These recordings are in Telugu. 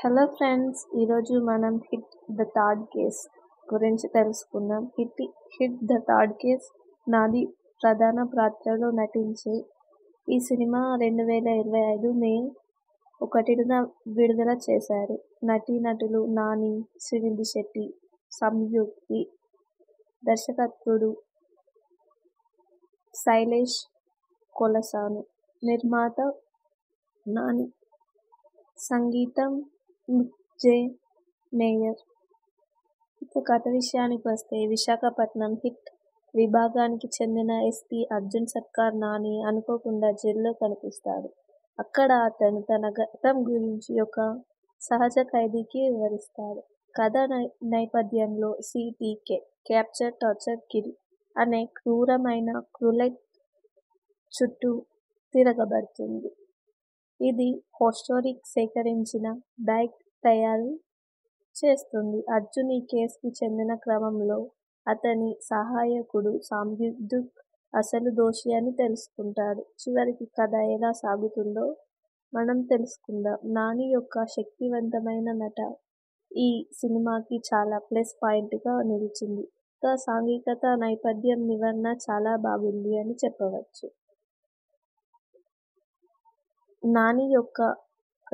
హలో ఫ్రెండ్స్, ఈరోజు మనం హిట్ ద థర్డ్ కేస్ గురించి తెలుసుకుందాం. హిట్ ద థర్డ్ కేస్ నాది ప్రధాన పాత్రలో నటించే ఈ సినిమా 2025 మే 1న విడుదల చేశారు. నటీనటులు నాని, శ్రీనిధి శెట్టి, సంయుక్తి, దర్శకత్వుడు శైలేష్ కొలసాను, నిర్మాత నాని, సంగీతం నిక్ జే మేయర్. ఇక కథ విషయానికి వస్తే, విశాఖపట్నం హిట్ విభాగానికి చెందిన ఎస్పీ అర్జున్ సర్కార్ నాని అనుకోకుండా జైల్లో కనిపిస్తాడు. అక్కడ అతను తన గతం గురించి ఒక సహజ ఖైదీకి వివరిస్తాడు. కథ నేపథ్యంలో సిటీకే క్యాప్చర్ టార్చర్ కిల్ అనే క్రూరమైన క్రూలెట్ చుట్టూ తిరగబడుతుంది. ఇది హోస్టోరిక్ సేకరించిన డైక్ తయారు చేస్తుంది. అర్జున్ ఈ కేసుకి చెందిన క్రమంలో అతని సహాయకుడు సంయుక్త్ అసలు దోషి అని తెలుసుకుంటాడు. చివరికి కథ ఎలా సాగుతుందో మనం తెలుసుకుందాం. నాని యొక్క శక్తివంతమైన నట ఈ సినిమాకి చాలా ప్లస్ పాయింట్ గా నిలిచింది. ఇక సాంఘికత నేపథ్యం వివరణ చాలా బాగుంది అని చెప్పవచ్చు. నాని యొక్క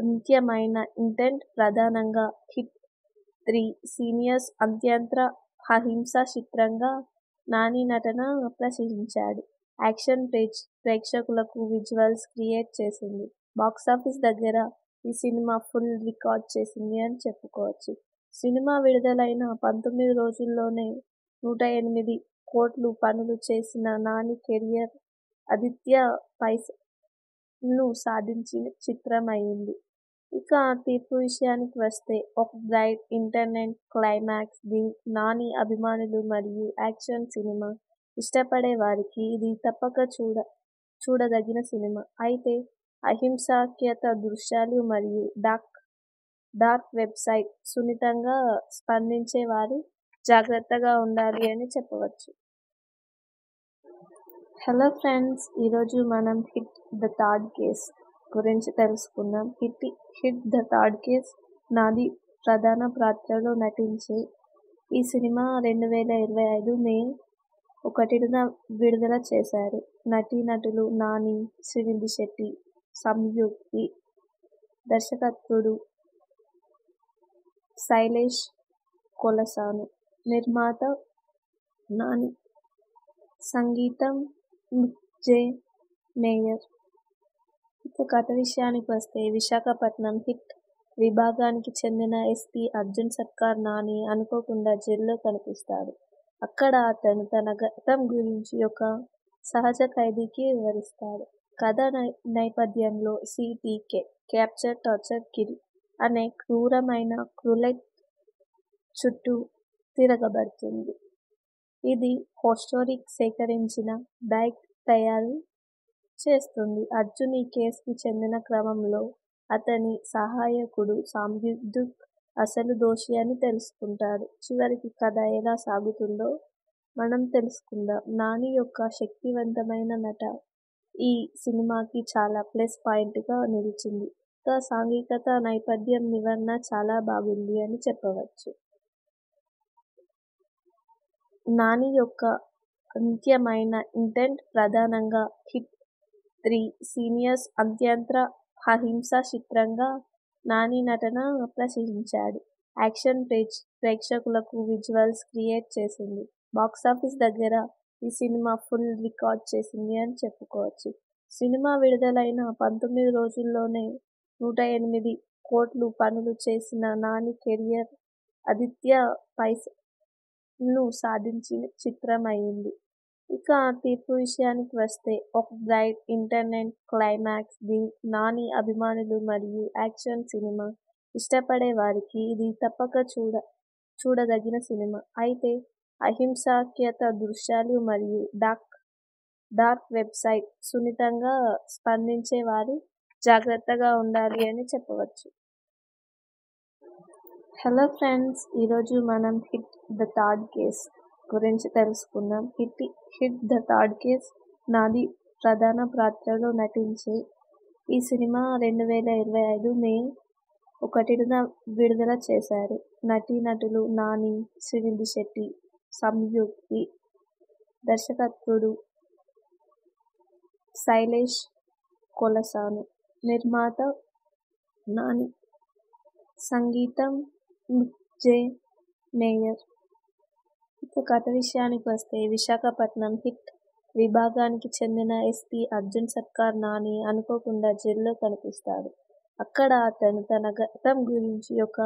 అంత్యమైన ఇంటెంట్ ప్రధానంగా హిట్ 3 సీనియర్స్ అత్యంత అహింసా చిత్రంగా నాని నటన ప్రశంసించాడు. యాక్షన్ ప్రేక్షకులకు విజువల్స్ క్రియేట్ చేసింది. బాక్సాఫీస్ దగ్గర ఈ సినిమా ఫుల్ రికార్డ్ చేసింది అని చెప్పుకోవచ్చు. సినిమా విడుదలైన 19 రోజుల్లోనే 108 కోట్లు వసూలు చేసిన నాని కెరీర్ ఆదిత్య పైసను సాధించిన చిత్రం అయింది. ఇక తీర్పు విషయానికి వస్తే, ఒక బ్రైట్ ఇంటర్నెట్ క్లైమాక్స్, నాని అభిమానులు మరియు యాక్షన్ సినిమా ఇష్టపడే వారికి ఇది తప్పక చూడదగిన సినిమా. అయితే అహింసాత్మక దృశ్యాలు మరియు డార్క్ వెబ్సైట్ సున్నితంగా స్పందించే వారు జాగ్రత్తగా ఉండాలి అని చెప్పవచ్చు. హలో ఫ్రెండ్స్, ఈరోజు మనం హిట్ ద థర్డ్ కేస్ గురించి తెలుసుకుందాం. హిట్ ద థర్డ్ కేస్ నాది ప్రధాన పాత్రలో నటించే ఈ సినిమా 2025 మే 1న విడుదల చేశారు. నటీనటులు నాని, శ్రీనిధి శెట్టి, సంయుక్తి, దర్శకత్వుడు శైలేష్ కొలసాను, నిర్మాత నాని, సంగీతం నిక్ జే మేయర్. ఇక కథ విషయానికి వస్తే, విశాఖపట్నం హిట్ విభాగానికి చెందిన ఎస్పీ అర్జున్ సర్కార్ నాని అనుకోకుండా జైల్లో కనిపిస్తాడు. అక్కడ అతను తన గతం గురించి ఒక సహజ ఖైదీకి వివరిస్తాడు. కథ నేపథ్యంలో సిటీకే క్యాప్చర్ టార్చర్ కిల్ అనే క్రూరమైన క్రూలెట్ చుట్టూ తిరగబడుతుంది. ఇది హోస్టోరిక్ సేకరించిన డైక్ తయారు చేస్తుంది. అర్జున్ ఈ కేసుకి చెందిన క్రమంలో అతని సహాయకుడు సంయుక్త్ అసలు దోషి అని తెలుసుకుంటాడు. చివరికి కథ ఎలా సాగుతుందో మనం తెలుసుకుందాం. నాని యొక్క శక్తివంతమైన నట ఈ సినిమాకి చాలా ప్లస్ పాయింట్ గా నిలిచింది. ఇక సాంఘికత నేపథ్యం వివరణ చాలా బాగుంది అని చెప్పవచ్చు. నాని యొక్క అంత్యమైన ఇంటెంట్ ప్రధానంగా హిట్ 3 సీనియర్స్ అత్యంత అహింసా చిత్రంగా నాని నటన ప్రశంసించాడు. యాక్షన్ ప్రేక్షకులకు విజువల్స్ క్రియేట్ చేసింది. బాక్సాఫీస్ దగ్గర ఈ సినిమా ఫుల్ రికార్డ్ చేసింది అని చెప్పుకోవచ్చు. సినిమా విడుదలైన 19 రోజుల్లోనే 108 కోట్లు వసూలు చేసిన నాని కెరీర్ ఆదిత్య పైసను సాధించిన చిత్రం అయింది. ఇక తీర్పు విషయానికి వస్తే, ఒక బ్రైట్ ఇంటర్నెట్ క్లైమాక్స్, నాని అభిమానులు మరియు యాక్షన్ సినిమా ఇష్టపడే వారికి ఇది తప్పక చూడదగిన సినిమా. అయితే అహింసాత్మక దృశ్యాలు మరియు డార్క్ వెబ్సైట్ సున్నితంగా స్పందించే వారు జాగ్రత్తగా ఉండాలి అని చెప్పవచ్చు. హలో ఫ్రెండ్స్, ఈరోజు మనం హిట్ ద థర్డ్ కేస్ గురించి తెలుసుకుందాం. హిట్ ద థర్డ్ కేస్ నాది ప్రధాన పాత్రలో నటించే ఈ సినిమా 2025 మే ఒకటిన విడుదల చేశారు. నటీనటులు నాని, శ్రీనిధి శెట్టి, సంయుక్తి, దర్శకత్వుడు శైలేష్ కొలసాను, నిర్మాత నాని, సంగీతం మిక్ జే మేయర్. ఇక కథ విషయానికి వస్తే విశాఖపట్నం హిట్ విభాగానికి చెందిన ఎస్పీ అర్జున్ సర్కార్ నాని అనుకోకుండా జైల్లో కనిపిస్తాడు. అక్కడ అతను తన గతం గురించి ఒక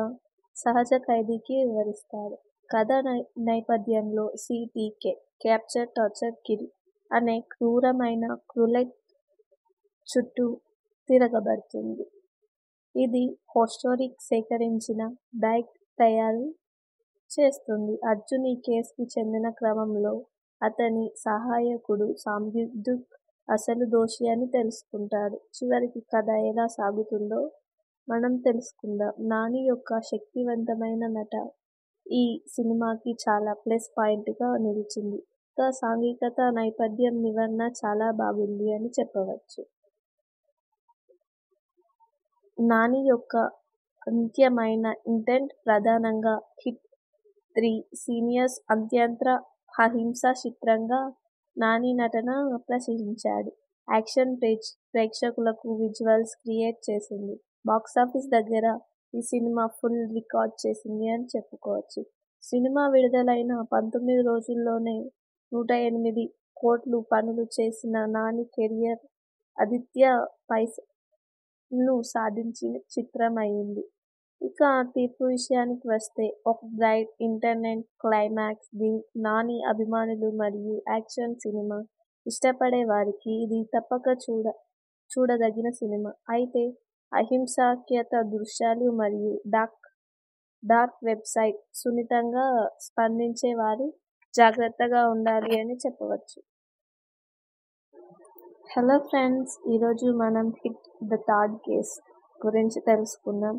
సహజ ఖైదీకి వివరిస్తాడు. కథ నేపథ్యంలో సిటీకే క్యాప్చర్ టార్చర్ కిల్ అనే క్రూరమైన క్రూలెట్ చుట్టూ తిరగబడుతుంది. ఇది హిస్టోరిక్ సేకరించిన డైక్ తయారు చేస్తుంది. అర్జున్ ఈ కేసుకి చెందిన క్రమంలో అతని సహాయకుడు సంయుక్త్ అసలు దోషి అని తెలుసుకుంటాడు. చివరికి కథ ఎలా సాగుతుందో మనం తెలుసుకుందాం. నాని యొక్క శక్తివంతమైన నట ఈ సినిమాకి చాలా ప్లస్ పాయింట్ గా నిలిచింది. ఇక సాంఘికత నేపథ్యం వివరణ చాలా బాగుంది అని చెప్పవచ్చు. నాని యొక్క అంత్యమైన ఇంటెంట్ ప్రధానంగా హిట్ 3 సీనియర్స్ అత్యంత అహింసా చిత్రంగా నాని నటన ప్రశంసించాడు. యాక్షన్ ప్రేక్షకులకు విజువల్స్ క్రియేట్ చేసింది. బాక్సాఫీస్ దగ్గర ఈ సినిమా ఫుల్ రికార్డ్ చేసింది అని చెప్పుకోవచ్చు. సినిమా విడుదలైన 19 రోజుల్లోనే 108 కోట్లు వసూలు చేసిన నాని కెరీర్ ఆదిత్య పైసను సాధించిన చిత్రం అయింది. ఇక తీర్పు విషయానికి వస్తే ఒక బ్రైట్ ఇంటర్నెట్ క్లైమాక్స్. నాని అభిమానులు మరియు యాక్షన్ సినిమా ఇష్టపడే వారికి ఇది తప్పక చూడదగిన సినిమా. అయితే అహింసాత్మక దృశ్యాలు మరియు డార్క్ వెబ్సైట్ సున్నితంగా స్పందించే వారు జాగ్రత్తగా ఉండాలి అని చెప్పవచ్చు. హలో ఫ్రెండ్స్, ఈరోజు మనం హిట్ ద థర్డ్ కేస్ గురించి తెలుసుకుందాం.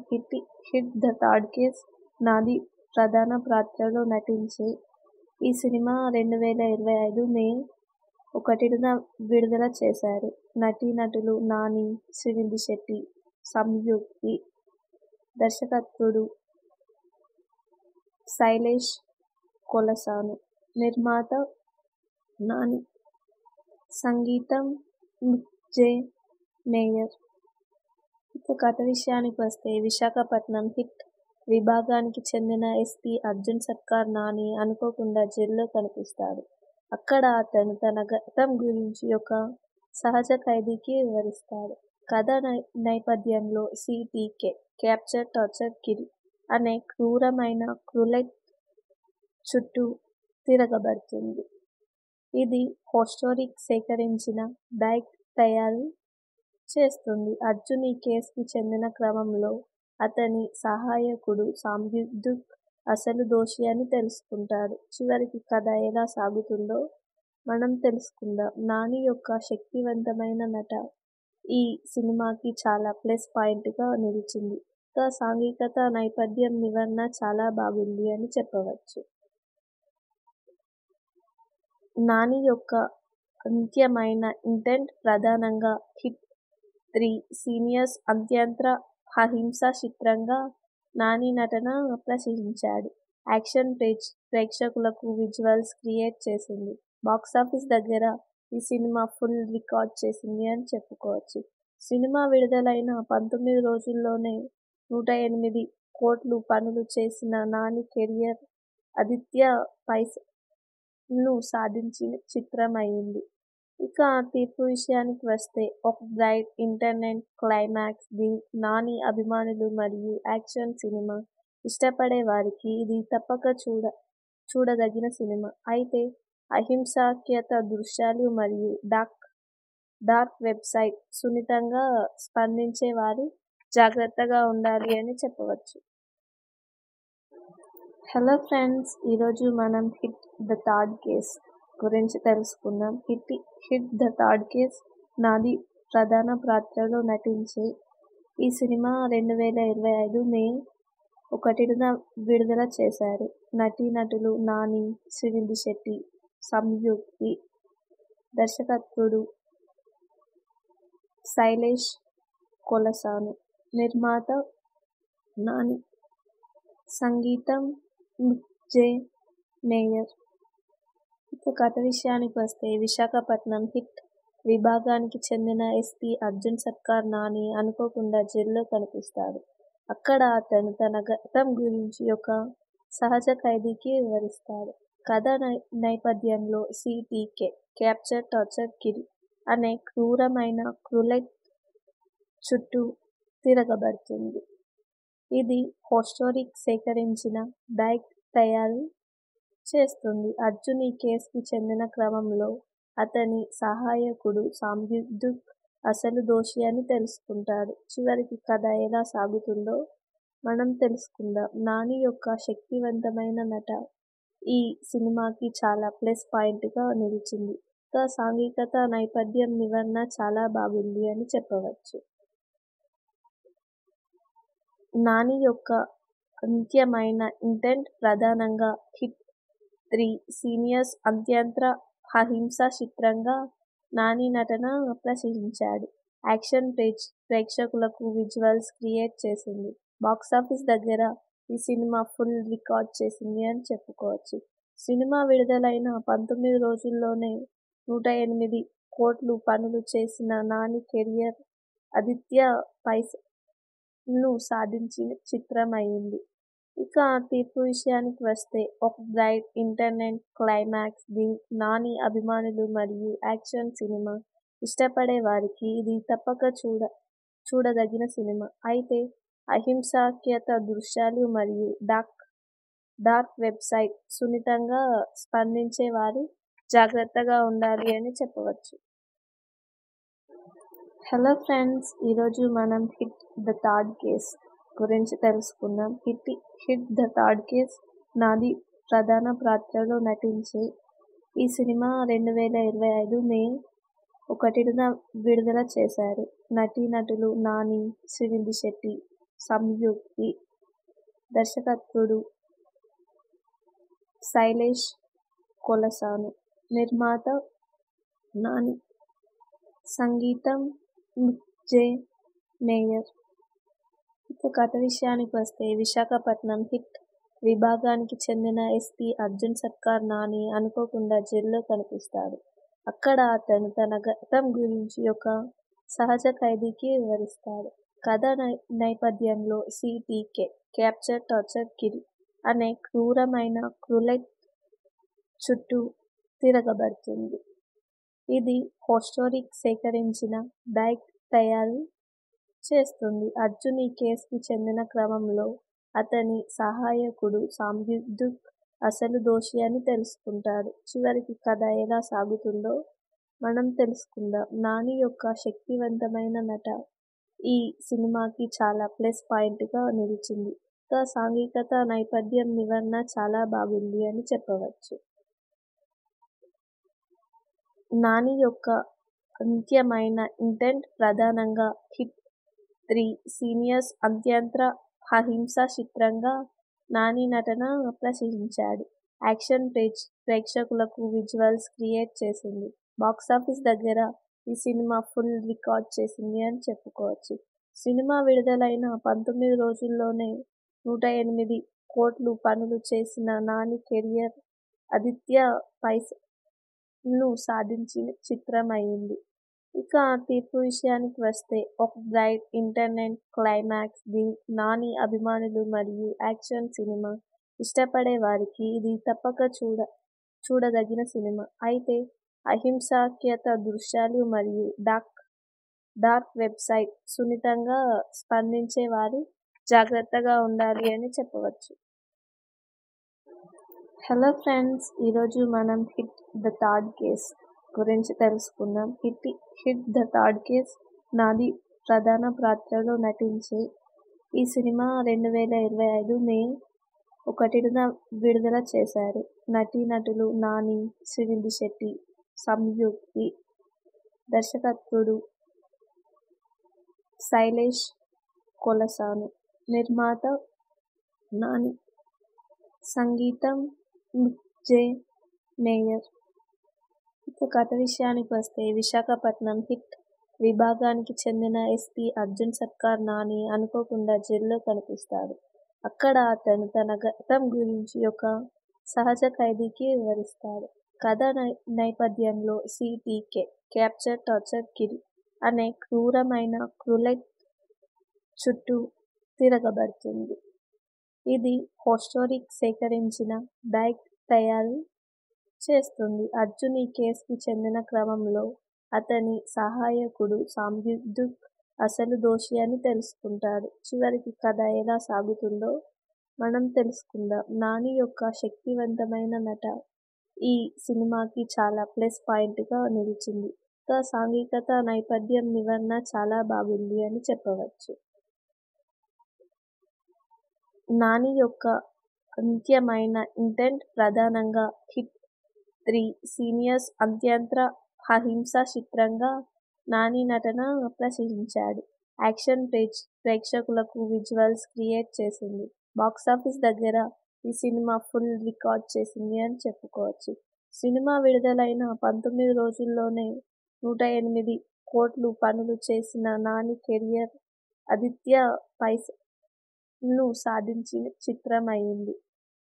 Hit the third case Nani ప్రధాన పాత్రలో నటించే ఈ సినిమా 2025 మే 1న విడుదల చేశారు. నటీనటులు నాని, శ్రీనిధి శెట్టి, సంయుక్తి, దర్శకత్వుడు శైలేష్ కొలసాను, నిర్మాత నాని, సంగీతం మిక్ జే మేయర్. ఇక కథ విషయానికి వస్తే విశాఖపట్నం హిట్ విభాగానికి చెందిన ఎస్పీ అర్జున్ సర్కార్ నాని అనుకోకుండా జైల్లో కనిపిస్తాడు. అక్కడ అతను తన గతం గురించి ఒక సహజ ఖైదీకి వివరిస్తాడు. కథ నేపథ్యంలో సిటీకే క్యాప్చర్ టార్చర్ కిల్ అనే క్రూరమైన క్రూలెట్ చుట్టూ తిరగబడుతుంది. ఇది హిస్టోరిక్ సేకరించిన డైక్ తయారు చేస్తుంది. అర్జున్ ఈ కేసుకి చెందిన క్రమంలో అతని సహాయకుడు సంయుక్త్ అసలు దోషి అని తెలుసుకుంటాడు. చివరికి కథ ఎలా సాగుతుందో మనం తెలుసుకుందాం. నాని యొక్క శక్తివంతమైన నట ఈ సినిమాకి చాలా ప్లస్ పాయింట్ గా నిలిచింది. ఇక సాంఘికత నేపథ్యం వివరణ చాలా బాగుంది అని చెప్పవచ్చు. నాని యొక్క అంత్యమైన ఇంటెంట్ ప్రధానంగా హిట్ 3 సీనియర్స్ అత్యంత అహింసా చిత్రంగా నాని నటన ప్రశంసించాడు. యాక్షన్ ప్రేక్షకులకు విజువల్స్ క్రియేట్ చేసింది. బాక్సాఫీస్ దగ్గర ఈ సినిమా ఫుల్ రికార్డ్ చేసింది అని చెప్పుకోవచ్చు. సినిమా విడుదలైన 19 రోజుల్లోనే 108 కోట్లు వసూలు చేసిన నాని కెరీర్ ఆదిత్య పైసను సాధించిన చిత్రం అయింది. ఇక తీర్పు విషయానికి వస్తే ఒక బ్రైట్ ఇంటర్నెట్ క్లైమాక్స్. నాని అభిమానులు మరియు యాక్షన్ సినిమా ఇష్టపడే వారికి ఇది తప్పక చూడదగిన సినిమా. అయితే అహింసాత్మక దృశ్యాలు మరియు డార్క్ వెబ్సైట్ సున్నితంగా స్పందించే వారు జాగ్రత్తగా ఉండాలి అని చెప్పవచ్చు. హలో ఫ్రెండ్స్, ఈరోజు మనం హిట్ ద థర్డ్ కేస్ గురించి తెలుసుకుందాం. Hit the third case Nani ప్రధాన పాత్రలో నటించే ఈ సినిమా 2025 మే 1న విడుదల చేశారు. నటీనటులు నాని, శ్రీనిధి శెట్టి, సంయుక్తి, దర్శకత్వుడు శైలేష్ కొలసాను, నిర్మాత నాని, సంగీతం మిక్ జే మేయర్. ఇక కథ విషయానికి వస్తే విశాఖపట్నం హిట్ విభాగానికి చెందిన ఎస్పీ అర్జున్ సర్కార్ నాని అనుకోకుండా జైల్లో కనిపిస్తాడు. అక్కడ అతను తన గతం గురించి ఒక సహజ ఖైదీకి వివరిస్తాడు. కథ నేపథ్యంలో సిటీకే క్యాప్చర్ టార్చర్ కిల్ అనే క్రూరమైన క్రూలెట్ చుట్టూ తిరగబడుతుంది. ఇది హోస్టోరిక్ సేకరించిన డైక్ తయారు చేస్తుంది. అర్జున్ ఈ కేసుకి చెందిన క్రమంలో అతని సహాయకుడు సంయుక్త్ అసలు దోషి అని తెలుసుకుంటాడు. చివరికి కథ ఎలా సాగుతుందో మనం తెలుసుకుందాం. నాని యొక్క శక్తివంతమైన నట ఈ సినిమాకి చాలా ప్లస్ పాయింట్ గా నిలిచింది. ఇక సాంఘికత నేపథ్యం వివరణ చాలా బాగుంది అని చెప్పవచ్చు. నాని యొక్క అంత్యమైన ఇంటెంట్ ప్రధానంగా హిట్ 3 సీనియర్స్ అత్యంత అహింసా చిత్రంగా నాని నటన ప్రశంసించాడు. యాక్షన్ ప్రేక్షకులకు విజువల్స్ క్రియేట్ చేసింది. బాక్సాఫీస్ దగ్గర ఈ సినిమా ఫుల్ రికార్డ్ చేసింది అని చెప్పుకోవచ్చు. సినిమా విడుదలైన 19 రోజుల్లోనే 108 కోట్లు వసూలు చేసిన నాని కెరీర్ ఆదిత్య పైసను సాధించిన చిత్రం అయింది. ఇక తీర్పు విషయానికి వస్తే ఒక బ్రైట్ ఇంటర్నెట్ క్లైమాక్స్ దీనికి నాని అభిమానులు మరియు యాక్షన్ సినిమా ఇష్టపడే వారికి ఇది తప్పక చూడదగిన సినిమా. అయితే అహింసాత్మక దృశ్యాలు మరియు డార్క్ వెబ్సైట్ సున్నితంగా స్పందించే వారు జాగ్రత్తగా ఉండాలి అని చెప్పవచ్చు. హలో ఫ్రెండ్స్, ఈరోజు మనం హిట్ ద థర్డ్ కేస్ గురించి తెలుసుకుందాం. Hit the third case Nani ప్రధాన పాత్రలో నటించే ఈ సినిమా 2025 మే 1న విడుదల చేశారు. నటీనటులు నాని, శ్రీనిధి శెట్టి, సంయుక్త్, దర్శకత్వుడు శైలేష్ కొలసాను, నిర్మాత నాని, సంగీతం మిక్ జే మేయర్. ఇక కథ విషయానికి వస్తే విశాఖపట్నం హిట్ విభాగానికి చెందిన ఎస్పీ అర్జున్ సర్కార్ నాని అనుకోకుండా జైల్లో కనిపిస్తాడు. అక్కడ అతను తన గతం గురించి ఒక సహజ ఖైదీకి వివరిస్తాడు. కథ నేపథ్యంలో సిటీకే క్యాప్చర్ టార్చర్ కిల్ అనే క్రూరమైన క్రూలెట్ చుట్టూ తిరగబడుతుంది. ఇది హోస్టోరిక్ సేకరించిన డైక్ తయారు చేస్తుంది. అర్జున్ ఈ కేసుకి చెందిన క్రమంలో అతని సహాయకుడు సంయుక్త్ అసలు దోషి అని తెలుసుకుంటాడు. చివరికి కథ ఎలా సాగుతుందో మనం తెలుసుకుందాం. నాని యొక్క శక్తివంతమైన నట ఈ సినిమాకి చాలా ప్లస్ పాయింట్ గా నిలిచింది. ఇక సాంఘికత నేపథ్యం వివరణ చాలా బాగుంది అని చెప్పవచ్చు. నాని యొక్క అంత్యమైన ఇంటెంట్ ప్రధానంగా హిట్ 3 సీనియర్స్ అత్యంత అహింసా చిత్రంగా నాని నటన ప్రశంసించాడు. యాక్షన్ ప్రేక్షకులకు విజువల్స్ క్రియేట్ చేసింది. బాక్సాఫీస్ దగ్గర ఈ సినిమా ఫుల్ రికార్డ్ చేసింది అని చెప్పుకోవచ్చు. సినిమా విడుదలైన 19 రోజుల్లోనే 108 కోట్లు వసూలు చేసిన నాని కెరీర్ ఆదిత్య పైసను సాధించిన చిత్రం అయింది. ఇక తీర్పు విషయానికి వస్తే ఒక బ్రైట్ ఇంటర్నెట్ క్లైమాక్స్ దీనికి నాని అభిమానులు మరియు యాక్షన్ సినిమా ఇష్టపడే వారికి ఇది తప్పక చూడదగిన సినిమా. అయితే అహింసాత్మక దృశ్యాలు మరియు డార్క్ వెబ్సైట్ సున్నితంగా స్పందించే వారు జాగ్రత్తగా ఉండాలి అని చెప్పవచ్చు. హలో ఫ్రెండ్స్, ఈరోజు మనం హిట్ ద థర్డ్ కేస్ గురించి తెలుసుకుందాం. Hit the third case Nani ప్రధాన పాత్రలో నటించే ఈ సినిమా 2025 మే 1న విడుదల చేశారు. నటీనటులు నాని, శ్రీనిధి శెట్టి, సంయుక్త్, దర్శకత్వుడు శైలేష్ కొలసాను, నిర్మాత నాని, సంగీతం మిక్ జే మేయర్. ఇక కథ విషయానికి వస్తే విశాఖపట్నం హిట్ విభాగానికి చెందిన ఎస్పీ అర్జున్ సర్కార్ నాని అనుకోకుండా జైల్లో కనిపిస్తాడు. అక్కడ అతను తన గతం గురించి ఒక సహజ ఖైదీకి వివరిస్తాడు. కథ నేపథ్యంలో సిటీకే క్యాప్చర్ టార్చర్ కిల్ అనే క్రూరమైన క్రూలెట్ చుట్టూ తిరగబడుతుంది. ఇది హోస్టోరిక్ సేకరించిన బ్యాగ్ తయారు చేస్తుంది. అర్జున్ ఈ కేసుకి చెందిన క్రమంలో అతని సహాయకుడు సంయుక్త్ అసలు దోషి అని తెలుసుకుంటాడు. చివరికి కథ ఎలా సాగుతుందో మనం తెలుసుకుందాం. నాని యొక్క శక్తివంతమైన నట ఈ సినిమాకి చాలా ప్లస్ పాయింట్ గా నిలిచింది. సాంఘికత నేపథ్యం వివరణ చాలా బాగుంది అని చెప్పవచ్చు. నాని యొక్క అంత్యమైన ఇంటెంట్ ప్రధానంగా హిట్ 3 సీనియర్స్ అత్యంత అహింసా చిత్రంగా నాని నటన ప్రశంసించాడు. యాక్షన్ ప్రేక్షకులకు విజువల్స్ క్రియేట్ చేసింది. బాక్సాఫీస్ దగ్గర ఈ సినిమా ఫుల్ రికార్డ్ చేసింది అని చెప్పుకోవచ్చు. సినిమా విడుదలైన 19 రోజుల్లోనే 108 కోట్లు పనులు చేసిన నాని కెరియర్ ఆదిత్య పైసను సాధించిన చిత్రం అయింది.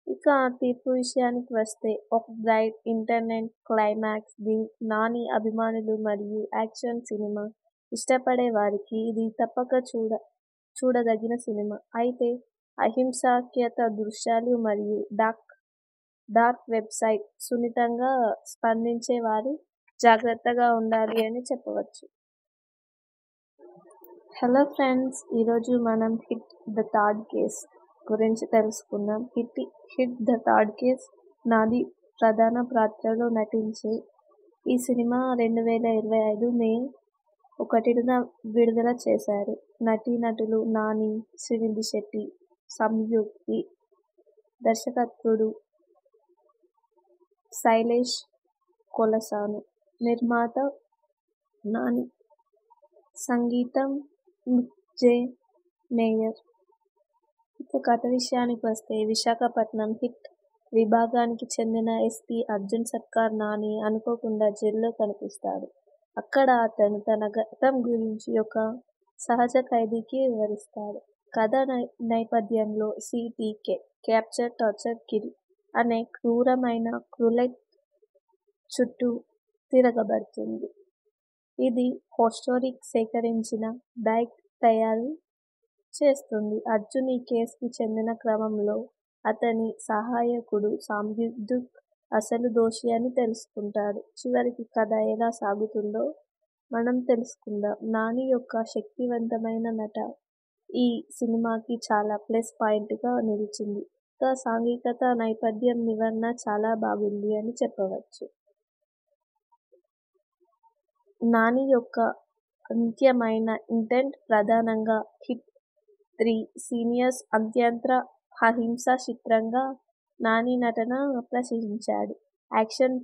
ఇక తీర్పు విషయానికి వస్తే ఒక బ్రైట్ ఇంటర్నెట్ క్లైమాక్స్. నాని అభిమానులు మరియు యాక్షన్ సినిమా ఇష్టపడే వారికి ఇది తప్పక చూడదగిన సినిమా. అయితే అహింసాత్మక దృశ్యాలు మరియు డార్క్ వెబ్సైట్ సున్నితంగా స్పందించే వారు జాగ్రత్తగా ఉండాలి అని చెప్పవచ్చు. హలో ఫ్రెండ్స్, ఈరోజు మనం హిట్ ద థర్డ్ కేస్ గురించి తెలుసుకుందాం. Hit the third case Nani ప్రధాన పాత్రలో నటించే ఈ సినిమా 2025 మే 1న విడుదల చేశారు. నటీనటులు నాని, శ్రీనిధి శెట్టి, సంయుక్తి, దర్శకత్వుడు శైలేష్ కొలసాను, నిర్మాత నాని, సంగీతం మిక్ జే మేయర్. ఇక కథ విషయానికి వస్తే విశాఖపట్నం హిట్ విభాగానికి చెందిన ఎస్పీ అర్జున్ సర్కార్ నాని అనుకోకుండా జైల్లో కనిపిస్తాడు. అక్కడ అతను తన గతం గురించి ఒక సహజ ఖైదీకి వివరిస్తాడు. కథ నేపథ్యంలో సిటీకే క్యాప్చర్ టార్చర్ కిల్ అనే క్రూరమైన క్రూలెట్ చుట్టూ తిరగబడుతుంది. ఇది హోస్టోరిక్ సేకరించిన బ్యాగ్ తయారు చేస్తుంది. అర్జున్ ఈ కేసుకి చెందిన క్రమంలో అతని సహాయకుడు సంయుక్త్ అసలు దోషి అని తెలుసుకుంటాడు. చివరికి కథ ఎలా సాగుతుందో మనం తెలుసుకుందాం. నాని యొక్క శక్తివంతమైన నట ఈ సినిమాకి చాలా ప్లస్ పాయింట్ గా నిలిచింది. సాంఘికత నేపథ్యం వివరణ చాలా బాగుంది అని చెప్పవచ్చు. నాని యొక్క అంత్యమైన ఇంటెంట్ ప్రధానంగా హిట్ 3 సీనియర్స్ అత్యంత అహింసా చిత్రంగా నాని నటన ప్రశంసించాడు. యాక్షన్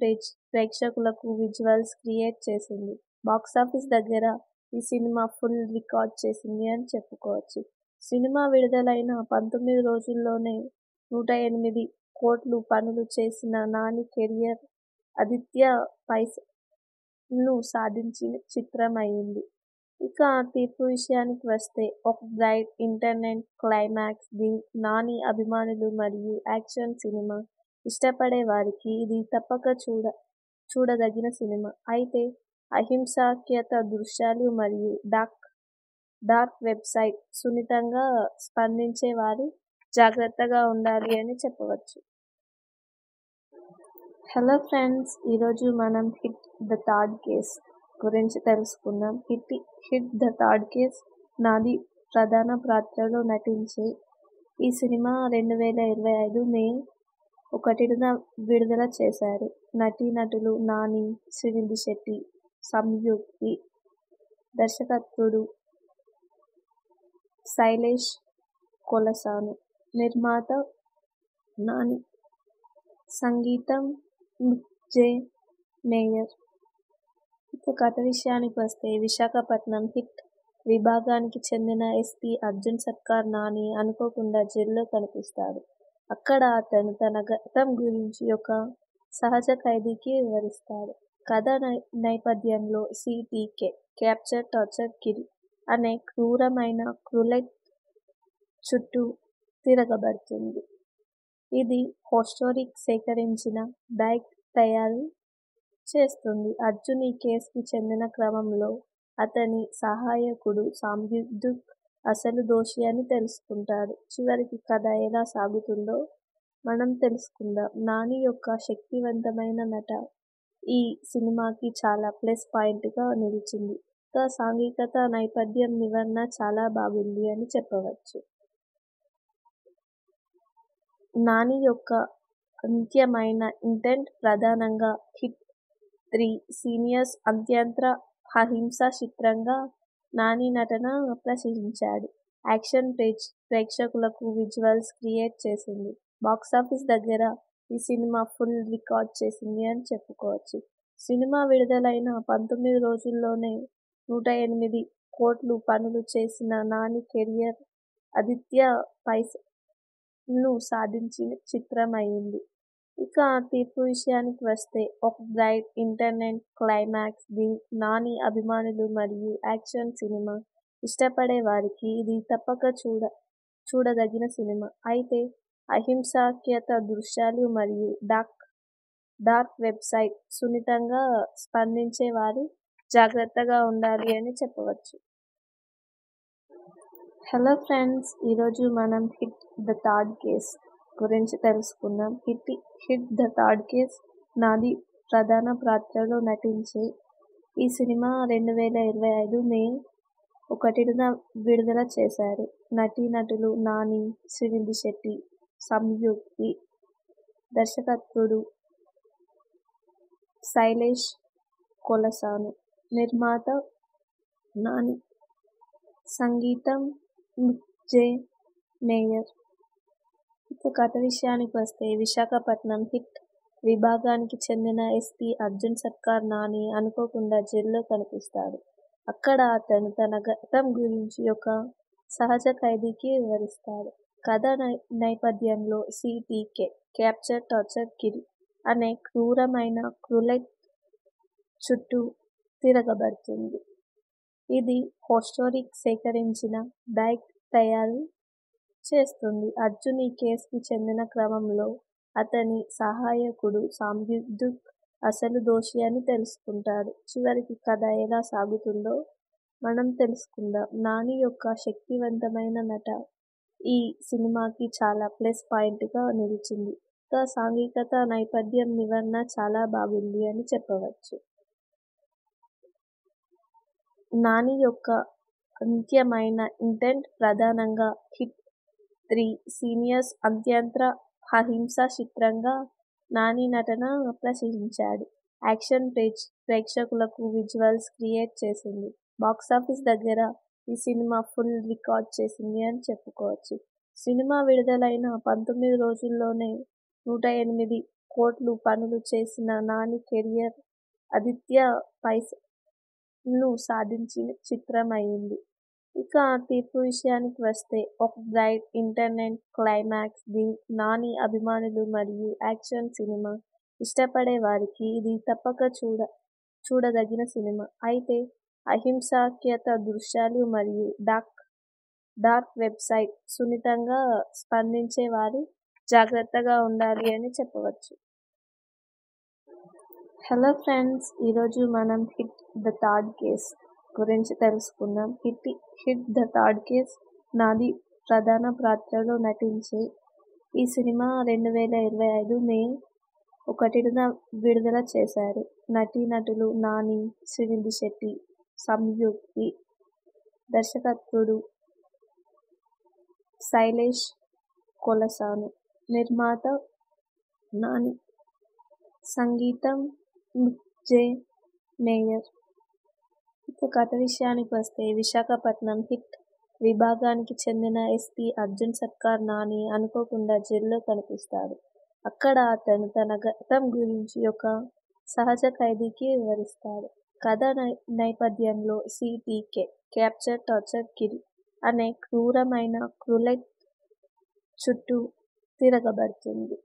ప్రేక్షకులకు విజువల్స్ క్రియేట్ చేసింది. బాక్సాఫీస్ దగ్గర ఈ సినిమా ఫుల్ రికార్డ్ చేసింది అని చెప్పుకోవచ్చు. సినిమా విడుదలైన 19 రోజుల్లోనే 108 కోట్లు పనులు చేసిన నాని కెరియర్ ఆదిత్య పైసను సాధించిన చిత్రం అయింది. ఇక తీర్పు విషయానికి వస్తే ఒక బ్రైట్ ఇంటర్నెట్ క్లైమాక్స్. నాని అభిమానులు మరియు యాక్షన్ సినిమా ఇష్టపడే వారికి ఇది తప్పక చూడదగిన సినిమా. అయితే అహింసాత్మక దృశ్యాలు మరియు డార్క్ వెబ్సైట్ సున్నితంగా స్పందించే వారు జాగ్రత్తగా ఉండాలి అని చెప్పవచ్చు. హలో ఫ్రెండ్స్, ఈరోజు మనం హిట్ ద థర్డ్ కేస్ గురించి తెలుసుకుందాం. Hit the third case Nani ప్రధాన పాత్రలో నటించే ఈ సినిమా 2025 మే 1న విడుదల చేశారు. నటీనటులు నాని, శ్రీనిధి శెట్టి, సంయుక్తి, దర్శకత్వుడు శైలేష్ కొలసాను, నిర్మాత నాని, సంగీతం మిక్ జే మేయర్. ఇక కథ విషయానికి వస్తే విశాఖపట్నం హిట్ విభాగానికి చెందిన ఎస్పీ అర్జున్ సర్కార్ నాని అనుకోకుండా జైల్లో కనిపిస్తాడు. అక్కడ అతను తన గతం గురించి ఒక సహజ ఖైదీకి వివరిస్తాడు. కథ నేపథ్యంలో సిటీకే క్యాప్చర్ టార్చర్ కిల్ అనే క్రూరమైన క్రూలెట్ చుట్టూ తిరగబడుతుంది. ఇది హోస్టోరిక్ సేకరించిన బ్యాగ్ తయారు చేస్తుంది. అర్జున్ ఈ కేసుకి చెందిన క్రమంలో అతని సహాయకుడు సంయుక్త్ అసలు దోషి అని తెలుసుకుంటాడు. చివరికి కథ ఎలా సాగుతుందో మనం తెలుసుకుందాం. నాని యొక్క శక్తివంతమైన నట ఈ సినిమాకి చాలా ప్లస్ పాయింట్గా నిలిచింది. సాంఘికత నేపథ్యం వివరణ చాలా బాగుంది అని చెప్పవచ్చు. నాని యొక్క అంత్యమైన ఇంటెంట్ ప్రధానంగా హిట్ 3 సీనియర్స్ అత్యంత అహింసా చిత్రంగా నాని నటన ప్రశంసించాడు. యాక్షన్ ప్రేక్షకులకు విజువల్స్ క్రియేట్ చేసింది. బాక్సాఫీస్ దగ్గర ఈ సినిమా ఫుల్ రికార్డ్ చేసింది అని చెప్పుకోవచ్చు. సినిమా విడుదలైన 19 రోజుల్లోనే 108 కోట్లు పనులు చేసిన నాని కెరీర్ ఆదిత్య పైసను సాధించిన చిత్రం అయింది. ఇక తీర్పు విషయానికి వస్తే ఒక బ్రైట్ ఇంటర్నెట్ క్లైమాక్స్. నాని అభిమానులు మరియు యాక్షన్ సినిమా ఇష్టపడే వారికి ఇది తప్పక చూడదగిన సినిమా. అయితే అహింసాత్మక దృశ్యాలు మరియు డార్క్ వెబ్సైట్ సున్నితంగా స్పందించే వారు జాగ్రత్తగా ఉండాలి అని చెప్పవచ్చు. హలో ఫ్రెండ్స్, ఈరోజు మనం హిట్ ద థర్డ్ కేస్ గురించి తెలుసుకుందాం. Hit the third case Nani ప్రధాన పాత్రలో నటించే ఈ సినిమా 2025 మే 1న విడుదల చేశారు. నటీనటులు నాని, శ్రీనిధి శెట్టి, సంయుక్తి, దర్శకత్వుడు శైలేష్ కొలసాను, నిర్మాత నాని, సంగీతం మిక్ జే మేయర్. ఇక కథ విషయానికి వస్తే విశాఖపట్నం హిట్ విభాగానికి చెందిన ఎస్పీ అర్జున్ సర్కార్ నాని అనుకోకుండా జైల్లో కనిపిస్తాడు. అక్కడ అతను తన గతం గురించి ఒక సహజ ఖైదీకి వివరిస్తాడు. కథ నేపథ్యంలో సిటీకే క్యాప్చర్ టార్చర్ కిల్ అనే క్రూరమైన క్రూలెట్ చుట్టూ తిరగబడుతుంది. ఇది హోస్టోరిక్ సేకరించిన బ్యాగ్ తయారు చేస్తుంది. అర్జున్ ఈ కేసుకి చెందిన క్రమంలో అతని సహాయకుడు సంయుక్త్ అసలు దోషి అని తెలుసుకుంటాడు. చివరికి కథ ఎలా సాగుతుందో మనం తెలుసుకుందాం. నాని యొక్క శక్తివంతమైన నట ఈ సినిమాకి చాలా ప్లస్ పాయింట్గా నిలిచింది. సాంఘికత నేపథ్యం వివరణ చాలా బాగుంది అని చెప్పవచ్చు. నాని యొక్క అంత్యమైన ఇంటెంట్ ప్రధానంగా హిట్ 3 సీనియర్స్ అత్యంత అహింసా చిత్రంగా నాని నటన ప్రశంసించాడు. యాక్షన్ ప్రేక్షకులకు విజువల్స్ క్రియేట్ చేసింది. బాక్సాఫీస్ దగ్గర ఈ సినిమా ఫుల్ రికార్డ్ చేసింది అని చెప్పుకోవచ్చు. సినిమా విడుదలైన 19 రోజుల్లోనే 108 కోట్లు పనులు చేసిన నాని కెరీర్ ఆదిత్య పైసను సాధించిన చిత్రం అయింది. ఇక తీర్పు విషయానికి వస్తే ఒక బ్రైట్ ఇంటర్నెట్ క్లైమాక్స్. నాని అభిమానులు మరియు యాక్షన్ సినిమా ఇష్టపడే వారికి ఇది తప్పక చూడదగిన సినిమా. అయితే అహింసాత్మక దృశ్యాలు మరియు డార్క్ వెబ్సైట్ సున్నితంగా స్పందించే వారు జాగ్రత్తగా ఉండాలి అని చెప్పవచ్చు. హలో ఫ్రెండ్స్, ఈరోజు మనం హిట్ ద థర్డ్ కేస్ గురించి తెలుసుకుందాం. Hit the third case Nani ప్రధాన పాత్రలో నటించే ఈ సినిమా 2025 మే 1న విడుదల చేశారు. నటీనటులు నాని, శ్రీనిధి శెట్టి, సంయుక్తి, దర్శకత్వుడు శైలేష్ కొలసాను, నిర్మాత నాని, సంగీతం మిక్ జే మేయర్. ఇక కథ విషయానికి వస్తే విశాఖపట్నం హిట్ విభాగానికి చెందిన ఎస్పీ అర్జున్ సర్కార్ నాని అనుకోకుండా జైల్లో కనిపిస్తాడు. అక్కడ అతను తన గతం గురించి ఒక సహజ ఖైదీకి వివరిస్తాడు. కథ నేపథ్యంలో సిటీకే క్యాప్చర్ టార్చర్ కిల్ అనే క్రూరమైన క్రూలెట్ చుట్టూ తిరగబడుతుంది.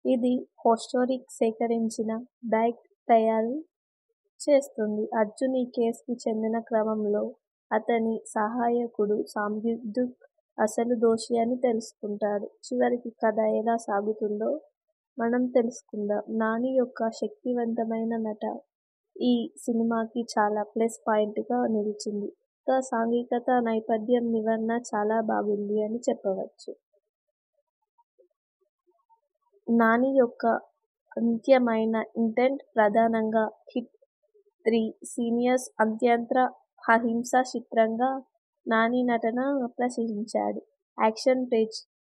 ఇది హోస్టోరిక్ సేకరించిన బ్యాగ్ తయారు చేస్తుంది. అర్జున్ ఈ కేసుకి చెందిన క్రమంలో అతని సహాయకుడు సంయుక్త్ అసలు దోషి అని తెలుసుకుంటాడు. చివరికి కథ ఎలా సాగుతుందో మనం తెలుసుకుందాం. నాని యొక్క శక్తివంతమైన నట ఈ సినిమాకి చాలా ప్లస్ పాయింట్గా నిలిచింది. సాంఘికత నేపథ్యం వివరణ చాలా బాగుంది అని చెప్పవచ్చు. నాని యొక్క అంత్యమైన ఇంటెంట్ ప్రధానంగా హిట్ 3 సీనియర్స్ అత్యంత అహింసా చిత్రంగా నాని నటన ప్రశంసించాడు. యాక్షన్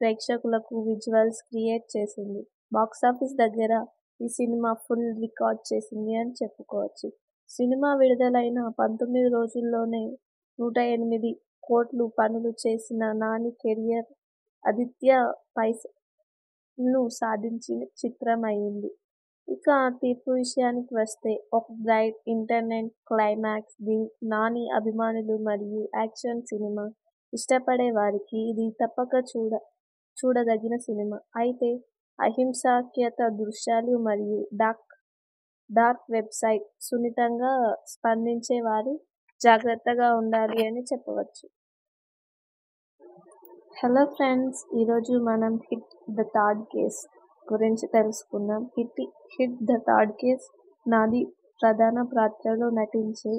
ప్రేక్షకులకు విజువల్స్ క్రియేట్ చేసింది. బాక్సాఫీస్ దగ్గర ఈ సినిమా ఫుల్ రికార్డ్ చేసింది అని చెప్పుకోవచ్చు. సినిమా విడుదలైన 19 రోజుల్లోనే 108 కోట్లు పనులు చేసిన నాని కెరీర్ ఆదిత్య పైసను సాధించిన చిత్రం అయింది. ఇక తీర్పు విషయానికి వస్తే ఒక బ్రైట్ ఇంటర్నెట్ క్లైమాక్స్. నాని అభిమానులు మరియు యాక్షన్ సినిమా ఇష్టపడే వారికి ఇది తప్పక చూడదగిన సినిమా. అయితే అహింసాత్మక దృశ్యాలు మరియు డార్క్ వెబ్సైట్ సున్నితంగా స్పందించే వారు జాగ్రత్తగా ఉండాలి అని చెప్పవచ్చు. హలో ఫ్రెండ్స్, ఈరోజు మనం హిట్ ద థర్డ్ కేస్ గురించి తెలుసుకుందాం. Hit the third case Nani ప్రధాన పాత్రలో నటించే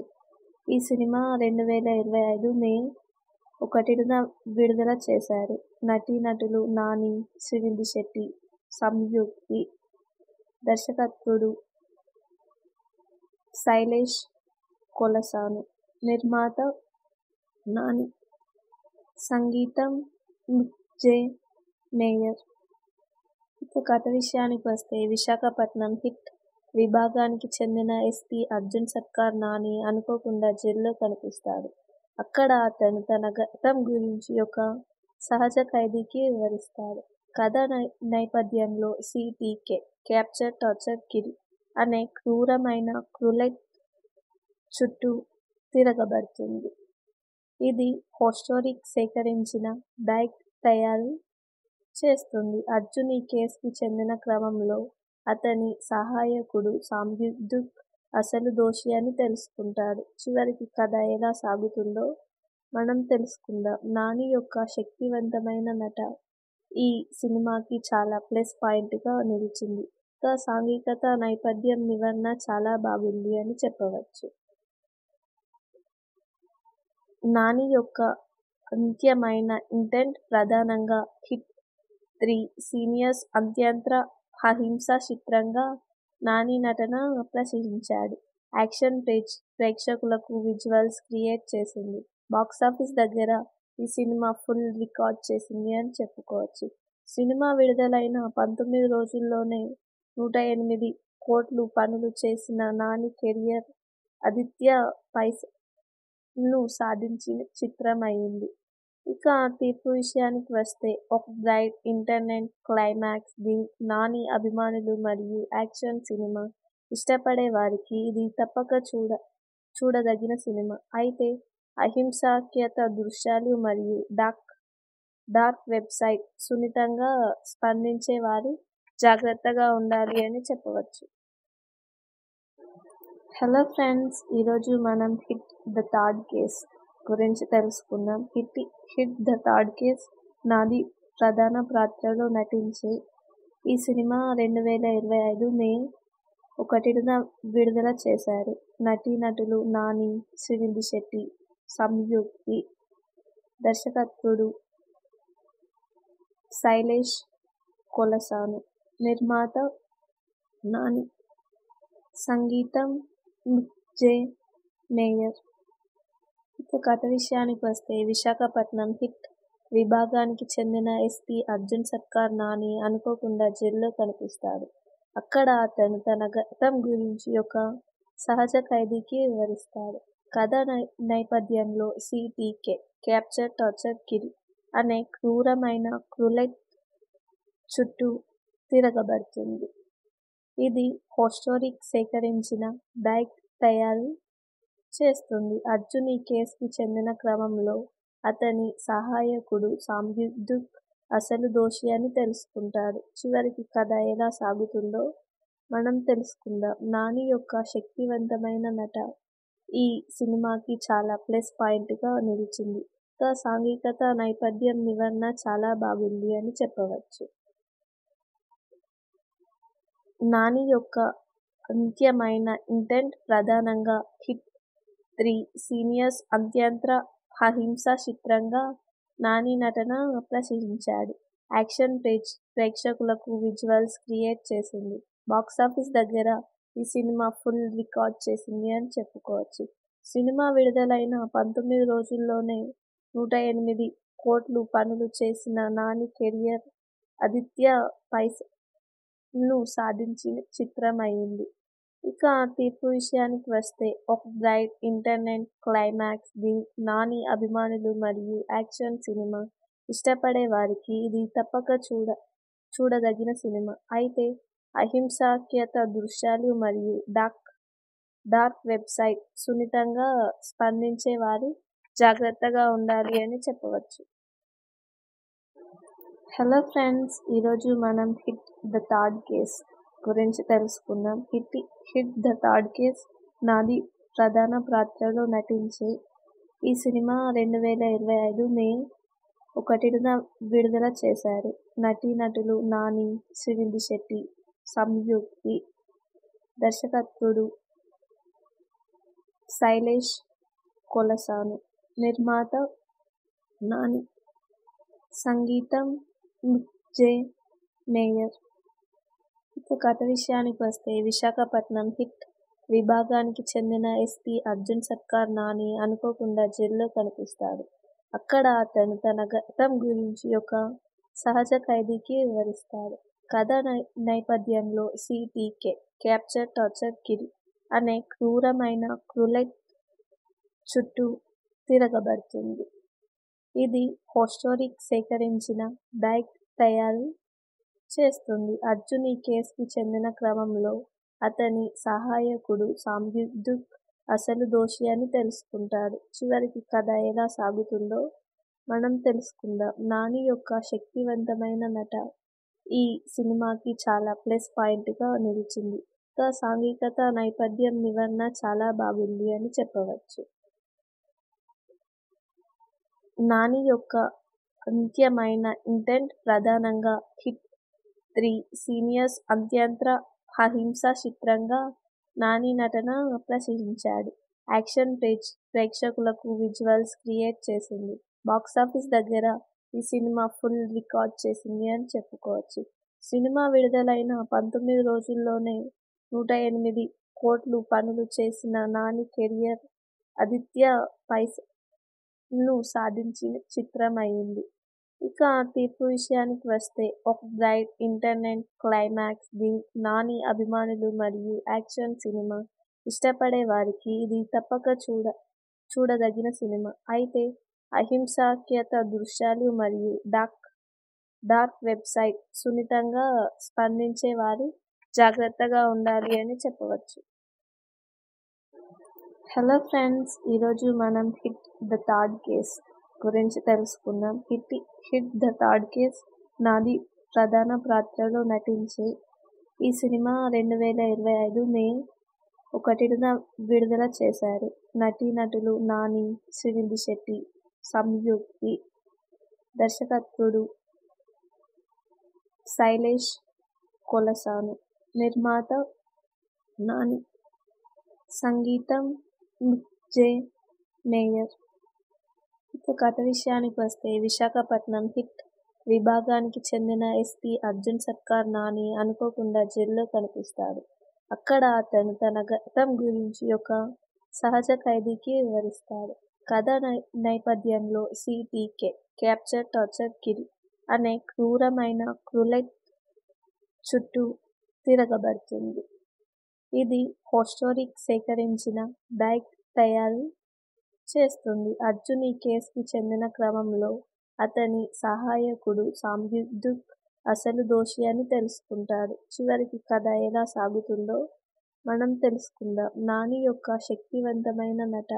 ఈ సినిమా 2025 మే 1న విడుదల చేశారు. నటీనటులు నాని, శ్రీనిధి శెట్టి, సంయుక్తి, దర్శకత్వుడు శైలేష్ కొలసాను, నిర్మాత నాని, సంగీతం జె మేయర్. ఇక కథ విషయానికి వస్తే విశాఖపట్నం హిట్ విభాగానికి చెందిన ఎస్పీ అర్జున్ సర్కార్ నాని అనుకోకుండా జైల్లో కనిపిస్తాడు. అక్కడ అతను తన గతం గురించి ఒక సహజ ఖైదీకి వివరిస్తాడు. కథ నేపథ్యంలో సిటీకే క్యాప్చర్ టార్చర్ కిల్ అనే క్రూరమైన క్రూలెట్ చుట్టూ తిరగబడుతుంది. ఇది హోస్టోరిక్ సేకరించిన డైక్ తయారు చేస్తుంది. అర్జున్ ఈ కేసుకి చెందిన క్రమంలో అతని సహాయకుడు సంయుక్త్ అసలు దోషి అని తెలుసుకుంటాడు. చివరికి కథ ఎలా సాగుతుందో మనం తెలుసుకుందాం. నాని యొక్క శక్తివంతమైన నట ఈ సినిమాకి చాలా ప్లస్ పాయింట్గా నిలిచింది. సాంఘికత నేపథ్యం వివరణ చాలా బాగుంది అని చెప్పవచ్చు. నాని యొక్క అంత్యమైన ఇంటెంట్ ప్రధానంగా హిట్ 3 సీనియర్స్ అత్యంత అహింసా చిత్రంగా నాని నటన ప్రశంసించాడు. యాక్షన్ ప్రేక్షకులకు విజువల్స్ క్రియేట్ చేసింది. బాక్సాఫీస్ దగ్గర ఈ సినిమా ఫుల్ రికార్డ్ చేసింది అని చెప్పుకోవచ్చు. సినిమా విడుదలైన 19 రోజుల్లోనే 108 కోట్లు పనులు చేసిన నాని కెరీర్ ఆదిత్య పైసను సాధించిన చిత్రం అయింది. ఇక తీర్పు విషయానికి వస్తే ఒక బ్రైట్ ఇంటర్నెట్ క్లైమాక్స్. నాని అభిమానులు మరియు యాక్షన్ సినిమా ఇష్టపడే వారికి ఇది తప్పక చూడదగిన సినిమా. అయితే అహింసాత్మక దృశ్యాలు మరియు డార్క్ వెబ్సైట్ సున్నితంగా స్పందించే వారు జాగ్రత్తగా ఉండాలి అని చెప్పవచ్చు. హలో ఫ్రెండ్స్, ఈరోజు మనం హిట్ ద థర్డ్ కేస్ గురించి తెలుసుకుందాం. Hit the third case Nani ప్రధాన పాత్రలో నటించే ఈ సినిమా 2025 మే 1న విడుదల చేశారు. నటీనటులు నాని, శ్రీనిధి శెట్టి, సంయుక్తి, దర్శకత్వుడు శైలేష్ కొలసాను, నిర్మాత నాని, సంగీతం జె మేయర్. ఇక కథ విషయానికి వస్తే విశాఖపట్నం హిట్ విభాగానికి చెందిన ఎస్పీ అర్జున్ సర్కార్ నాని అనుకోకుండా జైల్లో కనిపిస్తాడు. అక్కడ అతను తన గతం గురించి ఒక సహజ ఖైదీకి వివరిస్తాడు. కథ నేపథ్యంలో సిటీకే క్యాప్చర్ టార్చర్ కిల్ అనే క్రూరమైన క్రూలెట్ చుట్టూ తిరగబడుతుంది. ఇది హోస్టోరిక్ సేకరించిన డైక్ తయారు చేస్తుంది. అర్జున్ ఈ కేసుకి చెందిన క్రమంలో అతని సహాయకుడు సంయుక్త్ అసలు దోషి అని తెలుసుకుంటాడు. చివరికి కథ ఎలా సాగుతుందో మనం తెలుసుకుందాం. నాని యొక్క శక్తివంతమైన నట ఈ సినిమాకి చాలా ప్లస్ పాయింట్గా నిలిచింది. ఇక సాంఘికత నేపథ్యం వివరణ చాలా బాగుంది అని చెప్పవచ్చు. నాని యొక్క అంత్యమైన ఇంటెంట్ ప్రధానంగా హిట్ 3 సీనియర్స్ అత్యంత అహింసా చిత్రంగా నాని నటన ప్రశంసించాడు. యాక్షన్ ప్రేక్షకులకు విజువల్స్ క్రియేట్ చేసింది. బాక్సాఫీస్ దగ్గర ఈ సినిమా ఫుల్ రికార్డ్ చేసింది అని చెప్పుకోవచ్చు. సినిమా విడుదలైన 19 రోజుల్లోనే 108 కోట్లు పనులు చేసిన నాని కెరీర్ ఆదిత్య పైసను సాధించిన చిత్రం అయింది. ఇక తీర్పు విషయానికి వస్తే ఒక బ్రైట్ ఇంటర్నెట్ క్లైమాక్స్ నాని అభిమానులు మరియు యాక్షన్ సినిమా ఇష్టపడే వారికి ఇది తప్పక చూడదగిన సినిమా. అయితే అహింసాత్మక దృశ్యాలు మరియు డార్క్ వెబ్సైట్ సున్నితంగా స్పందించే వారు జాగ్రత్తగా ఉండాలి అని చెప్పవచ్చు. హలో ఫ్రెండ్స్, ఈరోజు మనం హిట్ ద థర్డ్ కేస్ గురించి తెలుసుకుందాం. Hit the third case Nani ప్రధాన పాత్రలో నటించే ఈ సినిమా 2025 మే 1న విడుదల చేశారు. నటీనటులు నాని, శ్రీనిధి శెట్టి, సంయుక్తి, దర్శకత్వుడు శైలేష్ కొలసాను, నిర్మాత నాని, సంగీతం జె. మేయర్. ఇక కథ విషయానికి వస్తే విశాఖపట్నం హిట్ విభాగానికి చెందిన ఎస్పీ అర్జున్ సర్కార్ నాని అనుకోకుండా జైల్లో కనిపిస్తాడు. అక్కడ అతను తన గతం గురించి ఒక సహజ ఖైదీకి వివరిస్తాడు. కథ నేపథ్యంలో సిటీకే క్యాప్చర్ టార్చర్ కిల్ అనే క్రూరమైన క్రూలెట్ చుట్టూ తిరగబడుతుంది. ఇది హిస్టోరిక్ సేకరించిన డైక్ తయారు చేస్తుంది. అర్జున్ ఈ కేసుకి చెందిన క్రమంలో అతని సహాయకుడు సంయుక్త్ అసలు దోషి అని తెలుసుకుంటాడు. చివరికి కథ ఎలా సాగుతుందో మనం తెలుసుకుందాం. నాని యొక్క శక్తివంతమైన నట ఈ సినిమాకి చాలా ప్లస్ పాయింట్గా నిలిచింది. ఇక సాంఘికత నేపథ్యం వివరణ చాలా బాగుంది అని చెప్పవచ్చు. నాని యొక్క అంత్యమైన ఇంటెంట్ ప్రధానంగా హిట్ 3 సీనియర్స్ అత్యంత అహింసా చిత్రంగా నాని నటన ప్రశంసించాడు. యాక్షన్ ప్రేక్షకులకు విజువల్స్ క్రియేట్ చేసింది. బాక్సాఫీస్ దగ్గర ఈ సినిమా ఫుల్ రికార్డ్ చేసింది అని చెప్పుకోవచ్చు. సినిమా విడుదలైన 19 రోజుల్లోనే 108 కోట్లు పనులు చేసిన నాని కెరీర్ ఆదిత్య పైసను సాధించిన చిత్రం అయింది. ఇక తీర్పు విషయానికి వస్తే ఒక బ్రైట్ ఇంటర్నెట్ క్లైమాక్స్ నాని అభిమానులు మరియు యాక్షన్ సినిమా ఇష్టపడే వారికి ఇది తప్పక చూడదగిన సినిమా. అయితే అహింసాత్మక దృశ్యాలు మరియు డార్క్ వెబ్సైట్ సున్నితంగా స్పందించే వారు జాగ్రత్తగా ఉండాలి అని చెప్పవచ్చు. హలో ఫ్రెండ్స్, ఈరోజు మనం హిట్ ద థర్డ్ కేస్ గురించి తెలుసుకుందాం. Hit the third case Nani ప్రధాన పాత్రలో నటించే ఈ సినిమా 2025 మే 1న విడుదల చేశారు. నటీనటులు నాని, శ్రీనిధి శెట్టి, సంయుక్తి, దర్శకత్వుడు శైలేష్ కొలసాను, నిర్మాత నాని, సంగీతం జె. మేయర్. ఇక కథ విషయానికి వస్తే విశాఖపట్నం హిట్ విభాగానికి చెందిన ఎస్పీ అర్జున్ సర్కార్ నాని అనుకోకుండా జైల్లో కనిపిస్తాడు. అక్కడ అతను తన గతం గురించి ఒక సహజ ఖైదీకి వివరిస్తాడు. కథ నేపథ్యంలో సిటీకే క్యాప్చర్ టార్చర్ కిల్ అనే క్రూరమైన క్రూలెట్ చుట్టూ తిరగబడుతుంది. ఇది హిస్టోరిక్ సేకరించిన డైక్ తయారు చేస్తుంది. అర్జున్ ఈ కేసుకి చెందిన క్రమంలో అతని సహాయకుడు సంయుక్త్ అసలు దోషి అని తెలుసుకుంటాడు. చివరికి కథ ఎలా సాగుతుందో మనం తెలుసుకుందాం. నాని యొక్క శక్తివంతమైన నట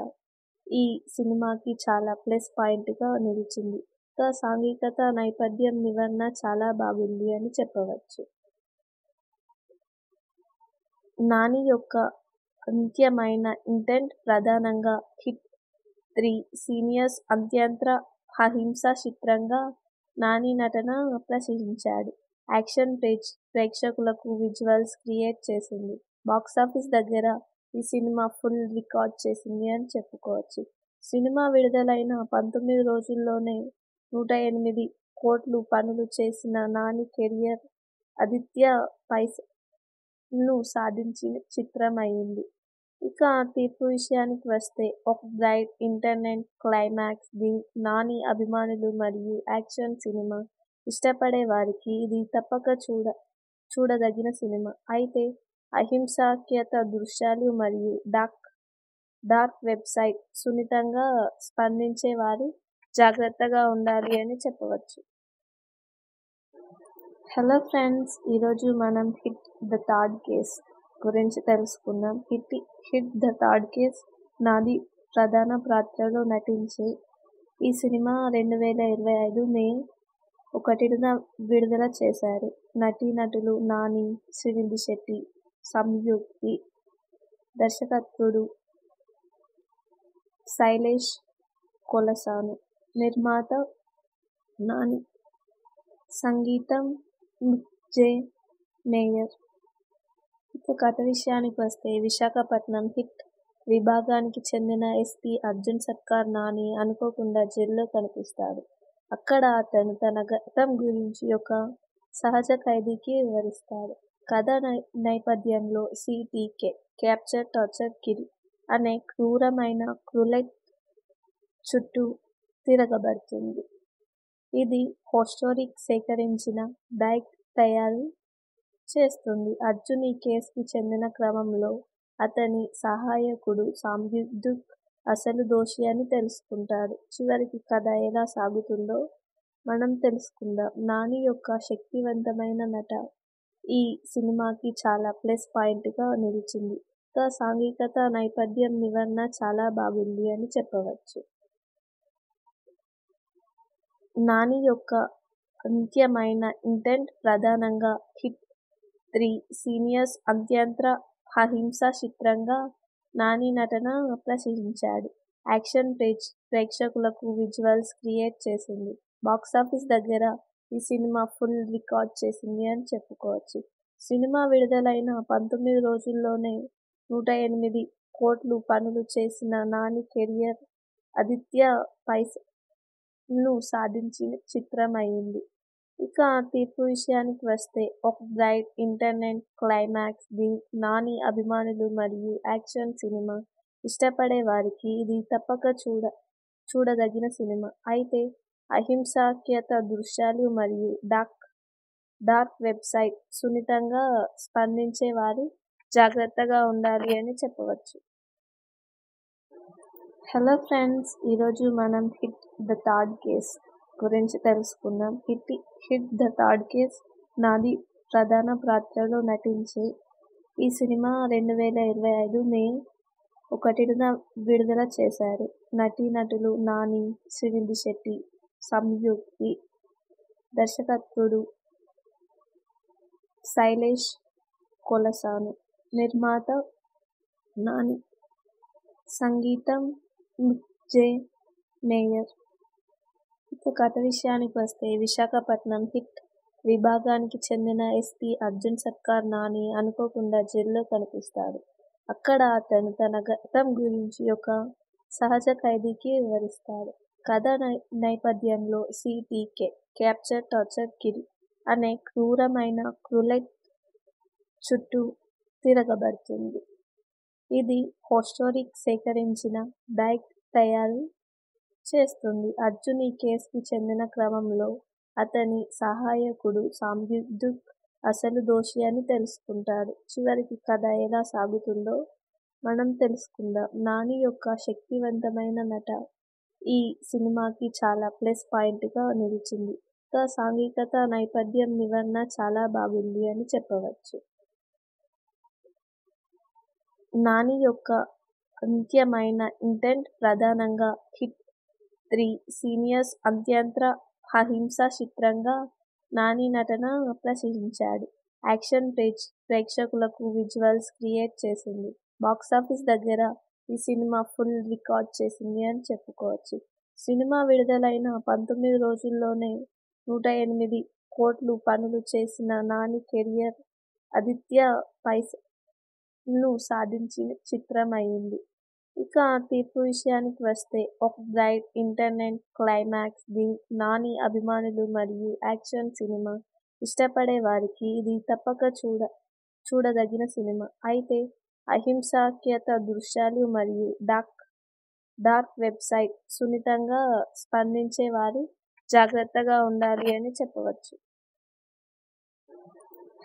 ఈ సినిమాకి చాలా ప్లస్ పాయింట్గా నిలిచింది. ఇక సాంఘికత నేపథ్యం వివరణ చాలా బాగుంది అని చెప్పవచ్చు. నాని యొక్క అంత్యమైన ఇంటెంట్ ప్రధానంగా హిట్ 3 సీనియర్స్ అత్యంత అహింసా చిత్రంగా నాని నటన ప్రశంసించాడు. యాక్షన్ ప్రేక్షకులకు విజువల్స్ క్రియేట్ చేసింది. బాక్సాఫీస్ దగ్గర ఈ సినిమా ఫుల్ రికార్డ్ చేసింది అని చెప్పుకోవచ్చు. సినిమా విడుదలైన 19 రోజుల్లోనే 108 కోట్లు పనులు చేసిన నాని కెరీర్ ఆదిత్య పైసను సాధించిన చిత్రం అయింది. ఇక తీర్పు విషయానికి వస్తే ఒక బ్రైట్ ఇంటర్నెట్ క్లైమాక్స్. నాని అభిమానులు మరియు యాక్షన్ సినిమా ఇష్టపడే వారికి ఇది తప్పక చూడదగిన సినిమా. అయితే అహింసాత్మక దృశ్యాలు మరియు డార్క్ వెబ్సైట్ సున్నితంగా స్పందించే వారు జాగ్రత్తగా ఉండాలి అని చెప్పవచ్చు. హలో ఫ్రెండ్స్, ఈరోజు మనం హిట్ ద థర్డ్ కేస్ గురించి తెలుసుకుందాం. Hit the third case Nani ప్రధాన పాత్రలో నటించే ఈ సినిమా 2025 మే 1న విడుదల చేశారు. నటీనటులు నాని, శ్రీనిధి శెట్టి, సంయుక్తి, దర్శకత్వుడు శైలేష్ కొలసాను, నిర్మాత నాని, సంగీతం మిక్ జే మేయర్. ఇక కథ విషయానికి వస్తే విశాఖపట్నం హిట్ విభాగానికి చెందిన ఎస్పీ అర్జున్ సర్కార్ నాని అనుకోకుండా జైల్లో కనిపిస్తాడు. అక్కడ అతను తన గతం గురించి ఒక సహజ ఖైదీకి వివరిస్తాడు. కథ నేపథ్యంలో సిటీకే క్యాప్చర్ టార్చర్ కిల్ అనే క్రూరమైన క్రూలెట్ చుట్టూ తిరగబడుతుంది. ఇది హోస్టోరిక్ సేకరించిన డైక్ తయారు చేస్తుంది. అర్జున్ ఈ కేసుకి చెందిన క్రమంలో అతని సహాయకుడు సంయుక్త్ అసలు దోషి అని తెలుసుకుంటాడు. చివరికి కథ ఎలా సాగుతుందో మనం తెలుసుకుందాం. నాని యొక్క శక్తివంతమైన నట ఈ సినిమాకి చాలా ప్లస్ పాయింట్ గా నిలిచింది. ఇక సాంఘికత నేపథ్యం వివరణ చాలా బాగుంది అని చెప్పవచ్చు. నాని యొక్క అంత్యమైన ఇంటెంట్ ప్రధానంగా హిట్ 3 సీనియర్స్ అత్యంత అహింసా చిత్రంగా నాని నటన ప్రశంసించాడు. యాక్షన్ ప్రేక్షకులకు విజువల్స్ క్రియేట్ చేసింది. బాక్సాఫీస్ దగ్గర ఈ సినిమా ఫుల్ రికార్డ్ చేసింది అని చెప్పుకోవచ్చు. సినిమా విడుదలైన 19 రోజుల్లోనే 108 కోట్లు పనులు చేసిన నాని కెరీర్ ఆదిత్య పైసను సాధించిన చిత్రం అయింది. ఇక తీర్పు విషయానికి వస్తే ఒక బ్రైట్ ఇంటర్నెట్ క్లైమాక్స్. నాని అభిమానులు మరియు యాక్షన్ సినిమా ఇష్టపడే వారికి ఇది తప్పక చూడదగిన సినిమా. అయితే అహింసాత్మక దృశ్యాలు మరియు డార్క్ వెబ్సైట్ సున్నితంగా స్పందించే వారు జాగ్రత్తగా ఉండాలి అని చెప్పవచ్చు. హలో ఫ్రెండ్స్, ఈరోజు మనం హిట్ ద థర్డ్ కేస్ గురించి తెలుసుకుందాం. Hit the third case Nani ప్రధాన పాత్రలో నటించే ఈ సినిమా 2025 మే 1న విడుదల చేశారు. నటీనటులు నాని, శ్రీనిధి శెట్టి, సంయుక్తి, దర్శకత్వుడు శైలేష్ కొలసాను, నిర్మాత నాని, సంగీతం మిక్ జే మేయర్. ఇక కథ విషయానికి వస్తే విశాఖపట్నం హిట్ విభాగానికి చెందిన ఎస్పీ అర్జున్ సర్కార్ నాని అనుకోకుండా జైల్లో కనిపిస్తాడు. అక్కడ అతను తన గతం గురించి ఒక సహజ ఖైదీకి వివరిస్తాడు. కథ నేపథ్యంలో సిటీకే క్యాప్చర్ టార్చర్ కిల్ అనే క్రూరమైన క్రూలెట్ చుట్టూ తిరగబడుతుంది. ఇది హోస్టోరిక్ సేకరించిన డైక్ తయారు చేస్తుంది. అర్జున్ ఈ కేసుకి చెందిన క్రమంలో అతని సహాయకుడు సంయుక్త్ అసలు దోషి అని తెలుసుకుంటాడు. చివరికి కథ ఎలా సాగుతుందో మనం తెలుసుకుందాం. నాని యొక్క శక్తివంతమైన నట ఈ సినిమాకి చాలా ప్లస్ పాయింట్ గా నిలిచింది. ఇక సాంఘికత నేపథ్యం వివరణ చాలా బాగుంది అని చెప్పవచ్చు. నాని యొక్క అంత్యమైన ఇంటెంట్ ప్రధానంగా హిట్ 3 సీనియర్స్ అత్యంత అహింసా చిత్రంగా నాని నటన ప్రశంసించాడు. యాక్షన్ ప్రేక్షకులకు విజువల్స్ క్రియేట్ చేసింది. బాక్సాఫీస్ దగ్గర ఈ సినిమా ఫుల్ రికార్డ్ చేసింది అని చెప్పుకోవచ్చు. సినిమా విడుదలైన 19 రోజుల్లోనే 108 కోట్లు పనులు చేసిన నాని కెరీర్ ఆదిత్య పైను సాధించిన చిత్రం అయింది. ఇక తీర్పు విషయానికి వస్తే ఒక బ్రైట్ ఇంటర్నెట్ క్లైమాక్స్. నాని అభిమానులు మరియు యాక్షన్ సినిమా ఇష్టపడే వారికి ఇది తప్పక చూడదగిన సినిమా. అయితే అహింసాత్మక దృశ్యాలు మరియు డార్క్ వెబ్సైట్ సున్నితంగా స్పందించే వారు జాగ్రత్తగా ఉండాలి అని చెప్పవచ్చు.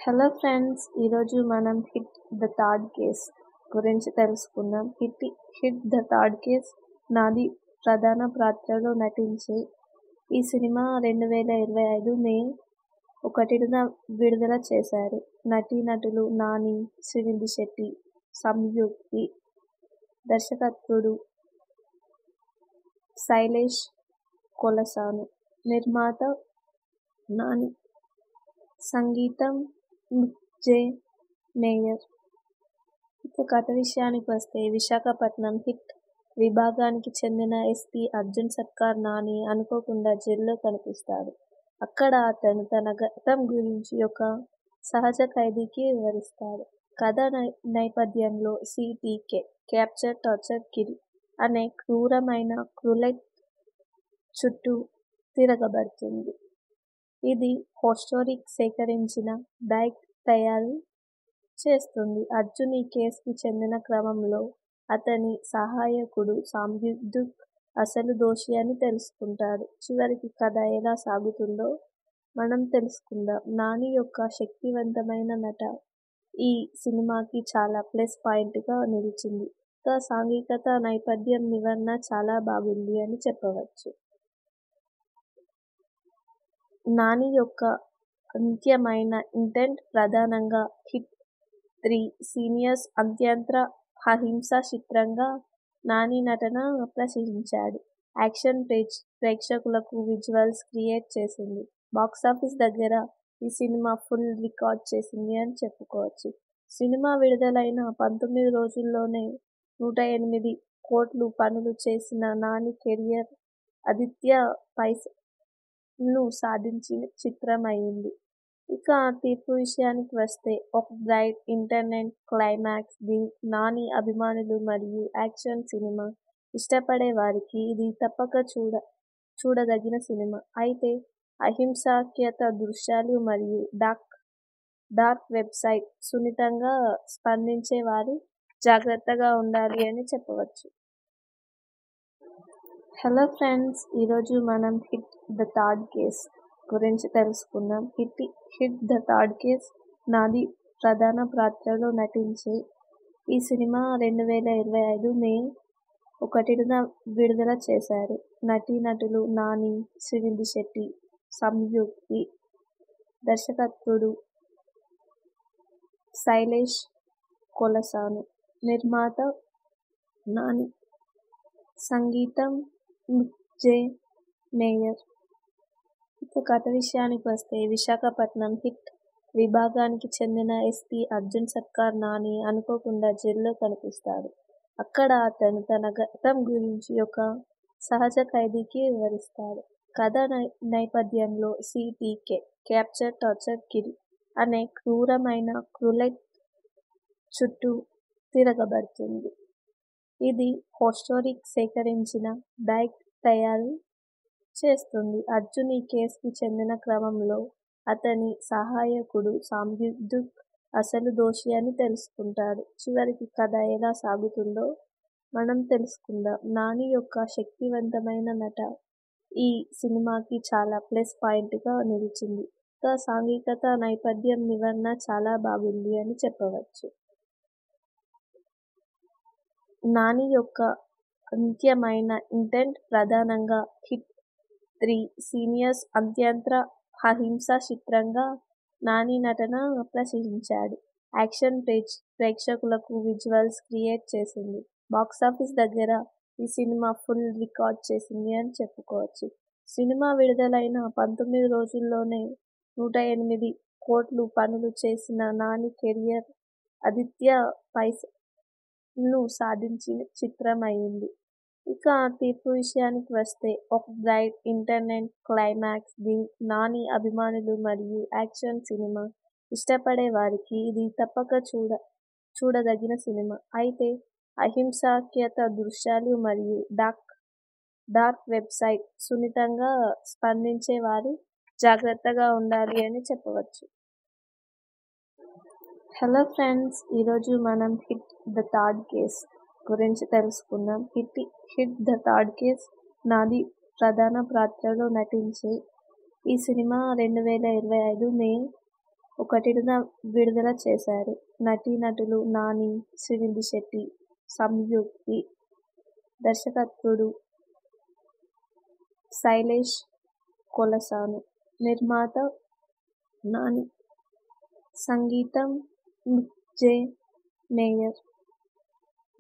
హలో ఫ్రెండ్స్, ఈరోజు మనం హిట్ ద థర్డ్ కేస్ గురించి తెలుసుకుందాం. Hit the third case Nani ప్రధాన పాత్రలో నటించే ఈ సినిమా 2025 మే 1న విడుదల చేశారు. నటీనటులు నాని, శ్రీనిధి శెట్టి, సంయుక్తి, దర్శకత్వుడు శైలేష్ కొలసాను, నిర్మాత నాని, సంగీతం మిక్ జే మేయర్. ఇక కథ విషయానికి వస్తే విశాఖపట్నం హిట్ విభాగానికి చెందిన ఎస్పీ అర్జున్ సర్కార్ నాని అనుకోకుండా జైల్లో కనిపిస్తాడు. అక్కడ అతను తన గతం గురించి ఒక సహజ ఖైదీకి వివరిస్తాడు. కథ నేపథ్యంలో సిటీకే క్యాప్చర్ టార్చర్ కిల్ అనే క్రూరమైన క్రూలెట్ చుట్టూ తిరగబడుతుంది. ఇది హోస్టోరిక్ సేకరించిన డైక్ తయారు చేస్తుంది. అర్జున్ ఈ కేసుకి చెందిన క్రమంలో అతని సహాయకుడు సంయుక్త్ అసలు దోషి అని తెలుసుకుంటాడు. చివరికి కథ ఎలా సాగుతుందో మనం తెలుసుకుందాం. నాని యొక్క శక్తివంతమైన నట ఈ సినిమాకి చాలా ప్లస్ పాయింట్ గా నిలిచింది. ఇక సాంఘికత నేపథ్యం వివరణ చాలా బాగుంది అని చెప్పవచ్చు. నాని యొక్క అంత్యమైన ఇంటెంట్ ప్రధానంగా హిట్ 3 సీనియర్స్ అత్యంత అహింసా చిత్రంగా నాని నటన ప్రశంసించాడు. యాక్షన్ ప్రేక్షకులకు విజువల్స్ క్రియేట్ చేసింది. బాక్సాఫీస్ దగ్గర ఈ సినిమా ఫుల్ రికార్డ్ చేసింది అని చెప్పుకోవచ్చు. సినిమా విడుదలైన 19 రోజుల్లోనే 108 కోట్లు పనులు చేసిన నాని కెరీర్ ఆదిత్య పైను సాధించిన చిత్రం అయింది. ఇక తీర్పు విషయానికి వస్తే ఒక బ్రైట్ ఇంటర్నెట్ క్లైమాక్స్. నాని అభిమానులు మరియు యాక్షన్ సినిమా ఇష్టపడే వారికి ఇది తప్పక చూడదగిన సినిమా. అయితే అహింసాత్మక దృశ్యాలు మరియు డార్క్ వెబ్సైట్ సున్నితంగా స్పందించే వారు జాగ్రత్తగా ఉండాలి అని చెప్పవచ్చు. హలో ఫ్రెండ్స్, ఈరోజు మనం హిట్ ద థర్డ్ కేస్ గురించి తెలుసుకుందాం. Hit the third case Nani ప్రధాన పాత్రలో నటించే ఈ సినిమా 2025 మే 1న విడుదల చేశారు. నటీనటులు నాని, శ్రీనిధి శెట్టి, సంయుక్తి, దర్శకత్వుడు శైలేష్ కొలసాను, నిర్మాత నాని, సంగీతం మిక్ జే మేయర్. ఇక కథ విషయానికి వస్తే విశాఖపట్నం హిట్ విభాగానికి చెందిన ఎస్పీ అర్జున్ సర్కార్ నాని అనుకోకుండా జైల్లో కనిపిస్తాడు. అక్కడ అతను తన గతం గురించి ఒక సహజ ఖైదీకి వివరిస్తాడు. కథ నేపథ్యంలో సిటీకే క్యాప్చర్ టార్చర్ కిల్ అనే క్రూరమైన క్రూలెట్ చుట్టూ తిరగబడుతుంది. ఇది హోస్టోరిక్ సేకరించిన డైక్ తయారు చేస్తుంది. అర్జున్ ఈ కేసుకి చెందిన క్రమంలో అతని సహాయకుడు సంయుక్త్ అసలు దోషి అని తెలుసుకుంటాడు. చివరికి కథ ఎలా సాగుతుందో మనం తెలుసుకుందాం. నాని యొక్క శక్తివంతమైన నట ఈ సినిమాకి చాలా ప్లస్ పాయింట్ గా నిలిచింది. ఇక సాంఘికత నేపథ్యం వివరణ చాలా బాగుంది అని చెప్పవచ్చు. నాని యొక్క అంత్యమైన ఇంటెంట్ ప్రధానంగా హిట్ 3 సీనియర్స్ అత్యంత అహింసా చిత్రంగా నాని నటన ప్రశంసించాడు. యాక్షన్ ప్రేక్షకులకు విజువల్స్ క్రియేట్ చేసింది. బాక్సాఫీస్ దగ్గర ఈ సినిమా ఫుల్ రికార్డ్ చేసింది అని చెప్పుకోవచ్చు. సినిమా విడుదలైన 19 రోజుల్లోనే 108 కోట్లు పనులు చేసిన నాని కెరియర్ ఆదిత్య పైను సాధించిన చిత్రం అయింది. ఇక తీర్పు విషయానికి వస్తే ఒక బ్రైట్ ఇంటర్నెట్ క్లైమాక్స్. నాని అభిమానులు మరియు యాక్షన్ సినిమా ఇష్టపడే వారికి ఇది తప్పక చూడదగిన సినిమా. అయితే అహింసాత్మక దృశ్యాలు మరియు డార్క్ వెబ్సైట్ సున్నితంగా స్పందించే వారు జాగ్రత్తగా ఉండాలి అని చెప్పవచ్చు. హలో ఫ్రెండ్స్, ఈరోజు మనం హిట్ ద థర్డ్ కేస్ గురించి తెలుసుకుందాం. Hit the third case Nani ప్రధాన పాత్రలో నటించే ఈ సినిమా 2025 మే 1న విడుదల చేశారు. నటీనటులు నాని, శ్రీనిధి శెట్టి, సంయుక్తి, దర్శకత్వుడు శైలేష్ కొలసాను, నిర్మాత నాని, సంగీతం మిక్ జే మేయర్.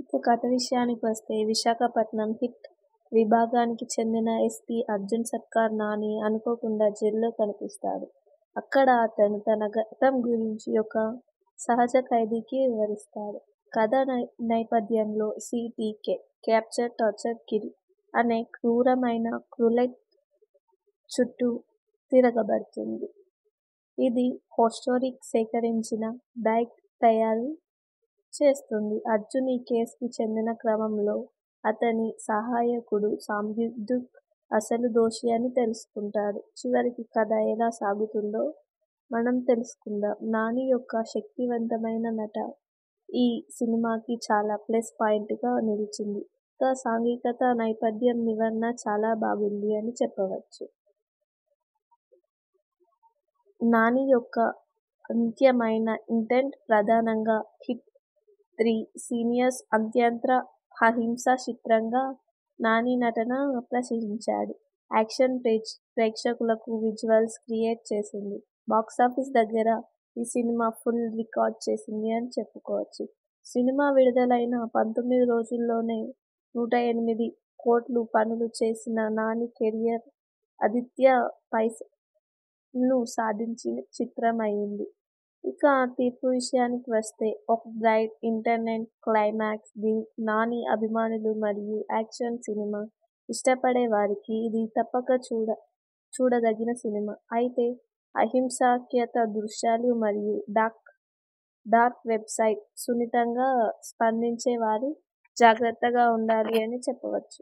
ఇక కథ విషయానికి వస్తే విశాఖపట్నం హిట్ విభాగానికి చెందిన ఎస్పీ అర్జున్ సర్కార్ నాని అనుకోకుండా జైల్లో కనిపిస్తాడు. అక్కడ అతను తన గతం గురించి ఒక సహజ ఖైదీకి వివరిస్తాడు. కథ నేపథ్యంలో సిటీకే క్యాప్చర్ టార్చర్ కిల్ అనే క్రూరమైన క్రూలెట్ చుట్టూ తిరగబడుతుంది. ఇది హిస్టోరిక్ సేకరించిన డైక్ తయారు చేస్తుంది. అర్జున్ ఈ కేసుకి చెందిన క్రమంలో అతని సహాయకుడు సంయుక్త్ అసలు దోషి అని తెలుసుకుంటాడు. చివరికి కథ ఎలా సాగుతుందో మనం తెలుసుకుందాం. నాని యొక్క శక్తివంతమైన నట ఈ సినిమాకి చాలా ప్లస్ పాయింట్ గా నిలిచింది. ఇక సాంఘికత నేపథ్యం వివరణ చాలా బాగుంది అని చెప్పవచ్చు. నాని యొక్క అంత్యమైన ఇంటెంట్ ప్రధానంగా హిట్ 3 సీనియర్స్ అత్యంత అహింసా చిత్రంగా నాని నటన ప్రశంసించాడు. యాక్షన్ ప్రేక్షకులకు విజువల్స్ క్రియేట్ చేసింది. బాక్సాఫీస్ దగ్గర ఈ సినిమా ఫుల్ రికార్డ్ చేసింది అని చెప్పుకోవచ్చు. సినిమా విడుదలైన 19 రోజుల్లోనే 108 కోట్లు పనులు చేసిన నాని కెరియర్ ఆదిత్య పైను సాధించిన చిత్రం అయింది. ఇక తీర్పు విషయానికి వస్తే ఒక బ్రైట్ ఇంటర్నెట్ క్లైమాక్స్. నాని అభిమానులు మరియు యాక్షన్ సినిమా ఇష్టపడే వారికి ఇది తప్పక చూడదగిన సినిమా. అయితే అహింసాత్మక దృశ్యాలు మరియు డార్క్ వెబ్సైట్ సున్నితంగా స్పందించే వారు జాగ్రత్తగా ఉండాలి అని చెప్పవచ్చు.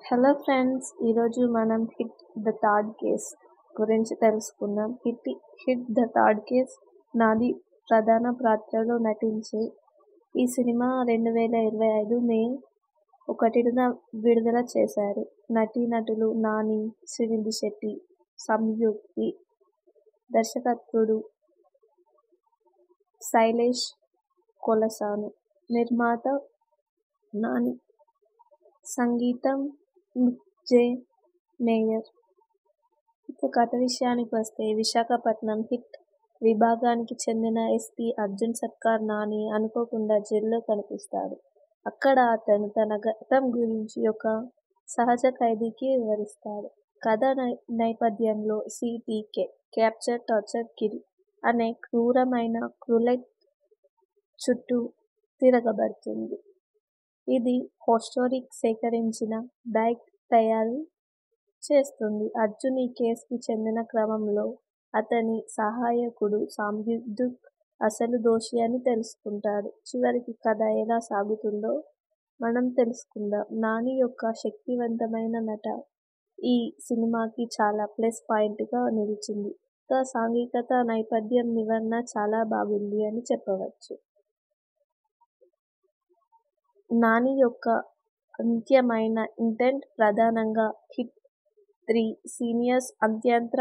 హలో ఫ్రెండ్స్, ఈరోజు మనం హిట్ ద థర్డ్ కేస్ గురించి తెలుసుకుందాం. Hit the third case Nani ప్రధాన పాత్రలో నటించే ఈ సినిమా 2025 మే 1న విడుదల చేశారు. నటీనటులు నాని, శ్రీనిధి శెట్టి, సంయుక్తి, దర్శకత్వుడు శైలేష్ కొలసాను, నిర్మాత నాని, సంగీతం మిక్ జే మేయర్. ఇక కథ విషయానికి వస్తే విశాఖపట్నం హిట్ విభాగానికి చెందిన ఎస్పీ అర్జున్ సర్కార్ నాని అనుకోకుండా జైల్లో కనిపిస్తాడు. అక్కడ అతను తన గతం గురించి ఒక సహజ ఖైదీకి వివరిస్తాడు. కథ నేపథ్యంలో సిటీకే క్యాప్చర్ టార్చర్ కిల్ అనే క్రూరమైన క్రూలెట్ చుట్టూ తిరగబడుతుంది. ఇది హిస్టోరిక్ సేకరించిన డైక్ తయారు చేస్తుంది. అర్జున్ ఈ కేసుకి చెందిన క్రమంలో అతని సహాయకుడు సంయుక్త్ అసలు దోషి అని తెలుసుకుంటాడు. చివరికి కథ ఎలా సాగుతుందో మనం తెలుసుకుందాం. నాని యొక్క శక్తివంతమైన నట ఈ సినిమాకి చాలా ప్లస్ పాయింట్ గా నిలిచింది. ఇక సాంఘికత నేపథ్యం వివరణ చాలా బాగుంది అని చెప్పవచ్చు. నాని యొక్క అంత్యమైన ఇంటెంట్ ప్రధానంగా హిట్ 3 సీనియర్స్ అత్యంత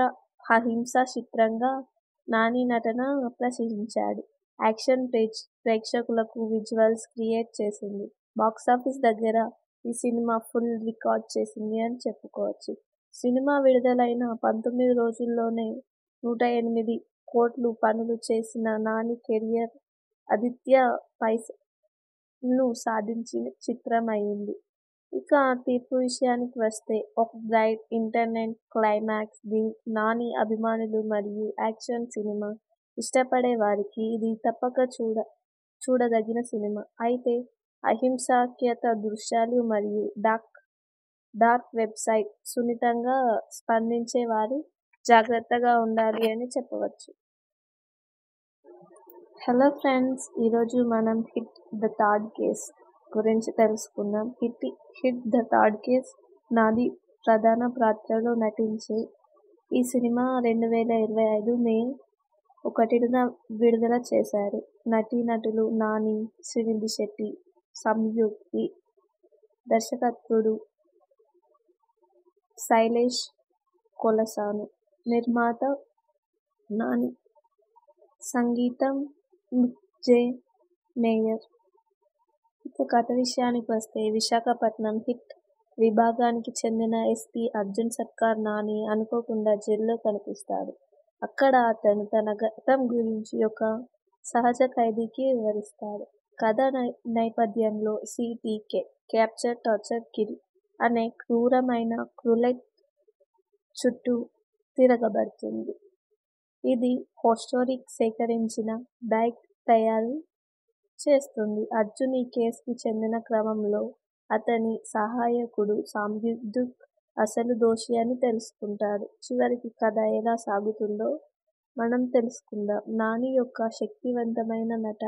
అహింసా చిత్రంగా నాని నటన ప్రశంసించాడు. యాక్షన్ ప్రేక్షకులకు విజువల్స్ క్రియేట్ చేసింది. బాక్సాఫీస్ దగ్గర ఈ సినిమా ఫుల్ రికార్డ్ చేసింది అని చెప్పుకోవచ్చు. సినిమా విడుదలైన 19 రోజుల్లోనే 108 కోట్లు పనులు చేసిన నాని కెరియర్ ఆదిత్య పైను సాధించిన చిత్రం అయింది. ఇక తీర్పు విషయానికి వస్తే ఒక బ్రైట్ ఇంటర్నెట్ క్లైమాక్స్ దీనికి నాని అభిమానులు మరియు యాక్షన్ సినిమా ఇష్టపడే వారికి ఇది తప్పక చూడదగిన సినిమా. అయితే అహింసాత్మక దృశ్యాలు మరియు డార్క్ వెబ్సైట్ సున్నితంగా స్పందించే వారు జాగ్రత్తగా ఉండాలి అని చెప్పవచ్చు. హలో ఫ్రెండ్స్, ఈరోజు మనం హిట్ ద థర్డ్ కేస్ గురించి తెలుసుకుందాం. Hit the third case Nani ప్రధాన పాత్రలో నటించే ఈ సినిమా 2025 మే 1న విడుదల చేశారు. నటీనటులు నాని, శ్రీనిధి శెట్టి, సంయుక్తి, దర్శకత్వుడు శైలేష్ కొలసాను, నిర్మాత నాని, సంగీతం మిక్ జే మేయర్. ఇక కథ విషయానికి వస్తే విశాఖపట్నం హిట్ విభాగానికి చెందిన ఎస్పీ అర్జున్ సర్కార్ నాని అనుకోకుండా జైల్లో కనిపిస్తాడు. అక్కడ అతను తన గతం గురించి ఒక సహజ ఖైదీకి వివరిస్తాడు. కథ నేపథ్యంలో సిటీకే క్యాప్చర్ టార్చర్ కిల్ అనే క్రూరమైన క్రూలెట్ చుట్టూ తిరగబడుతుంది. ఇది హిస్టోరిక్ సేకరించిన డైక్ తయారు చేస్తుంది. అర్జున్ ఈ కేసుకి చెందిన క్రమంలో అతని సహాయకుడు సంయుక్త్ అసలు దోషి అని తెలుసుకుంటాడు. చివరికి కథ ఎలా సాగుతుందో మనం తెలుసుకుందాం. నాని యొక్క శక్తివంతమైన నట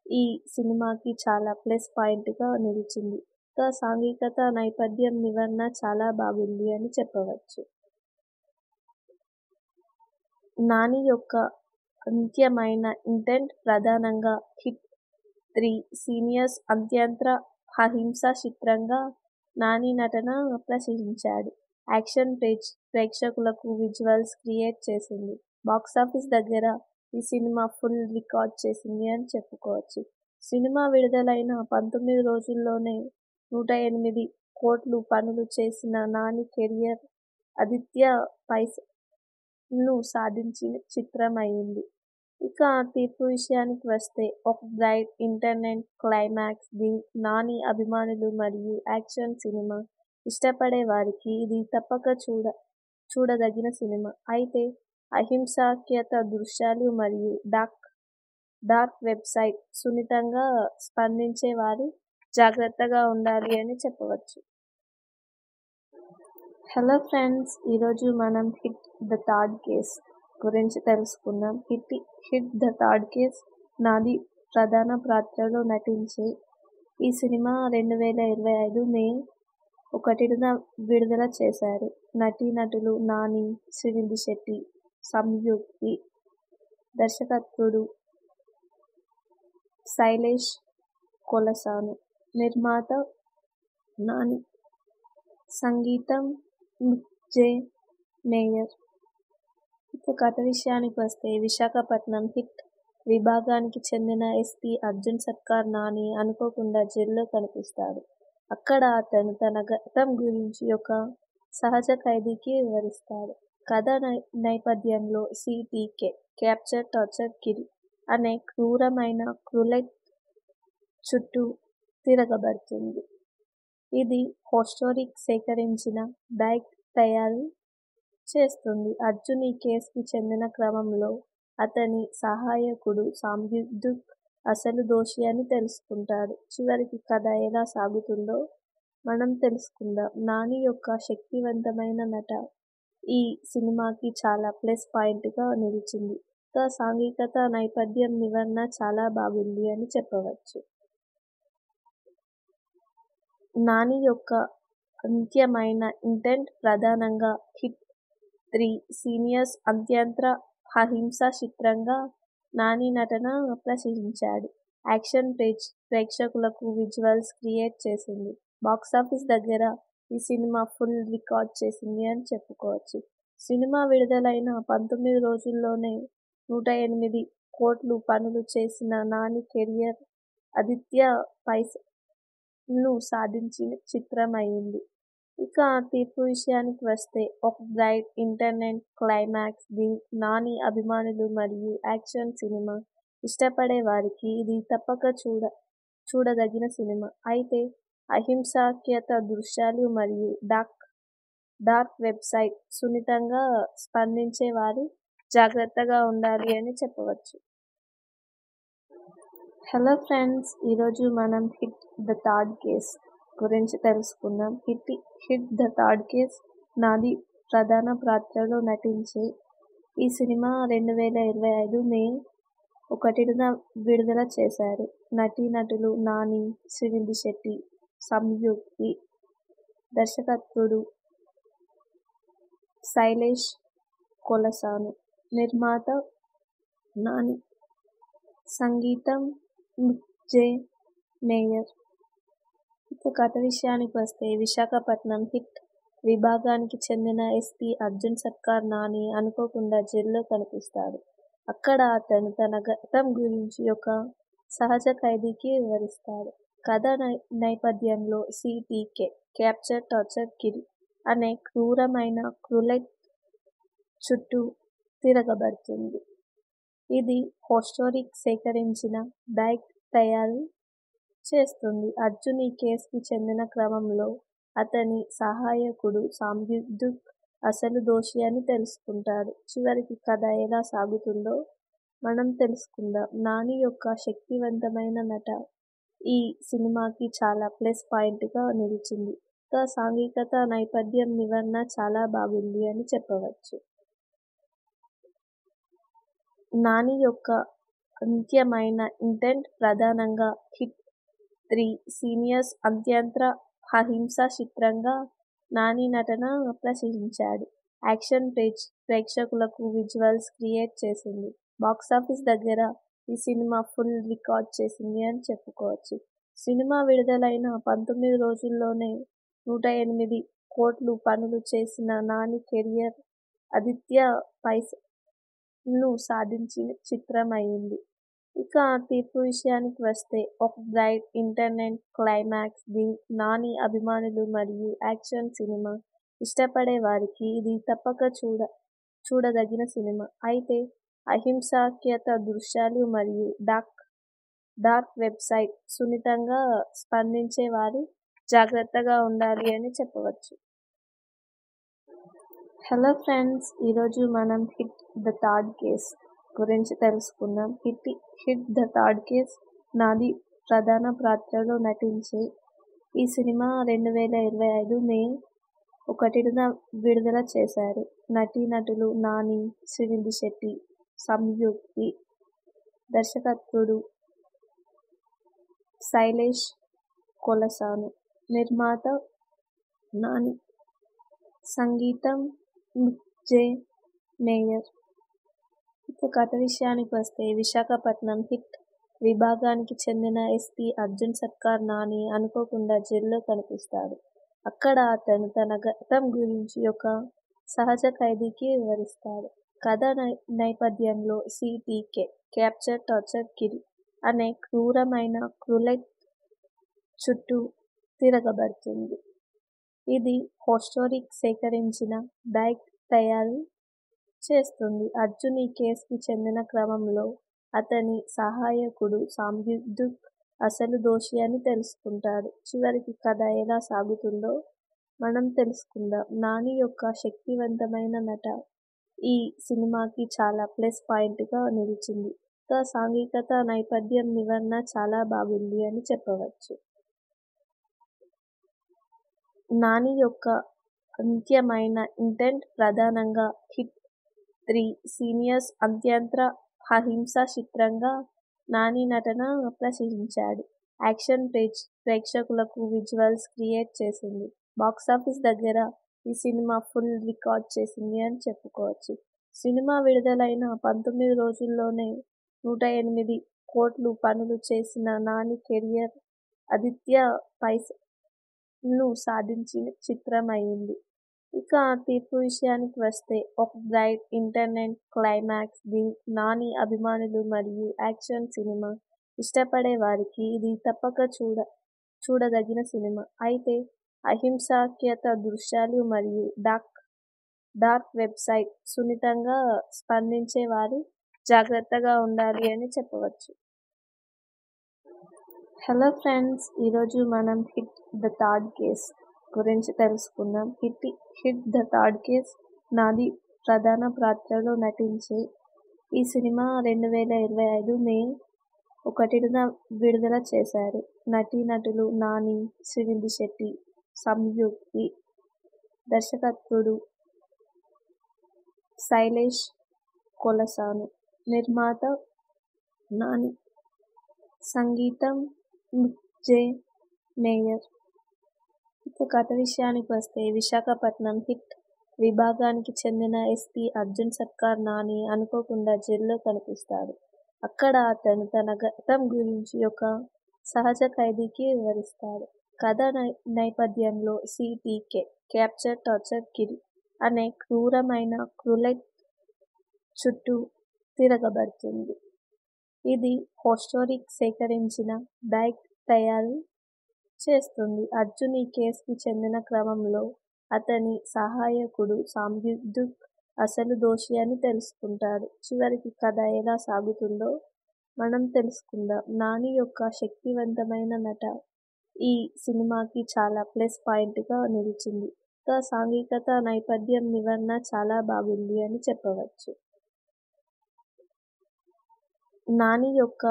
ఈ సినిమాకి చాలా ప్లస్ పాయింట్ గా నిలిచింది. ఇక సాంఘికత నేపథ్యం వివరణ చాలా బాగుంది అని చెప్పవచ్చు. నాని యొక్క అంత్యమైన ఇంటెంట్ ప్రధానంగా హిట్ 3 సీనియర్స్ అత్యంత అహింసా చిత్రంగా నాని నటన ప్రశంసించాడు. యాక్షన్ ప్రేక్షకులకు విజువల్స్ క్రియేట్ చేసింది. బాక్సాఫీస్ దగ్గర ఈ సినిమా ఫుల్ రికార్డ్ చేసింది అని చెప్పుకోవచ్చు. సినిమా విడుదలైన 19 రోజుల్లోనే 108 కోట్లు వసూలు చేసిన నాని కెరీర్ ఆదిత్య పైసను సాధించిన చిత్రం అయింది. ఇక తీర్పు విషయానికి వస్తే ఒక బ్రైట్ ఇంటర్నెట్ క్లైమాక్స్ దీనికి నాని అభిమానులు మరియు యాక్షన్ సినిమా ఇష్టపడే వారికి ఇది తప్పక చూడదగిన సినిమా. అయితే అహింసాత్మక దృశ్యాలు మరియు డార్క్ వెబ్సైట్ సున్నితంగా స్పందించే వారు జాగ్రత్తగా ఉండాలి అని చెప్పవచ్చు. హలో ఫ్రెండ్స్, ఈరోజు మనం హిట్ ద థర్డ్ కేస్ గురించి తెలుసుకుందాం. Hit the third case Nani ప్రధాన పాత్రలో నటించే ఈ సినిమా 2025 మే 1న విడుదల చేశారు. నటీనటులు నాని, శ్రీనిధి శెట్టి, సంయుక్తి, దర్శకత్వుడు శైలేష్ కొలసాను, నిర్మాత నాని, సంగీతం మిక్ జే మేయర్. ఇక కథ విషయానికి వస్తే విశాఖపట్నం హిట్ విభాగానికి చెందిన ఎస్పీ అర్జున్ సర్కార్ నాని అనుకోకుండా జైల్లో కనిపిస్తాడు. అక్కడ అతను తన గతం గురించి ఒక సహజ ఖైదీకి వివరిస్తాడు. కథ నేపథ్యంలో సిటీకే క్యాప్చర్ టార్చర్ కిల్ అనే క్రూరమైన క్రూలెట్ చుట్టూ తిరగబడుతుంది. ఇది హిస్టోరిక్ సేకరించిన డైక్ తయారు చేస్తుంది. అర్జున్ ఈ కేసుకి చెందిన క్రమంలో అతని సహాయకుడు సంయుక్త్ అసలు దోషి అని తెలుసుకుంటాడు. చివరికి కథ ఎలా సాగుతుందో మనం తెలుసుకుందాం. నాని యొక్క శక్తివంతమైన నట ఈ సినిమాకి చాలా ప్లస్ పాయింట్ గా నిలిచింది. ఇక సాంఘికత నేపథ్యం వివరణ చాలా బాగుంది అని చెప్పవచ్చు. నాని యొక్క అంత్యమైన ఇంటెంట్ ప్రధానంగా హిట్ 3 సీనియర్స్ అత్యంత అహింసా చిత్రంగా నాని నటన ప్రశంసించాడు. యాక్షన్ ప్రేక్షకులకు విజువల్స్ క్రియేట్ చేసింది. బాక్సాఫీస్ దగ్గర ఈ సినిమా ఫుల్ రికార్డ్ చేసింది అని చెప్పుకోవచ్చు. సినిమా విడుదలైన 19 రోజుల్లోనే 108 కోట్లు వసూలు చేసిన నాని కెరీర్ ఆదిత్య పైసను సాధించిన చిత్రం అయింది. ఇక తీర్పు విషయానికి వస్తే ఒక బ్రైట్ ఇంటర్నెట్ క్లైమాక్స్ దీనికి నాని అభిమానులు మరియు యాక్షన్ సినిమా ఇష్టపడే వారికి ఇది తప్పక చూడదగిన సినిమా. అయితే అహింసాత్మక దృశ్యాలు మరియు డార్క్ వెబ్సైట్ సున్నితంగా స్పందించే వారు జాగ్రత్తగా ఉండాలి అని చెప్పవచ్చు. హలో ఫ్రెండ్స్, ఈరోజు మనం హిట్ ద థర్డ్ కేస్ గురించి తెలుసుకుందాం. Hit the third case Nani ప్రధాన పాత్రలో నటించే ఈ సినిమా 2025 మే 1న విడుదల చేశారు. నటీనటులు నాని, శ్రీనిధి శెట్టి, సంయుక్తి, దర్శకత్వుడు శైలేష్ కొలసాను, నిర్మాత నాని, సంగీతం మిక్ జే మేయర్. ఇక కథ విషయానికి వస్తే, విశాఖపట్నం హిట్ విభాగానికి చెందిన ఎస్పీ అర్జున్ సర్కార్ నాని అనుకోకుండా జైల్లో కనిపిస్తాడు. అక్కడ అతను తన గతం గురించి ఒక సహజ ఖైదీకి వివరిస్తాడు. కథ నేపథ్యంలో సిటీకే క్యాప్చర్ టార్చర్ కిల్ అనే క్రూరమైన క్రూలెట్ చుట్టూ తిరగబడుతుంది. ఇది హోస్టోరిక్ సేకరించిన డైక్ తయారు చేస్తుంది. అర్జున్ ఈ కేసుకి చెందిన క్రమంలో అతని సహాయకుడు సంయుక్త్ అసలు దోషి అని తెలుసుకుంటాడు. చివరికి కథ ఎలా సాగుతుందో మనం తెలుసుకుందాం. నాని యొక్క శక్తివంతమైన నట ఈ సినిమాకి చాలా ప్లస్ పాయింట్ గా నిలిచింది. ఇక సాంఘికత నేపథ్యం వివరణ చాలా బాగుంది అని చెప్పవచ్చు. నాని యొక్క అంత్యమైన ఇంటెంట్ ప్రధానంగా హిట్ 3 సీనియర్స్ అత్యంత అహింసా చిత్రంగా నాని నటన ప్రశంసించాడు. యాక్షన్ ప్రేక్షకులకు విజువల్స్ క్రియేట్ చేసింది. బాక్సాఫీస్ దగ్గర ఈ సినిమా ఫుల్ రికార్డ్ చేసింది అని చెప్పుకోవచ్చు. సినిమా విడుదలైన 19 రోజుల్లోనే 108 కోట్లు వసూలు చేసిన నాని కెరీర్ ఆదిత్య పైసను సాధించిన చిత్రం అయింది. ఇక తీర్పు విషయానికి వస్తే, ఒక bright internet climax thrill. Nani అభిమానులు మరియు యాక్షన్ సినిమా ఇష్టపడే వారికి ఇది తప్పక చూడదగిన సినిమా. అయితే అహింసాత్మక దృశ్యాలు మరియు డార్క్ వెబ్సైట్ సున్నితంగా స్పందించే వారు జాగ్రత్తగా ఉండాలి అని చెప్పవచ్చు. హలో ఫ్రెండ్స్, ఈరోజు మనం హిట్ ద థర్డ్ కేస్ గురించి తెలుసుకుందాం. Hit the third case Nani ప్రధాన పాత్రలో నటించే ఈ సినిమా 2025 మే 1న విడుదల చేశారు. నటీనటులు నాని, శ్రీనిధి శెట్టి, సంయుక్తి, దర్శకత్వుడు శైలేష్ కొలసాను, నిర్మాత నాని, సంగీతం మిక్ జే మేయర్. ఇక కథ విషయానికి వస్తే, విశాఖపట్నం హిట్ విభాగానికి చెందిన ఎస్పీ అర్జున్ సర్కార్ నాని అనుకోకుండా జైల్లో కనిపిస్తాడు. అక్కడ అతను తన గతం గురించి ఒక సహజ ఖైదీకి వివరిస్తాడు. కథ నేపథ్యంలో సిటీకే క్యాప్చర్ టార్చర్ కిల్ అనే క్రూరమైన క్రూలెట్ చుట్టూ తిరగబడుతుంది. ఇది హోస్టోరిక్ సేకరించిన డైక్ తయారు చేస్తుంది. అర్జున్ ఈ కేసుకి చెందిన క్రమంలో అతని సహాయకుడు సంయుక్త్ అసలు దోషి అని తెలుసుకుంటాడు. చివరికి కథ ఎలా సాగుతుందో మనం తెలుసుకుందాం. నాని యొక్క శక్తివంతమైన నట ఈ సినిమాకి చాలా ప్లస్ పాయింట్ గా నిలిచింది. ఇక సాంఘికత నేపథ్యం వివరణ చాలా బాగుంది అని చెప్పవచ్చు. నాని యొక్క అంత్యమైన ఇంటెంట్ ప్రధానంగా హిట్ 3 సీనియర్స్ అత్యంత అహింసా చిత్రంగా నాని నటన ప్రశంసించాడు. యాక్షన్ ప్రేక్షకులకు విజువల్స్ క్రియేట్ చేసింది. బాక్సాఫీస్ దగ్గర ఈ సినిమా ఫుల్ రికార్డ్ చేసింది అని చెప్పుకోవచ్చు. సినిమా విడుదలైన 19 రోజుల్లోనే 108 కోట్లు వసూలు చేసిన నాని కెరీర్ ఆదిత్య పైసను సాధించిన చిత్రం అయింది. ఇక తీర్పు విషయానికి వస్తే, ఒక bright internet climax thrill. Nani అభిమానులు మరియు యాక్షన్ సినిమా ఇష్టపడే వారికి ఇది తప్పక చూడదగిన సినిమా. అయితే అహింసాత్మక దృశ్యాలు మరియు డార్క్ వెబ్సైట్ సున్నితంగా స్పందించే వారు జాగ్రత్తగా ఉండాలి అని చెప్పవచ్చు. హలో ఫ్రెండ్స్, ఈరోజు మనం హిట్ ద థర్డ్ కేస్ గురించి తెలుసుకుందాం. హిట్ ద థర్డ్ కేస్ నాది ప్రధాన పాత్రలో నటించే ఈ సినిమా 2025 మే 1న విడుదల చేశారు. నటీనటులు నాని, శ్రీనిధి శెట్టి, సంయుక్తి, దర్శకత్వుడు శైలేష్ కొలసాను, నిర్మాత నాని, సంగీతం మిక్ జే మేయర్. ఇక కథ విషయానికి వస్తే, విశాఖపట్నం హిట్ విభాగానికి చెందిన ఎస్పీ అర్జున్ సర్కార్ నాని అనుకోకుండా జైల్లో కనిపిస్తాడు. అక్కడ అతను తన గతం గురించి ఒక సహజ ఖైదీకి వివరిస్తాడు. కథ నేపథ్యంలో సిపికే క్యాప్చర్ టార్చర్ కిల్ అనే క్రూరమైన క్రూలెట్ చుట్టూ తిరగబడుతుంది. ఇది హోస్టోరిక్ సేకరించిన డైక్ తయారు చేస్తుంది. అర్జున్ ఈ కేసుకి చెందిన క్రమంలో అతని సహాయకుడు సంయుక్త్ అసలు దోషి అని తెలుసుకుంటాడు. చివరికి కథ ఎలా సాగుతుందో మనం తెలుసుకుందాం. నాని యొక్క శక్తివంతమైన నట ఈ సినిమాకి చాలా ప్లస్ పాయింట్ గా నిలిచింది. ఇక సాంఘికత నేపథ్యం వివరణ చాలా బాగుంది అని చెప్పవచ్చు. నాని యొక్క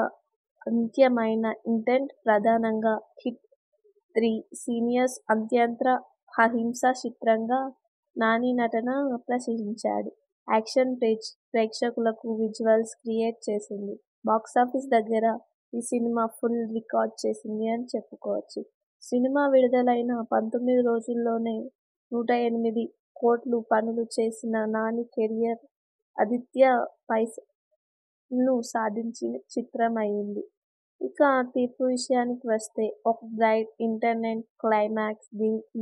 అంత్యమైన ఇంటెంట్ ప్రధానంగా హిట్ 3 సీనియర్స్ అత్యంత అహింసా చిత్రంగా నాని నటన ప్రశంసించాడు. యాక్షన్ ప్రేక్షకులకు విజువల్స్ క్రియేట్ చేసింది. బాక్సాఫీస్ దగ్గర ఈ సినిమా ఫుల్ రికార్డ్ చేసింది అని చెప్పుకోవచ్చు. సినిమా విడుదలైన 19 రోజుల్లోనే 108 కోట్లు వసూలు చేసిన నాని కెరీర్ ఆదిత్య పైసను సాధించిన చిత్రం అయింది. ఇక తీర్పు విషయానికి వస్తే, ఒక బ్రైట్ ఇంటర్నెట్ క్లైమాక్స్.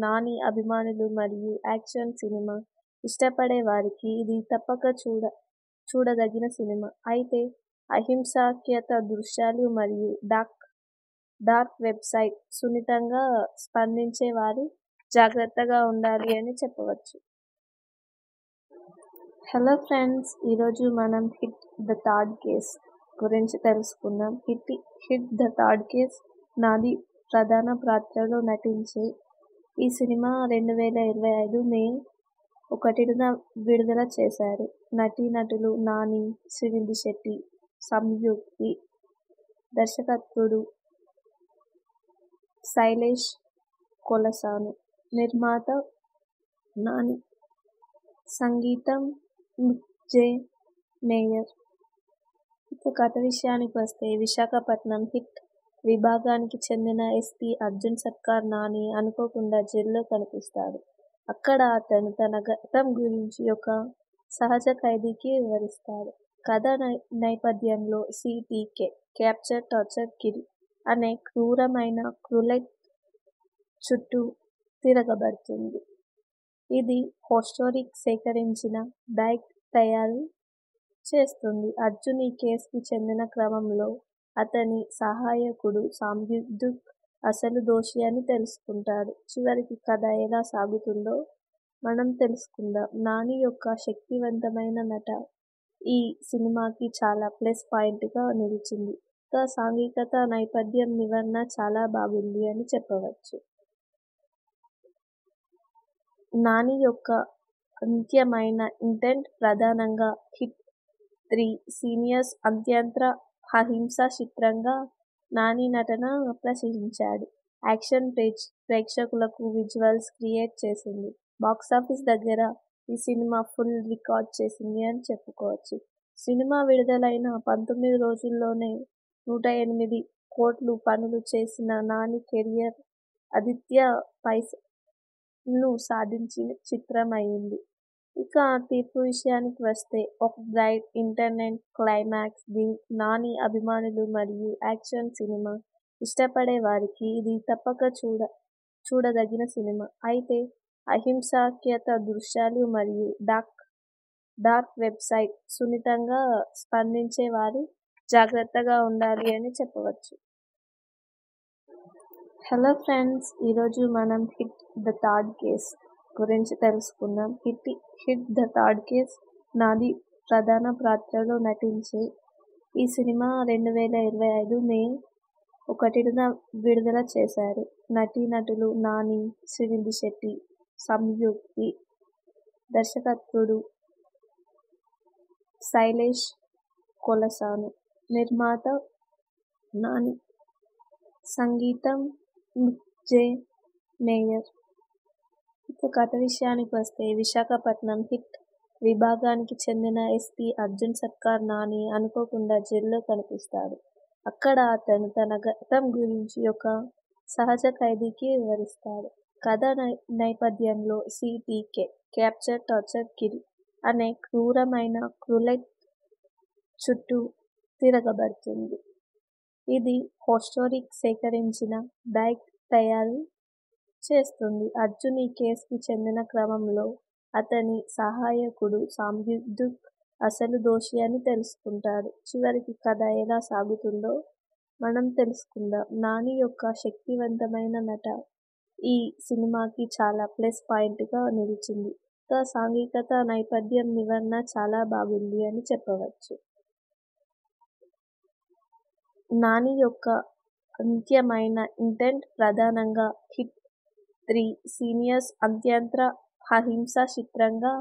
నాని అభిమానులు మరియు యాక్షన్ సినిమా ఇష్టపడే వారికి ఇది తప్పక చూడదగిన సినిమా. అయితే అహింసాత్మక దృశ్యాలు మరియు డార్క్ వెబ్సైట్ సున్నితంగా స్పందించే వారు జాగ్రత్తగా ఉండాలి అని చెప్పవచ్చు. హలో ఫ్రెండ్స్, ఈరోజు మనం హిట్ ద థర్డ్ కేస్ గురించి తెలుసుకుందాం. హిట్ ద థర్డ్ కేస్ నాది ప్రధాన పాత్రలో నటించే ఈ సినిమా 2025 మే 1న విడుదల చేశారు. నటీనటులు నాని, శ్రీనిధి శెట్టి, సంయుక్తి, దర్శకత్వుడు శైలేష్ కొలసాను, నిర్మాత నాని, సంగీతం మిక్ జే మేయర్. ఇక కథ విషయానికి వస్తే, విశాఖపట్నం హిట్ విభాగానికి చెందిన ఎస్పీ అర్జున్ సర్కార్ నాని అనుకోకుండా జైల్లో కనిపిస్తాడు. అక్కడ అతను తన గతం గురించి ఒక సహజ ఖైదీకి వివరిస్తాడు. కథ నేపథ్యంలో సిపికే క్యాప్చర్ టార్చర్ కిల్ అనే క్రూరమైన క్రూలెట్ చుట్టూ తిరగబడుతుంది. ఇది హోస్టోరిక్ సేకరించిన డైక్ తయారు చేస్తుంది. అర్జున్ ఈ కేసుకి చెందిన క్రమంలో అతని సహాయకుడు సంయుక్త్ అసలు దోషి అని తెలుసుకుంటాడు. చివరికి కథ ఎలా సాగుతుందో మనం తెలుసుకుందాం. నాని యొక్క శక్తివంతమైన నట ఈ సినిమాకి చాలా ప్లస్ పాయింట్ గా నిలిచింది. ఇక సాంఘికత నేపథ్యం వివరణ చాలా బాగుంది అని చెప్పవచ్చు. నాని యొక్క అంత్యమైన ఇంటెంట్ ప్రధానంగా హిట్ 3 సీనియర్స్ అత్యంత అహింసా చిత్రంగా నాని నటన ప్రశంసించాడు. యాక్షన్ ప్రేక్షకులకు విజువల్స్ క్రియేట్ చేసింది. బాక్సాఫీస్ దగ్గర ఈ సినిమా ఫుల్ రికార్డ్ చేసింది అని చెప్పుకోవచ్చు. సినిమా విడుదలైన 19 రోజుల్లోనే 108 కోట్లు వసూలు చేసిన నాని కెరీర్ ఆదిత్య పైసను సాధించిన చిత్రం అయింది. ఇక తీర్పు విషయానికి వస్తే, ఒక బ్రైట్ ఇంటర్నెట్ క్లైమాక్స్. నాని అభిమానులు మరియు యాక్షన్ సినిమా ఇష్టపడే వారికి ఇది తప్పక చూడదగిన సినిమా. అయితే అహింసాత్మక దృశ్యాలు మరియు డార్క్ వెబ్సైట్ సున్నితంగా స్పందించే వారు జాగ్రత్తగా ఉండాలి అని చెప్పవచ్చు. హలో ఫ్రెండ్స్, ఈరోజు మనం హిట్ ద థర్డ్ కేస్ గురించి తెలుసుకుందాం. హిట్ ద థర్డ్ కేస్ నాది ప్రధాన పాత్రలో నటించే ఈ సినిమా 2025 మే ఒకటిన విడుదల చేశారు. నటీనటులు నాని, శ్రీనిధి శెట్టి, సంయుక్తి, దర్శకత్వుడు శైలేష్ కొలసాను, నిర్మాత నాని, సంగీతం మిక్ జె మేయర్. ఇక కథ విషయానికి వస్తే విశాఖపట్నం హిట్ విభాగానికి చెందిన ఎస్పీ అర్జున్ సర్కార్ నాని అనుకోకుండా జైల్లో కనిపిస్తాడు. అక్కడ అతను తన గతం గురించి ఒక సహజ ఖైదీకి వివరిస్తాడు. కథ నేపథ్యంలో సిపికే క్యాప్చర్ టార్చర్ కిల్ అనే క్రూరమైన రూలెట్ చుట్టూ తిరగబడుతుంది. ఇది హోస్టోరిక్ సేకరించిన బ్యాగ్ తయారు చేస్తుంది. అర్జున్ ఈ కేసుకి చెందిన క్రమంలో అతని సహాయకుడు సంయుక్త్ అసలు దోషి అని తెలుసుకుంటాడు. చివరికి కథ ఎలా సాగుతుందో మనం తెలుసుకుందాం. నాని యొక్క శక్తివంతమైన నట ఈ సినిమాకి చాలా ప్లస్ పాయింట్ గా నిలిచింది. ఇక సాంఘికత నేపథ్యం వివరణ చాలా బాగుంది అని చెప్పవచ్చు. నాని యొక్క అంత్యమైన ఇంటెంట్ ప్రధానంగా హిట్ 3 సీనియర్స్ అత్యంత అహింసా చిత్రంగా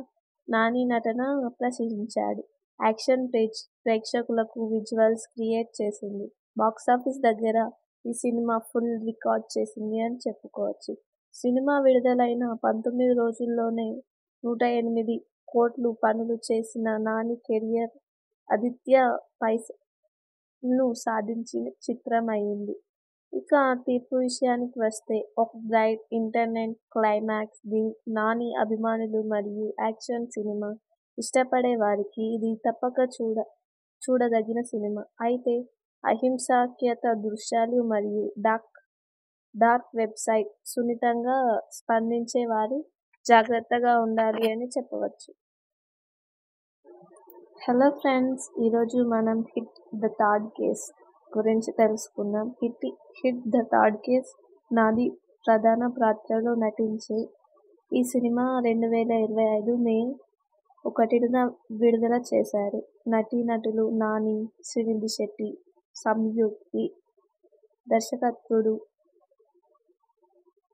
నాని నటన ప్రశంసించాడు. యాక్షన్ ప్రేక్షకులకు విజువల్స్ క్రియేట్ చేసింది. బాక్సాఫీస్ దగ్గర ఈ సినిమా ఫుల్ రికార్డ్ చేసింది అని చెప్పుకోవచ్చు. సినిమా విడుదలైన 19 రోజుల్లోనే 108 కోట్లు వసూలు చేసిన నాని కెరీర్ ఆదిత్య పైసను సాధించిన చిత్రం అయింది. ఇక తీర్పు విషయానికి వస్తే ఒక bright internet climax thrill. Nani అభిమానులు మరియు యాక్షన్ సినిమా ఇష్టపడే వారికి ఇది తప్పక చూడదగిన సినిమా. అయితే అహింసాత్మక దృశ్యాలు మరియు డార్క్ వెబ్సైట్ సున్నితంగా స్పందించే వారు జాగ్రత్తగా ఉండాలి అని చెప్పవచ్చు. హలో ఫ్రెండ్స్, ఈరోజు మనం హిట్ ద థర్డ్ కేస్ గురించి తెలుసుకుందాం. Hit the third case Nani ప్రధాన పాత్రలో నటించే ఈ సినిమా 2025 మే 1న విడుదల చేశారు. నటీనటులు నాని, శ్రీనిధి శెట్టి, సంయుక్తి, దర్శకత్వుడు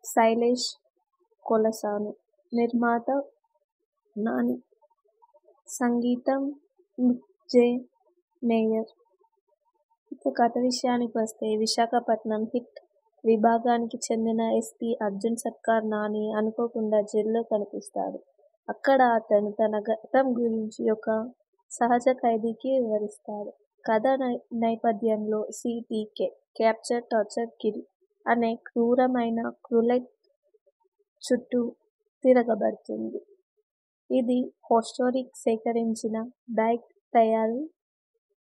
శైలేష్ కొలసాను, నిర్మాత నాని, సంగీతం మిక్ జె మేయర్. ఇక కథ విషయానికి వస్తే విశాఖపట్నం హిట్ విభాగానికి చెందిన ఎస్పీ అర్జున్ సర్కార్ నాని అనుకోకుండా జైల్లో కనిపిస్తాడు. అక్కడ అతను తన గతం గురించి ఒక సహజ ఖైదీకి వివరిస్తాడు. కథ నేపథ్యంలో సిపికే క్యాప్చర్ టార్చర్ కిల్ అనే క్రూరమైన రూలెట్ చుట్టూ తిరగబడుతుంది. ఇది హోస్టోరిక్ సేకరించిన బ్యాగ్ తయారు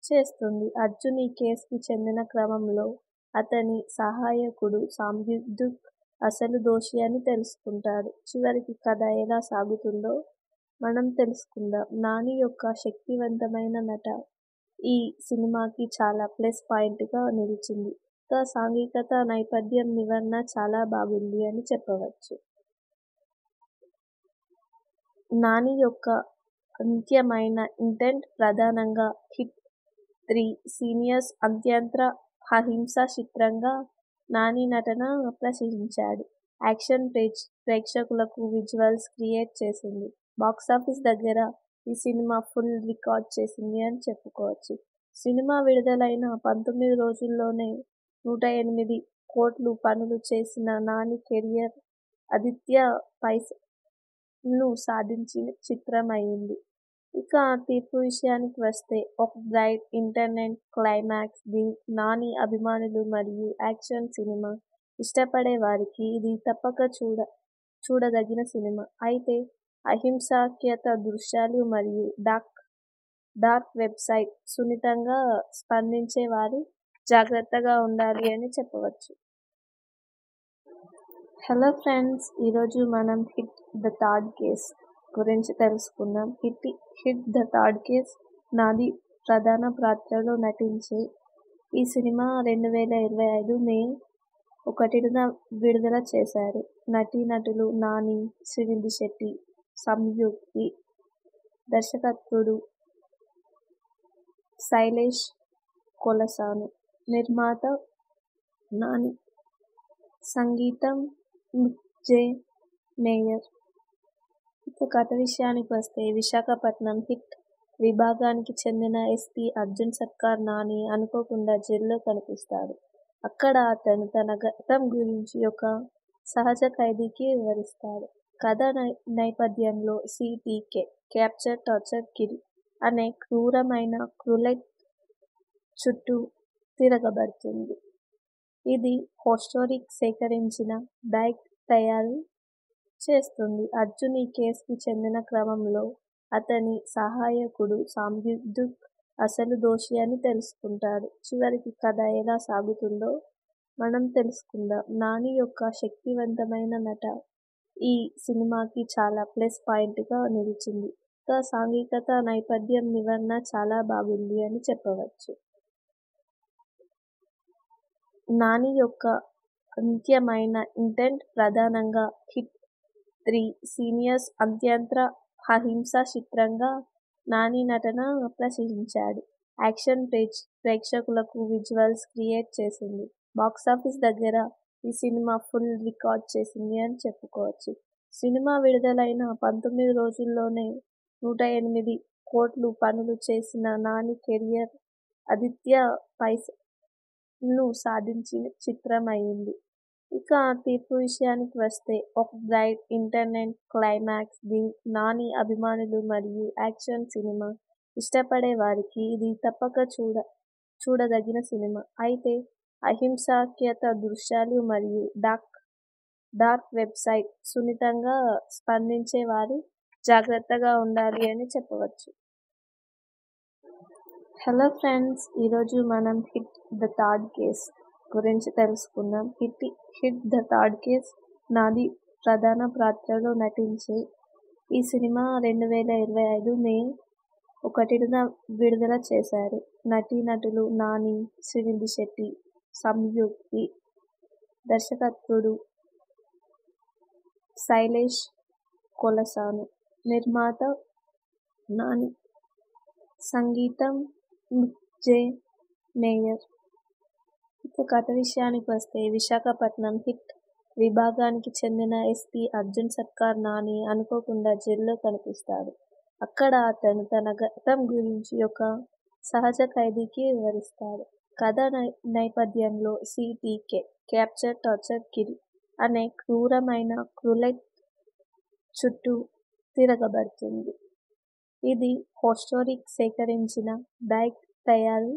చేస్తుంది. అర్జున్ ఈ కేసుకి చెందిన క్రమంలో అతని సహాయకుడు సంయుక్త్ అసలు దోషి అని తెలుసుకుంటాడు. చివరికి కథ ఎలా సాగుతుందో మనం తెలుసుకుందాం. నాని యొక్క శక్తివంతమైన నట ఈ సినిమాకి చాలా ప్లస్ పాయింట్ గా నిలిచింది. ఇక సాంఘికత నేపథ్యం వివరణ చాలా బాగుంది అని చెప్పవచ్చు. నాని యొక్క అంత్యమైన ఇంటెంట్ ప్రధానంగా హిట్ 3 సీనియర్స్ అత్యంత అహింసా చిత్రంగా నాని నటన ప్రశంసించాడు. యాక్షన్ ప్రేక్షకులకు విజువల్స్ క్రియేట్ చేసింది. బాక్సాఫీస్ దగ్గర ఈ సినిమా ఫుల్ రికార్డ్ చేసింది అని చెప్పుకోవచ్చు. సినిమా విడుదలైన 19 రోజుల్లోనే 108 కోట్లు వసూలు చేసిన నాని కెరీర్ ఆదిత్య పైసను సాధించిన చిత్రం అయింది. ఇక తీర్పు విషయానికి వస్తే ఒక bright internet climax thrill. Nani అభిమానులు మరియు యాక్షన్ సినిమా ఇష్టపడే వారికి ఇది తప్పక చూడదగిన సినిమా. అయితే అహింసాత్మక దృశ్యాలు మరియు డార్క్ వెబ్సైట్ సున్నితంగా స్పందించే వారు జాగ్రత్తగా ఉండాలి అని చెప్పవచ్చు. హలో ఫ్రెండ్స్, ఈరోజు మనం హిట్ ద థర్డ్ కేస్ గురించి తెలుసుకుందాం. Hit the third case Nani ప్రధాన పాత్రలో నటించే ఈ సినిమా 2025 మే 1న విడుదల చేశారు. నటీనటులు నాని, శ్రీనిధి శెట్టి, సంయుక్తి, దర్శకత్వుడు శైలేష్ కొలసాను, నిర్మాత నాని. సంగీతం జె. మేయర్. ఇక కథ విషయానికి వస్తే విశాఖపట్నం హిట్ విభాగానికి చెందిన ఎస్పీ అర్జున్ సర్కార్ నాని అనుకోకుండా జైల్లో కనిపిస్తాడు. అక్కడ అతను తన గతం గురించి ఒక సహజ ఖైదీకి వివరిస్తాడు. కథ నేపథ్యంలో సిపికే క్యాప్చర్ టార్చర్ కిల్ అనే క్రూరమైన క్రూలెట్ చుట్టూ తిరగబడుతుంది. ఇది హిస్టోరిక్ సేకరించిన బ్యాగ్ తయారు చేస్తుంది. అర్జున్ ఈ కేసుకి చెందిన క్రమంలో అతని సహాయకుడు సంయుక్త్ అసలు దోషి అని తెలుసుకుంటాడు. చివరికి కథ ఎలా సాగుతుందో మనం తెలుసుకుందాం. నాని యొక్క శక్తివంతమైన నట ఈ సినిమాకి చాలా ప్లస్ పాయింట్ గా నిలిచింది. ఇక సాంఘికత నేపథ్యం వివరణ చాలా బాగుంది అని చెప్పవచ్చు. నాని యొక్క అంత్యమైన ఇంటెంట్ ప్రధానంగా హిట్ 3 సీనియర్స్ అత్యంత అహింసా చిత్రంగా నాని నటన ప్రశంసించాడు. యాక్షన్ ప్రేక్షకులకు విజువల్స్ క్రియేట్ చేసింది. బాక్సాఫీస్ దగ్గర ఈ సినిమా ఫుల్ రికార్డ్ చేసింది అని చెప్పుకోవచ్చు. సినిమా విడుదలైన 19 రోజుల్లోనే 108 కోట్లు వసూలు చేసిన నాని కెరీర్ ఆదిత్య పైసను సాధించిన చిత్రం అయింది. ఇక తీర్పు విషయానికి వస్తే ఒక బ్రైట్ ఇంటర్నెట్ క్లైమాక్స్. నాని అభిమానులు మరియు యాక్షన్ సినిమా ఇష్టపడే వారికి ఇది తప్పక చూడదగిన సినిమా. అయితే అహింసాత్మక దృశ్యాలు మరియు డార్క్ వెబ్సైట్ సున్నితంగా స్పందించే వారు జాగ్రత్తగా ఉండాలి అని చెప్పవచ్చు. హలో ఫ్రెండ్స్, ఈరోజు మనం హిట్ ద థర్డ్ కేస్ గురించి తెలుసుకుందాం. Hit the third case Nani ప్రధాన పాత్రలో నటించే ఈ సినిమా 2025 మే 1న విడుదల చేశారు. నటీనటులు నాని, శ్రీనిధి శెట్టి, సంయుక్త్. దర్శకత్వుడు శైలేష్ కొలసాను. నిర్మాత నాని. సంగీతం జె. మేయర్. ఇక కథ విషయానికి వస్తే విశాఖపట్నం హిట్ విభాగానికి చెందిన ఎస్పీ అర్జున్ సర్కార్ నాని అనుకోకుండా జైల్లో కనిపిస్తాడు. అక్కడ అతను తన గతం గురించి ఒక సహజ ఖైదీకి వివరిస్తాడు. కథ నేపథ్యంలో సిపికే క్యాప్చర్ టార్చర్ కిల్ అనే క్రూరమైన క్రూలెట్ చుట్టూ తిరగబడుతుంది. ఇది హిస్టోరిక్ సేకరించిన బ్యాగ్ తయారు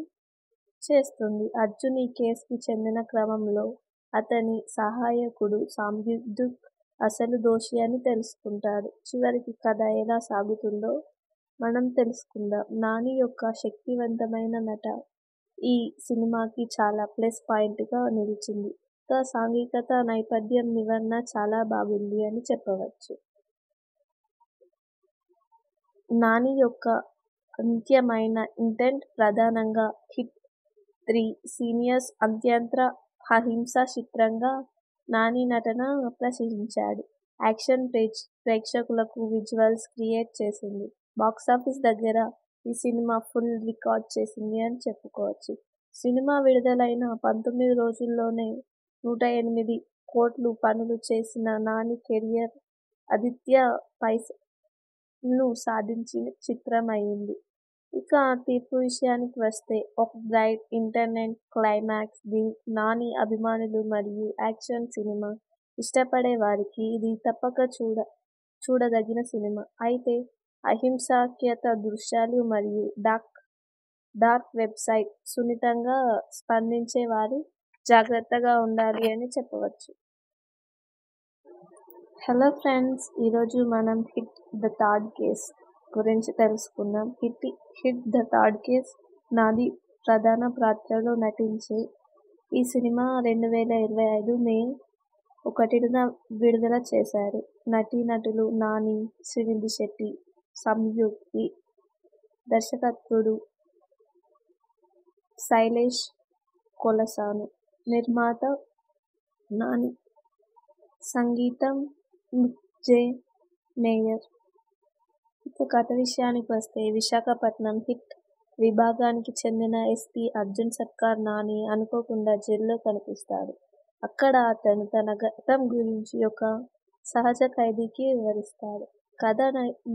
చేస్తుంది. అర్జున్ ఈ కేసుకి చెందిన క్రమంలో అతని సహాయకుడు సంయుక్త్ అసలు దోషి అని తెలుసుకుంటాడు. చివరికి కథ ఎలా సాగుతుందో మనం తెలుసుకుందాం. నాని యొక్క శక్తివంతమైన నట ఈ సినిమాకి చాలా ప్లస్ పాయింట్ గా నిలిచింది. ఇక సాంఘికత నేపథ్యం వివరణ చాలా బాగుంది అని చెప్పవచ్చు. నాని యొక్క అంత్యమైన ఇంటెంట్ ప్రధానంగా హిట్ 3 సీనియర్స్ అత్యంత అహింసా చిత్రంగా నాని నటన ప్రశంసించాడు. యాక్షన్ ప్రేక్షకులకు విజువల్స్ క్రియేట్ చేసింది. బాక్సాఫీస్ దగ్గర ఈ సినిమా ఫుల్ రికార్డ్ చేసింది అని చెప్పుకోవచ్చు. సినిమా విడుదలైన 19 రోజుల్లోనే 108 కోట్లు వసూలు చేసిన నాని కెరీర్ ఆదిత్య పైసను సాధించిన చిత్రం అయింది. ఇక తీర్పు విషయానికి వస్తే ఒక బ్రైట్ ఇంటర్నెట్ క్లైమాక్స్. నాని అభిమానులు మరియు యాక్షన్ సినిమా ఇష్టపడే వారికి ఇది తప్పక చూడదగిన సినిమా. అయితే అహింసాత్మక దృశ్యాలు మరియు డార్క్ వెబ్సైట్ సున్నితంగా స్పందించే వారు జాగ్రత్తగా ఉండాలి అని చెప్పవచ్చు. హలో ఫ్రెండ్స్, ఈరోజు మనం హిట్ ద థర్డ్ కేస్ గురించి తెలుసుకుందాం. Hit the third case Nani ప్రధాన పాత్రలో నటించే ఈ సినిమా 2025 మే 1న విడుదల చేశారు. నటీనటులు నాని, శ్రీనిధి శెట్టి, సంయుక్త్. దర్శకత్వుడు శైలేష్ కొలసాను. నిర్మాత నాని. సంగీతం జె. మేయర్. ఇక కథ విషయానికి వస్తే విశాఖపట్నం హిట్ విభాగానికి చెందిన ఎస్పీ అర్జున్ సర్కార్ నాని అనుకోకుండా జైల్లో కనిపిస్తాడు. అక్కడ అతను తన గతం గురించి ఒక సహజ ఖైదీకి వివరిస్తాడు. కథ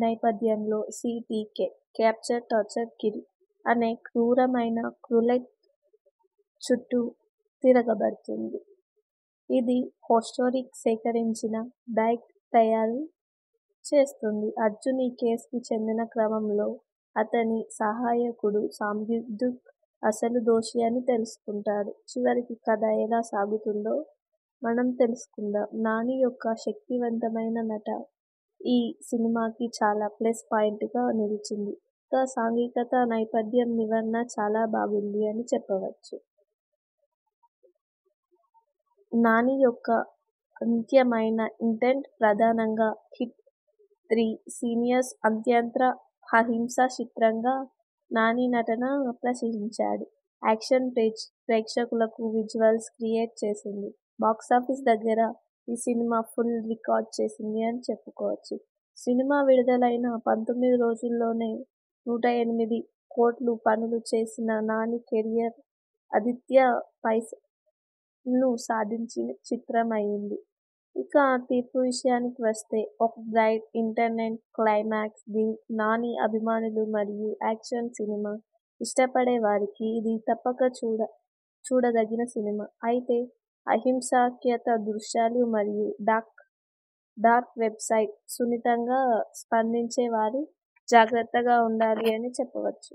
నేపథ్యంలో సిటీకే క్యాప్చర్ టార్చర్ కిల్ అనే క్రూరమైన క్రూలెట్ చుట్టూ తిరగబడుతుంది. ఇది హోస్టోరిక్ సేకరించిన డైక్ తయారు చేస్తుంది. అర్జున్ ఈ కేసుకి చెందిన క్రమంలో అతని సహాయకుడు సాంబుదుక్ అసలు దోషి అని తెలుసుకుంటాడు. చివరికి కథ ఎలా సాగుతుందో మనం తెలుసుకుందాం. నాని యొక్క శక్తివంతమైన నట ఈ సినిమాకి చాలా ప్లస్ పాయింట్ గా నిలిచింది. సాంఘికత నేపథ్యం వివరణ చాలా బాగుంది అని చెప్పవచ్చు. నాని యొక్క అంత్యమైన ఇంటెంట్ ప్రధానంగా హిట్ 3 సీనియర్స్ అత్యంత అహింసా చిత్రంగా నాని నటన ప్రశంసించాడు. యాక్షన్ ప్రేక్షకులకు విజువల్స్ క్రియేట్ చేసింది. బాక్సాఫీస్ దగ్గర ఈ సినిమా ఫుల్ రికార్డ్ చేసింది అని చెప్పుకోవచ్చు. సినిమా విడుదలైన 19 రోజుల్లోనే 108 కోట్లు వసూలు చేసిన నాని కెరీర్ ఆదిత్య పైసను సాధించిన చిత్రం అయింది. ఇక తీర్పు విషయానికి వస్తే ఒక బ్రైట్ ఇంటర్నెట్ క్లైమాక్స్ దీనికి నాని అభిమానులు మరియు యాక్షన్ సినిమా ఇష్టపడే వారికి ఇది తప్పక చూడదగిన సినిమా. అయితే అహింసాత్మక దృశ్యాలు మరియు డార్క్ వెబ్సైట్ సున్నితంగా స్పందించే వారు జాగ్రత్తగా ఉండాలి అని చెప్పవచ్చు.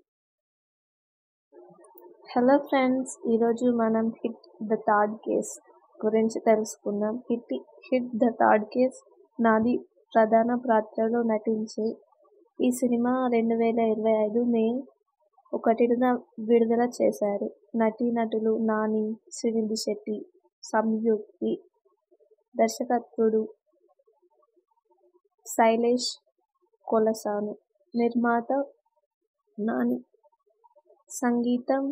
హలో ఫ్రెండ్స్, ఈరోజు మనం హిట్ ద థర్డ్ కేస్ గురించి తెలుసుకుందాం. Hit the third case Nani ప్రధాన పాత్రలో నటించే ఈ సినిమా 2025 మే 1న విడుదల చేశారు. నటీనటులు నాని, శ్రీనిధి శెట్టి, సంయుక్తి, దర్శకత్వుడు శైలేష్ కొలసాను, నిర్మాత నాని, సంగీతం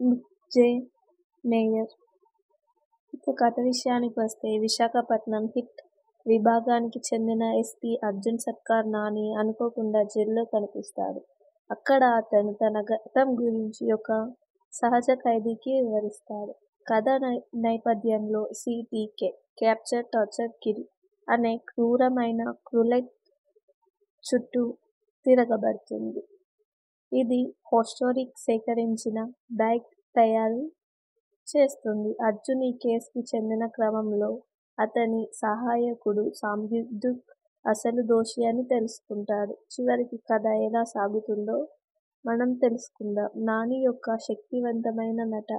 మిక్ జే మేయర్. ఇక కథ విషయానికి వస్తే విశాఖపట్నం హిట్ విభాగానికి చెందిన ఎస్పీ అర్జున్ సర్కార్ నాని అనుకోకుండా జైల్లో కనిపిస్తాడు. అక్కడ అతను తన గతం గురించి ఒక సహజ ఖైదీకి వివరిస్తాడు. కథ నేపథ్యంలో సిటీకే క్యాప్చర్ టార్చర్ కిల్ అనే క్రూరమైన క్రూలెట్ చుట్టూ తిరగబడుతుంది. ఇది హోస్టోరిక్ సేకరించిన డైక్ తయారు చేస్తుంది. అర్జున్ ఈ కేసుకి చెందిన క్రమంలో అతని సహాయకుడు సాంబుదుక్ అసలు దోషి అని తెలుసుకుంటాడు. చివరికి కథ ఎలా సాగుతుందో మనం తెలుసుకుందాం. నాని యొక్క శక్తివంతమైన నట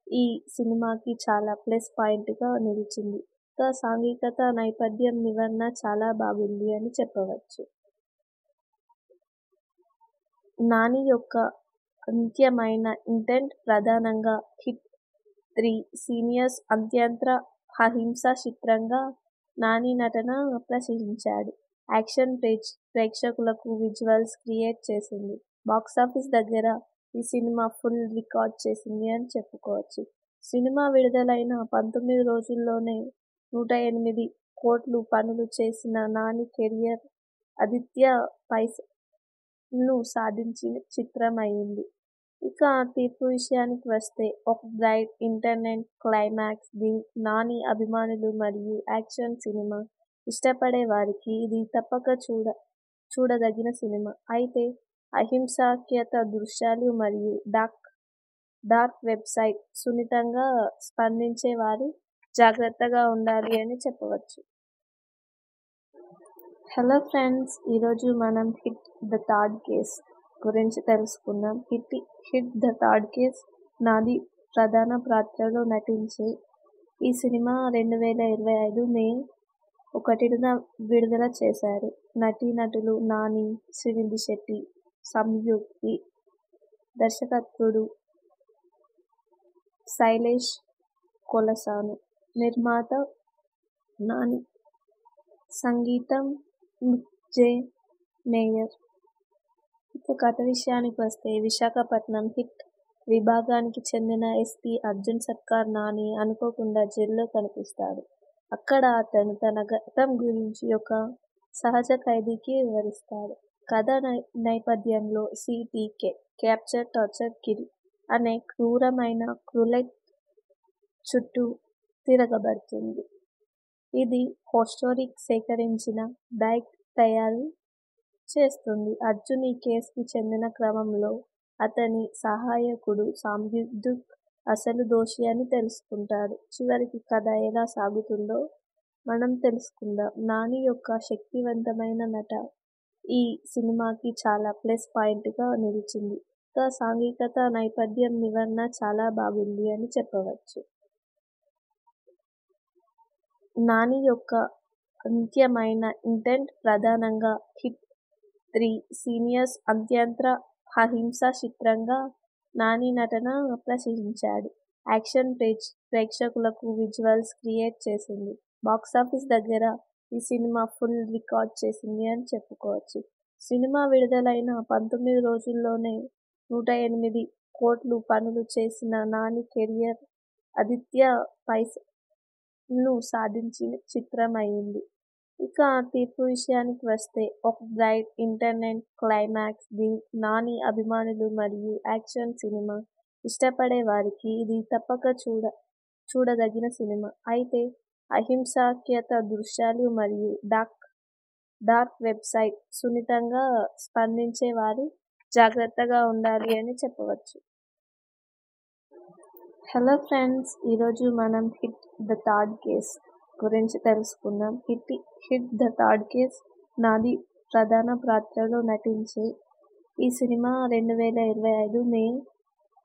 ఈ సినిమాకి చాలా ప్లస్ పాయింట్ గా నిలిచింది. సాంఘికత నేపథ్యం వివరణ చాలా బాగుంది అని చెప్పవచ్చు. నాని యొక్క అంత్యమైన ఇంటెంట్ ప్రధానంగా హిట్ 3 సీనియర్స్ అత్యంత అహింసా చిత్రంగా నాని నటన ప్రశంసించాడు. యాక్షన్ ప్రేక్షకులకు విజువల్స్ క్రియేట్ చేసింది. బాక్సాఫీస్ దగ్గర ఈ సినిమా ఫుల్ రికార్డ్ చేసింది అని చెప్పుకోవచ్చు. సినిమా విడుదలైన 19 రోజుల్లోనే 108 కోట్లు వసూలు చేసిన నాని కెరీర్ ఆదిత్య పైసను సాధించిన చిత్రం అయింది. ఇక తీర్పు విషయానికి వస్తే ఒక బ్రైట్ ఇంటర్నెట్ క్లైమాక్స్ దీనికి నాని అభిమానులు మరియు యాక్షన్ సినిమా ఇష్టపడే వారికి ఇది తప్పక చూడదగిన సినిమా. అయితే అహింసాత్మక దృశ్యాలు మరియు డార్క్ వెబ్సైట్ సున్నితంగా స్పందించే వారు జాగ్రత్తగా ఉండాలి అని చెప్పవచ్చు. హలో ఫ్రెండ్స్, ఈరోజు మనం హిట్ ద థర్డ్ కేస్ గురించి తెలుసుకుందాం. Hit the third case Nani ప్రధాన పాత్రలో నటించే ఈ సినిమా 2025 మే 1న విడుదల చేశారు. నటీనటులు నాని, శ్రీనిధి శెట్టి, సంయుక్తి, దర్శకత్వుడు శైలేష్ కొలసాను, నిర్మాత నాని, సంగీతం మిక్ జే మేయర్. ఇక కథ విషయానికి వస్తే విశాఖపట్నం హిట్ విభాగానికి చెందిన ఎస్పీ అర్జున్ సర్కార్ నాని అనుకోకుండా జైల్లో కనిపిస్తాడు. అక్కడ అతను తన గతం గురించి ఒక సహజ ఖైదీకి వివరిస్తాడు. కథ నేపథ్యంలో సిటీకే క్యాప్చర్ టార్చర్ కిల్ అనే క్రూరమైన క్రూలెట్ చుట్టూ తిరగబడుతుంది. ఇది హిస్టోరిక్ సేకరించిన బ్యాగ్ తయారు చేస్తుంది. అర్జున్ ఈ కేసుకి చెందిన క్రమంలో అతని సహాయకుడు సంయుక్త్ అసలు దోషి అని తెలుసుకుంటాడు. చివరికి కథ ఎలా సాగుతుందో మనం తెలుసుకుందాం. నాని యొక్క శక్తివంతమైన నట ఈ సినిమాకి చాలా ప్లస్ పాయింట్ గా నిలిచింది. సాంఘికత నేపథ్యం వివరణ చాలా బాగుంది అని చెప్పవచ్చు. నాని యొక్క అంత్యమైన ఇంటెంట్ ప్రధానంగా హిట్ 3 సీనియర్స్ అత్యంత అహింసా చిత్రంగా నాని నటన ప్రశంసించాడు. యాక్షన్ ప్రేక్షకులకు విజువల్స్ క్రియేట్ చేసింది. బాక్సాఫీస్ దగ్గర ఈ సినిమా ఫుల్ రికార్డ్ చేసింది అని చెప్పుకోవచ్చు. సినిమా విడుదలైన 19 రోజుల్లోనే 108 కోట్లు పనులు చేసిన నాని కెరియర్ ఆదిత్య పైసను సాధించిన చిత్రం అయింది. ఇక తీర్పు విషయానికి వస్తే ఒక బ్రైట్ ఇంటర్నెట్ క్లైమాక్స్. నాని అభిమానులు మరియు యాక్షన్ సినిమా ఇష్టపడే వారికి ఇది తప్పక చూడదగిన సినిమా. అయితే అహింసాత్మక దృశ్యాలు మరియు డార్క్ వెబ్సైట్ సున్నితంగా స్పందించే వారు జాగ్రత్తగా ఉండాలి అని చెప్పవచ్చు. హలో ఫ్రెండ్స్, ఈరోజు మనం హిట్ ద థర్డ్ కేస్ గురించి తెలుసుకుందాం. Hit the third case Nani ప్రధాన పాత్రలో నటించే ఈ సినిమా 2025 మే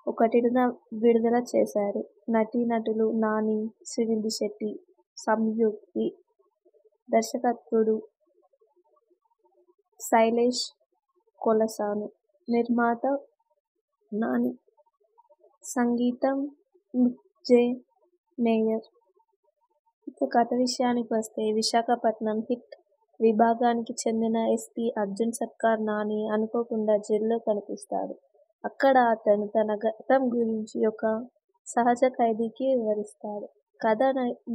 1న విడుదల చేశారు. నటీనటులు నాని, శ్రీనిధి శెట్టి, సంయుక్తి, దర్శకత్వుడు శైలేష్ కొలసాను, నిర్మాత నాని, సంగీతం మిక్ జే మేయర్. ఇక కథ విషయానికి వస్తే విశాఖపట్నం హిట్ విభాగానికి చెందిన ఎస్పీ అర్జున్ సర్కార్ నాని అనుకోకుండా జైల్లో కనిపిస్తాడు. అక్కడ అతను తన గతం గురించి ఒక సహజ ఖైదీకి వివరిస్తాడు. కథ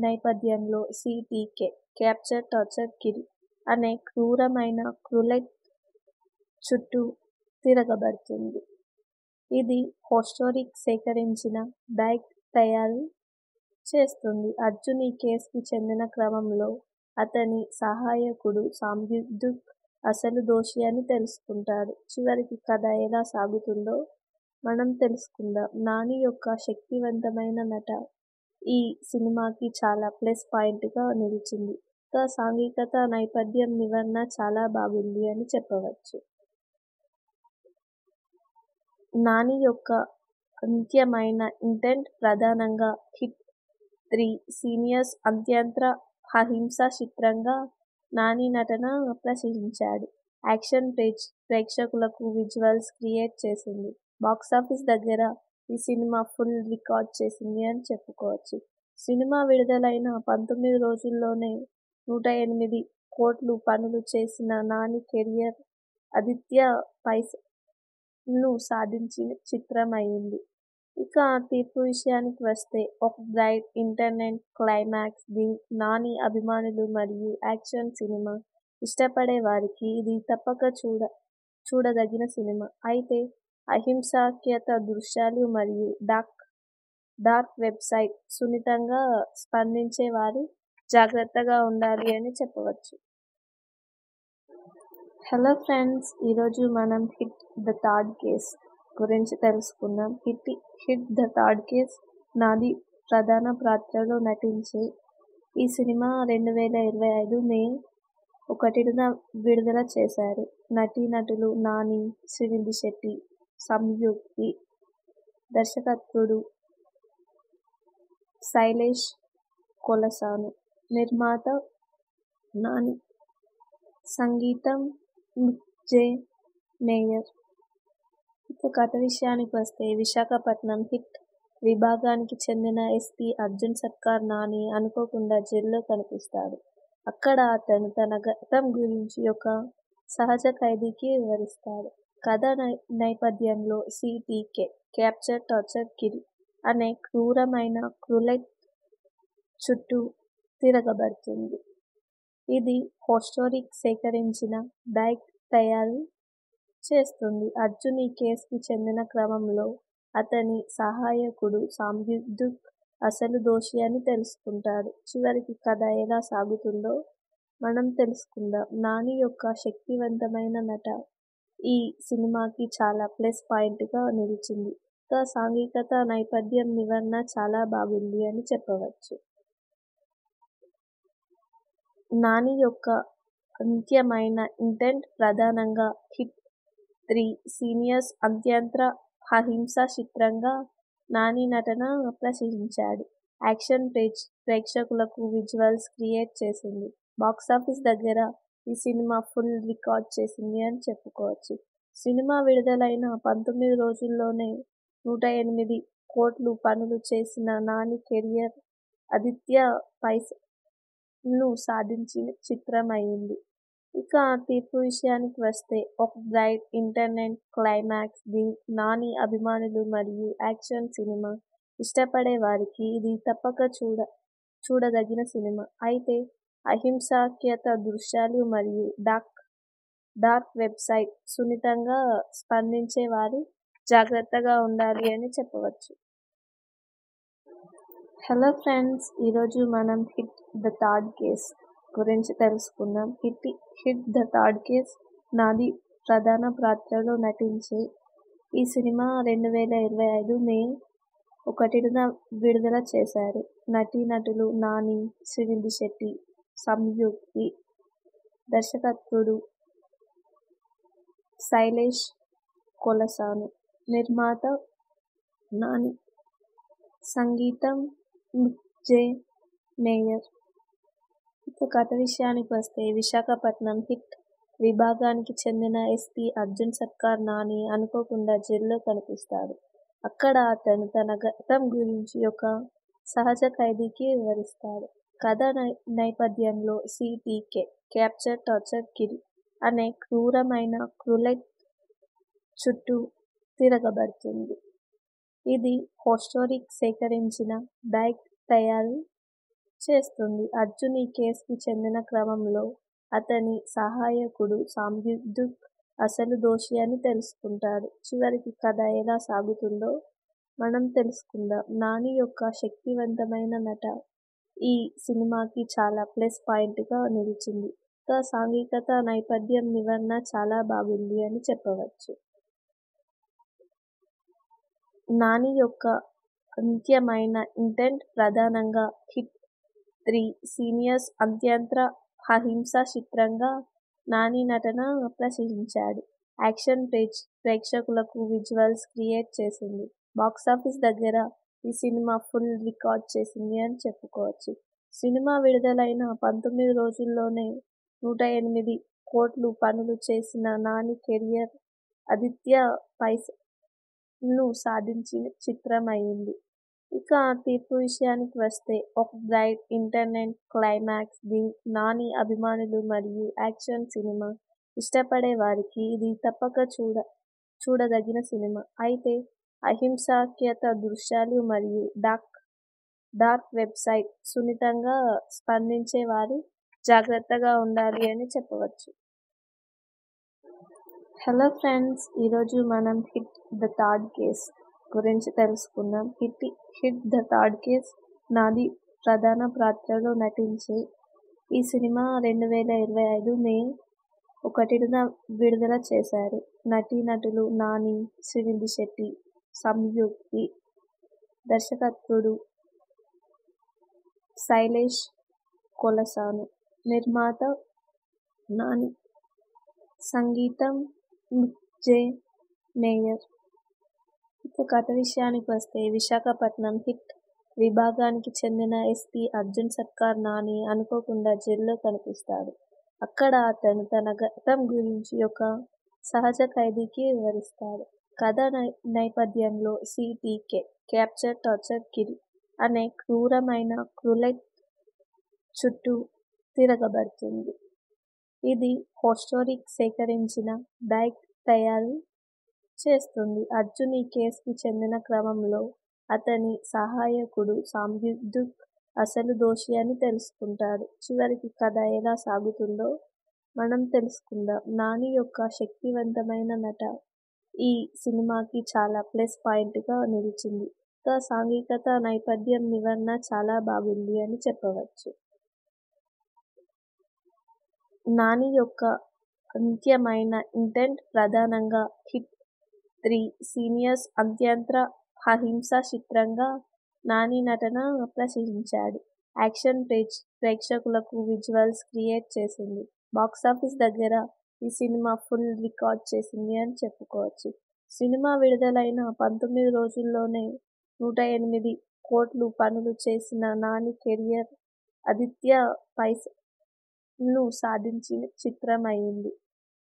నేపథ్యంలో సిటీకే క్యాప్చర్ టార్చర్ కిల్ అనే క్రూరమైన క్రూలెట్ చుట్టూ తిరగబడుతుంది. ఇది హిస్టోరిక్ సేకరించిన బ్యాగ్ తయారు చేస్తుంది. అర్జున్ ఈ కేసుకి చెందిన క్రమంలో అతని సహాయకుడు సంయుక్త్ అసలు దోషి అని తెలుసుకుంటాడు. చివరికి కథ ఎలా సాగుతుందో మనం తెలుసుకుందాం. నాని యొక్క శక్తివంతమైన నట ఈ సినిమాకి చాలా ప్లస్ పాయింట్ గా నిలిచింది. సాంఘికత నేపథ్యం వివరణ చాలా బాగుంది అని చెప్పవచ్చు. నాని యొక్క అంత్యమైన ఇంటెంట్ ప్రధానంగా హిట్ 3 సీనియర్స్ అత్యంత అహింసా చిత్రంగా నాని నటన ప్రశంసించాడు. యాక్షన్ ప్రేక్షకులకు విజువల్స్ క్రియేట్ చేసింది. బాక్సాఫీస్ దగ్గర ఈ సినిమా ఫుల్ రికార్డ్ చేసింది అని చెప్పుకోవచ్చు. సినిమా విడుదలైన 19 రోజుల్లోనే 108 కోట్లు పనులు చేసిన నాని కెరియర్ ఆదిత్య పైసను సాధించిన చిత్రం అయింది. ఇక తీర్పు విషయానికి వస్తే ఒక బ్రైట్ ఇంటర్నెట్ క్లైమాక్స్. నాని అభిమానులు మరియు యాక్షన్ సినిమా ఇష్టపడే వారికి ఇది తప్పక చూడదగిన సినిమా. అయితే అహింసాత్మక దృశ్యాలు మరియు డార్క్ వెబ్సైట్ సున్నితంగా స్పందించే వారు జాగ్రత్తగా ఉండాలి అని చెప్పవచ్చు. హలో ఫ్రెండ్స్, ఈరోజు మనం హిట్ ద థర్డ్ కేస్ గురించి తెలుసుకుందాం. Hit the third case Nani ప్రధాన పాత్రలో నటించే ఈ సినిమా 2025 మే 1న విడుదల చేశారు. నటీనటులు నాని, శ్రీనిధి శెట్టి, సంయుక్తి, దర్శకత్వుడు శైలేష్ కొలసాను, నిర్మాత నాని, సంగీతం మిక్ జే మేయర్. ఇక కథ విషయానికి వస్తే విశాఖపట్నం హిట్ విభాగానికి చెందిన ఎస్పీ అర్జున్ సర్కార్ నాని అనుకోకుండా జైల్లో కనిపిస్తాడు. అక్కడ అతను తన గతం గురించి ఒక సహజ ఖైదీకి వివరిస్తాడు. కథ నేపథ్యంలో సిటీకే క్యాప్చర్ టార్చర్ కిల్ అనే క్రూరమైన క్రూలెట్ చుట్టూ తిరగబడుతుంది. ఇది హిస్టోరిక్ సేకరించిన బ్యాగ్ తయారు చేస్తుంది. అర్జున్ ఈ కేసుకి చెందిన క్రమంలో అతని సహాయకుడు సంయుక్త్ అసలు దోషి అని తెలుసుకుంటాడు. చివరికి కథ ఎలా సాగుతుందో మనం తెలుసుకుందాం. నాని యొక్క శక్తివంతమైన నట ఈ సినిమాకి చాలా ప్లస్ పాయింట్గా నిలిచింది. ఇంకా సాంఘికత నేపథ్యం వివరణ చాలా బాగుంది అని చెప్పవచ్చు. నాని యొక్క అంత్యమైన ఇంటెంట్ ప్రధానంగా హిట్ 3 సీనియర్స్ అత్యంత అహింసా చిత్రంగా నాని నటన ప్రశంసించాడు. యాక్షన్ ప్రేక్షకులకు విజువల్స్ క్రియేట్ చేసింది. బాక్సాఫీస్ దగ్గర ఈ సినిమా ఫుల్ రికార్డ్ చేసింది అని చెప్పుకోవచ్చు. సినిమా విడుదలైన 19 రోజుల్లోనే 108 కోట్లు పనులు చేసిన నాని కెరీర్ ఆదిత్య పైసను సాధించిన చిత్రం అయింది. ఇక తీర్పు విషయానికి వస్తే ఒక బ్రైట్ ఇంటర్నెట్ క్లైమాక్స్ దీనికి నాని అభిమానులు మరియు యాక్షన్ సినిమా ఇష్టపడే వారికి ఇది తప్పక చూడదగిన సినిమా. అయితే అహింసాత్మక దృశ్యాలు మరియు డార్క్ వెబ్సైట్ సున్నితంగా స్పందించే వారు జాగ్రత్తగా ఉండాలి అని చెప్పవచ్చు. హలో ఫ్రెండ్స్, ఈరోజు మనం హిట్ ద థర్డ్ కేస్ గురించి తెలుసుకుందాం. Hit the third case Nani ప్రధాన పాత్రలో నటించే ఈ సినిమా 2025 మే 1న విడుదల చేశారు. నటీనటులు నాని, శ్రీనిధి శెట్టి, సంయుక్త్, దర్శకత్వుడు శైలేష్ కొలసాను, నిర్మాత నాని, సంగీతం మిక్ జే మేయర్. ఇక కథ విషయానికి వస్తే విశాఖపట్నం హిట్ విభాగానికి చెందిన ఎస్పీ అర్జున్ సర్కార్ నాని అనుకోకుండా జైల్లో కనిపిస్తాడు. అక్కడ అతను తన గతం గురించి ఒక సహజ ఖైదీకి వివరిస్తాడు. కథ నేపథ్యంలో సిటీకే క్యాప్చర్ టార్చర్ కిల్ అనే క్రూరమైన క్రూలెట్ చుట్టూ తిరగబడుతుంది. ఇది హిస్టోరిక్ సేకరించిన డైక్ తయారు చేస్తుంది. అర్జున్ ఈ కేసుకి చెందిన క్రమంలో అతని సహాయకుడు సంయుక్త్ అసలు దోషి అని తెలుసుకుంటాడు. చివరికి కథ ఎలా సాగుతుందో మనం తెలుసుకుందాం. నాని యొక్క శక్తివంతమైన నట ఈ సినిమాకి చాలా ప్లస్ పాయింట్గా నిలిచింది. ఇంకా సాంఘికత నేపథ్యం వివరణ చాలా బాగుంది అని చెప్పవచ్చు. నాని యొక్క అంత్యమైన ఇంటెంట్ ప్రధానంగా హిట్ 3 సీనియర్స్ అత్యంత అహింసా చిత్రంగా నాని నటన ప్రశంసించాడు. యాక్షన్ ప్రేక్షకులకు విజువల్స్ క్రియేట్ చేసింది. బాక్సాఫీస్ దగ్గర ఈ సినిమా ఫుల్ రికార్డ్ చేసింది అని చెప్పుకోవచ్చు. సినిమా విడుదలైన 19 రోజుల్లోనే 108 కోట్లు పనులు చేసిన నాని కెరీర్ ఆదిత్య పైసను సాధించిన చిత్రం అయింది. ఇక తీర్పు విషయానికి వస్తే ఒక బ్రైట్ ఇంటర్నెట్ క్లైమాక్స్ దీనికి నాని అభిమానులు మరియు యాక్షన్ సినిమా ఇష్టపడే వారికి ఇది తప్పక చూడదగిన సినిమా. అయితే అహింసాత్మక దృశ్యాలు మరియు డార్క్ వెబ్సైట్ సున్నితంగా స్పందించే వారు జాగ్రత్తగా ఉండాలి అని చెప్పవచ్చు. హలో ఫ్రెండ్స్, ఈరోజు మనం హిట్ ద థర్డ్ కేస్ గురించి తెలుసుకుందాం. Hit the third case Nani ప్రధాన పాత్రలో నటించే ఈ సినిమా 2025 మే 1న విడుదల చేశారు. నటీనటులు నాని, శ్రీనిధి శెట్టి, సంయుక్త్, దర్శకత్వుడు శైలేష్ కొలసాను, నిర్మాత నాని, సంగీతం మిక్ జే మేయర్. ఇక కథ విషయానికి వస్తే విశాఖపట్నం హిట్ విభాగానికి చెందిన ఎస్పీ అర్జున్ సర్కార్ నాని అనుకోకుండా జైల్లో కనిపిస్తాడు. అక్కడ అతను తన గతం గురించి ఒక సహజ ఖైదీకి వివరిస్తాడు. కథ నేపథ్యంలో సిటీకే క్యాప్చర్ టార్చర్ కిల్ అనే క్రూరమైన క్రూలెట్ చుట్టూ తిరగబడుతుంది. ఇది హిస్టోరిక్ సేకరించిన డైక్ తయారు చేస్తుంది. అర్జున్ ఈ కేసుకి చెందిన క్రమంలో అతని సహాయకుడు సంయుక్త్ అసలు దోషి అని తెలుసుకుంటాడు. చివరికి కథ ఎలా సాగుతుందో మనం తెలుసుకుందాం. నాని యొక్క శక్తివంతమైన నట ఈ సినిమాకి చాలా ప్లస్ పాయింట్గా నిలిచింది. సాంఘికత నేపథ్యం వివరణ చాలా బాగుంది అని చెప్పవచ్చు. నాని యొక్క అంత్యమైన ఇంటెంట్ ప్రధానంగా హిట్ 3 సీనియర్స్ అత్యంత అహింసా చిత్రంగా నాని నటన ప్రశంసించాడు. యాక్షన్ ప్రేక్షకులకు విజువల్స్ క్రియేట్ చేసింది. బాక్సాఫీస్ దగ్గర ఈ సినిమా ఫుల్ రికార్డ్ చేసింది అని చెప్పుకోవచ్చు. సినిమా విడుదలైన 19 రోజుల్లోనే 108 కోట్లు పనులు చేసిన నాని కెరీర్ ఆదిత్య పైసను సాధించిన చిత్రం అయింది.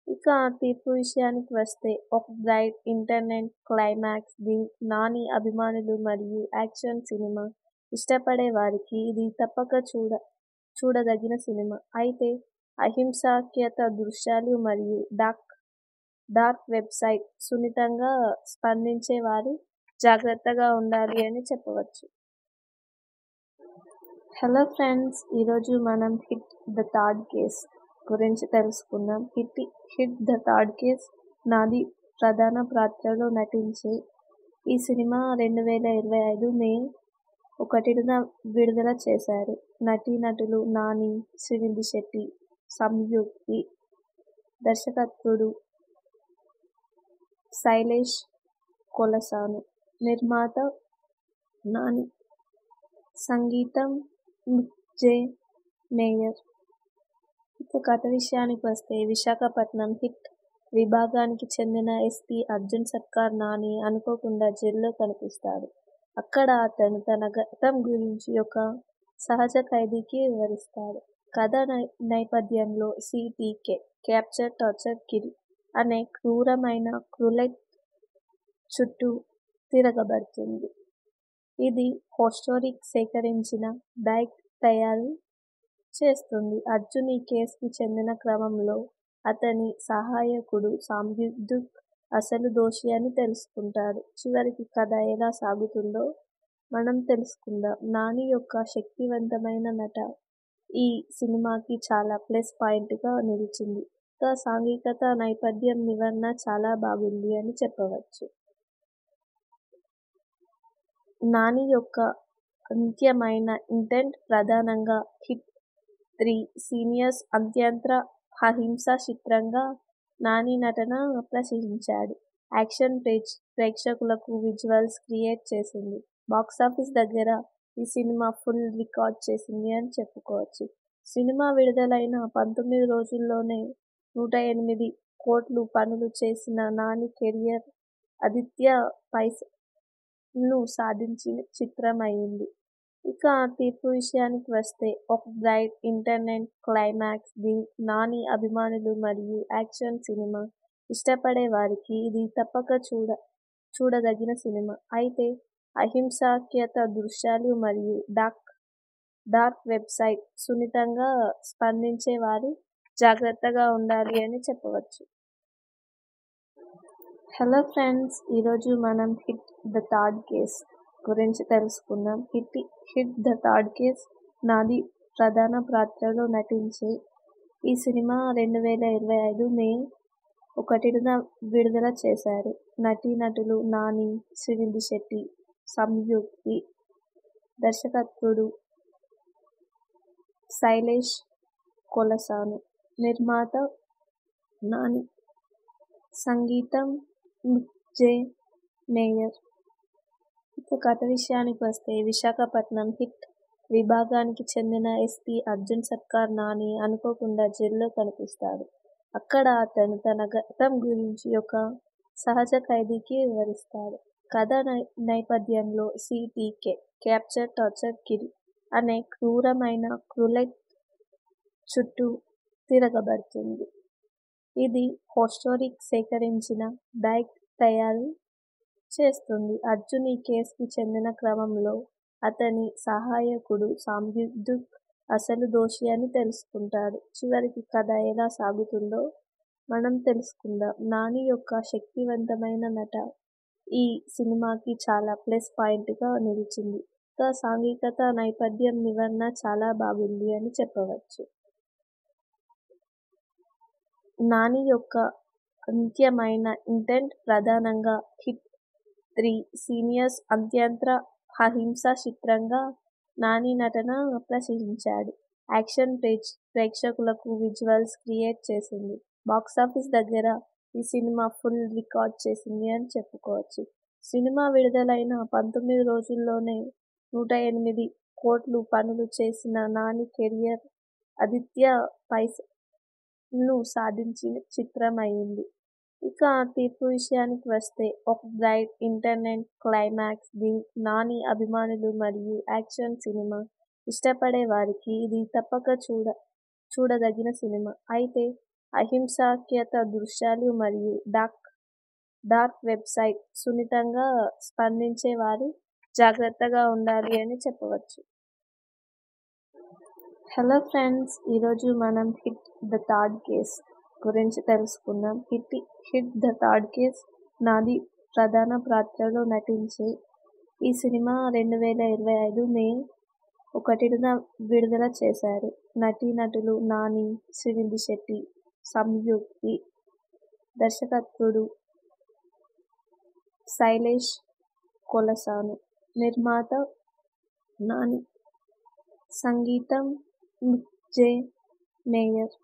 ఇక తీర్పు విషయానికి వస్తే ఒక బ్రైట్ ఇంటర్నెట్ క్లైమాక్స్. నాని అభిమానులు మరియు యాక్షన్ సినిమా ఇష్టపడే వారికి ఇది తప్పక చూడదగిన సినిమా. అయితే అహింసాత్మక దృశ్యాలు మరియు డార్క్ వెబ్సైట్ సున్నితంగా స్పందించే వారు జాగ్రత్తగా ఉండాలి అని చెప్పవచ్చు. హలో ఫ్రెండ్స్, ఈరోజు మనం హిట్ ద థర్డ్ కేస్ గురించి తెలుసుకుందాం. Hit the third case Nani ప్రధాన పాత్రలో నటించే ఈ సినిమా 2025 మే 1న విడుదల చేశారు. నటీనటులు నాని, శ్రీనిధి శెట్టి, సంయుక్తి, దర్శకత్వుడు శైలేష్ కొలసాను, నిర్మాత నాని, సంగీతం మిక్ జే మేయర్. ఇక కథ విషయానికి వస్తే విశాఖపట్నం హిట్ విభాగానికి చెందిన ఎస్పీ అర్జున్ సర్కార్ నాని అనుకోకుండా జైల్లో కనిపిస్తాడు. అక్కడ అతను తన గతం గురించి ఒక సహజ ఖైదీకి వివరిస్తాడు. కథ నేపథ్యంలో సిటీకే క్యాప్చర్ టార్చర్ కిల్ అనే క్రూరమైన క్రూలెట్ చుట్టూ తిరగబడుతుంది. ఇది హోస్టోరిక్ సేకరించిన డైక్ తయారు చేస్తుంది. అర్జున్ ఈ కేసుకి చెందిన క్రమంలో అతని సహాయకుడు సంయుక్త్ అసలు దోషి అని తెలుసుకుంటాడు. చివరికి కథ ఎలా సాగుతుందో మనం తెలుసుకుందాం. నాని యొక్క శక్తివంతమైన నట ఈ సినిమాకి చాలా ప్లస్ పాయింట్గా నిలిచింది. సాంఘికత నేపథ్యం వివరణ చాలా బాగుంది అని చెప్పవచ్చు. నాని యొక్క అంత్యమైన ఇంటెంట్ ప్రధానంగా హిట్ 3 సీనియర్స్ అత్యంత అహింసా చిత్రంగా నాని నటన ప్రశంసించాడు. యాక్షన్ ప్రేక్షకులకు విజువల్స్ క్రియేట్ చేసింది. బాక్సాఫీస్ దగ్గర ఈ సినిమా ఫుల్ రికార్డ్ చేసింది అని చెప్పుకోవచ్చు. సినిమా విడుదలైన 19 రోజుల్లోనే 108 కోట్లు పనులు చేసిన నాని కెరీర్ ఆదిత్య పైసను సాధించిన చిత్రం అయింది. ఇక తీర్పు విషయానికి వస్తే ఒక బ్రైట్ ఇంటర్నెట్ క్లైమాక్స్. నాని అభిమానులు మరియు యాక్షన్ సినిమా ఇష్టపడే వారికి ఇది తప్పక చూడదగిన సినిమా. అయితే అహింసాత్మక దృశ్యాలు మరియు డార్క్ వెబ్సైట్ సున్నితంగా స్పందించే వారు జాగ్రత్తగా ఉండాలి అని చెప్పవచ్చు. హలో ఫ్రెండ్స్, ఈరోజు మనం హిట్ ద థర్డ్ కేస్ గురించి తెలుసుకుందాం. Hit the third case Nani ప్రధాన పాత్రలో నటించే ఈ సినిమా 2025 మే 1న విడుదల చేశారు. నటీనటులు నాని, శ్రీనిధి శెట్టి, సంయుక్తి, దర్శకత్వుడు శైలేష్ కొలసాను, నిర్మాత నాని, సంగీతం మిక్ జే మేయర్. ఇక కథ విషయానికి వస్తే విశాఖపట్నం హిట్ విభాగానికి చెందిన ఎస్పీ అర్జున్ సర్కార్ నాని అనుకోకుండా జైల్లో కనిపిస్తాడు. అక్కడ అతను తన గతం గురించి ఒక సహజ ఖైదీకి వివరిస్తాడు. కథ నేపథ్యంలో సిటీకే క్యాప్చర్ టార్చర్ కిల్ అనే క్రూరమైన క్రూలెట్ చుట్టూ తిరగబడుతుంది. ఇది హోస్టోరిక్ సేకరించిన డైక్ తయారు చేస్తుంది. అర్జున్ ఈ కేసుకి చెందిన క్రమంలో అతని సహాయకుడు సంయుక్త్ అసలు దోషి అని తెలుసుకుంటాడు. చివరికి కథ ఎలా సాగుతుందో మనం తెలుసుకుందాం. నాని యొక్క శక్తివంతమైన నట ఈ సినిమాకి చాలా ప్లస్ పాయింట్గా నిలిచింది. సాంఘికత నేపథ్యం వివరణ చాలా బాగుంది అని చెప్పవచ్చు. నాని యొక్క అంత్యమైన ఇంటెంట్ ప్రధానంగా హిట్ 3 సీనియర్స్ అత్యంత అహింసా చిత్రంగా నాని నటన ప్రశంసించాడు. యాక్షన్ ప్రేక్షకులకు విజువల్స్ క్రియేట్ చేసింది. బాక్సాఫీస్ దగ్గర ఈ సినిమా ఫుల్ రికార్డ్ చేసింది అని చెప్పుకోవచ్చు. సినిమా విడుదలైన 19 రోజుల్లోనే 108 కోట్లు వసూలు చేసిన నాని కెరీర్ ఆదిత్య పైసను సాధించిన చిత్రం అయింది. ఇక తీర్పు విషయానికి వస్తే ఒక బ్రైట్ ఇంటర్నెట్ క్లైమాక్స్. దీనికి నాని అభిమానులు మరియు యాక్షన్ సినిమా ఇష్టపడే వారికి ఇది తప్పక చూడదగిన సినిమా. అయితే అహింసాత్మక దృశ్యాలు మరియు డార్క్ వెబ్సైట్ సున్నితంగా స్పందించే వారు జాగ్రత్తగా ఉండాలి అని చెప్పవచ్చు. హలో ఫ్రెండ్స్, ఈరోజు మనం హిట్ ద థర్డ్ కేస్ గురించి తెలుసుకుందాం. Hit the third case Nani ప్రధాన పాత్రలో నటించే ఈ సినిమా 2025 మే 1న విడుదల చేశారు. నటీనటులు నాని, శ్రీనిధి శెట్టి, సంయుక్తి, దర్శకత్వుడు శైలేష్ కొలసాను, నిర్మాత నాని, సంగీతం మిక్ జే మేయర్.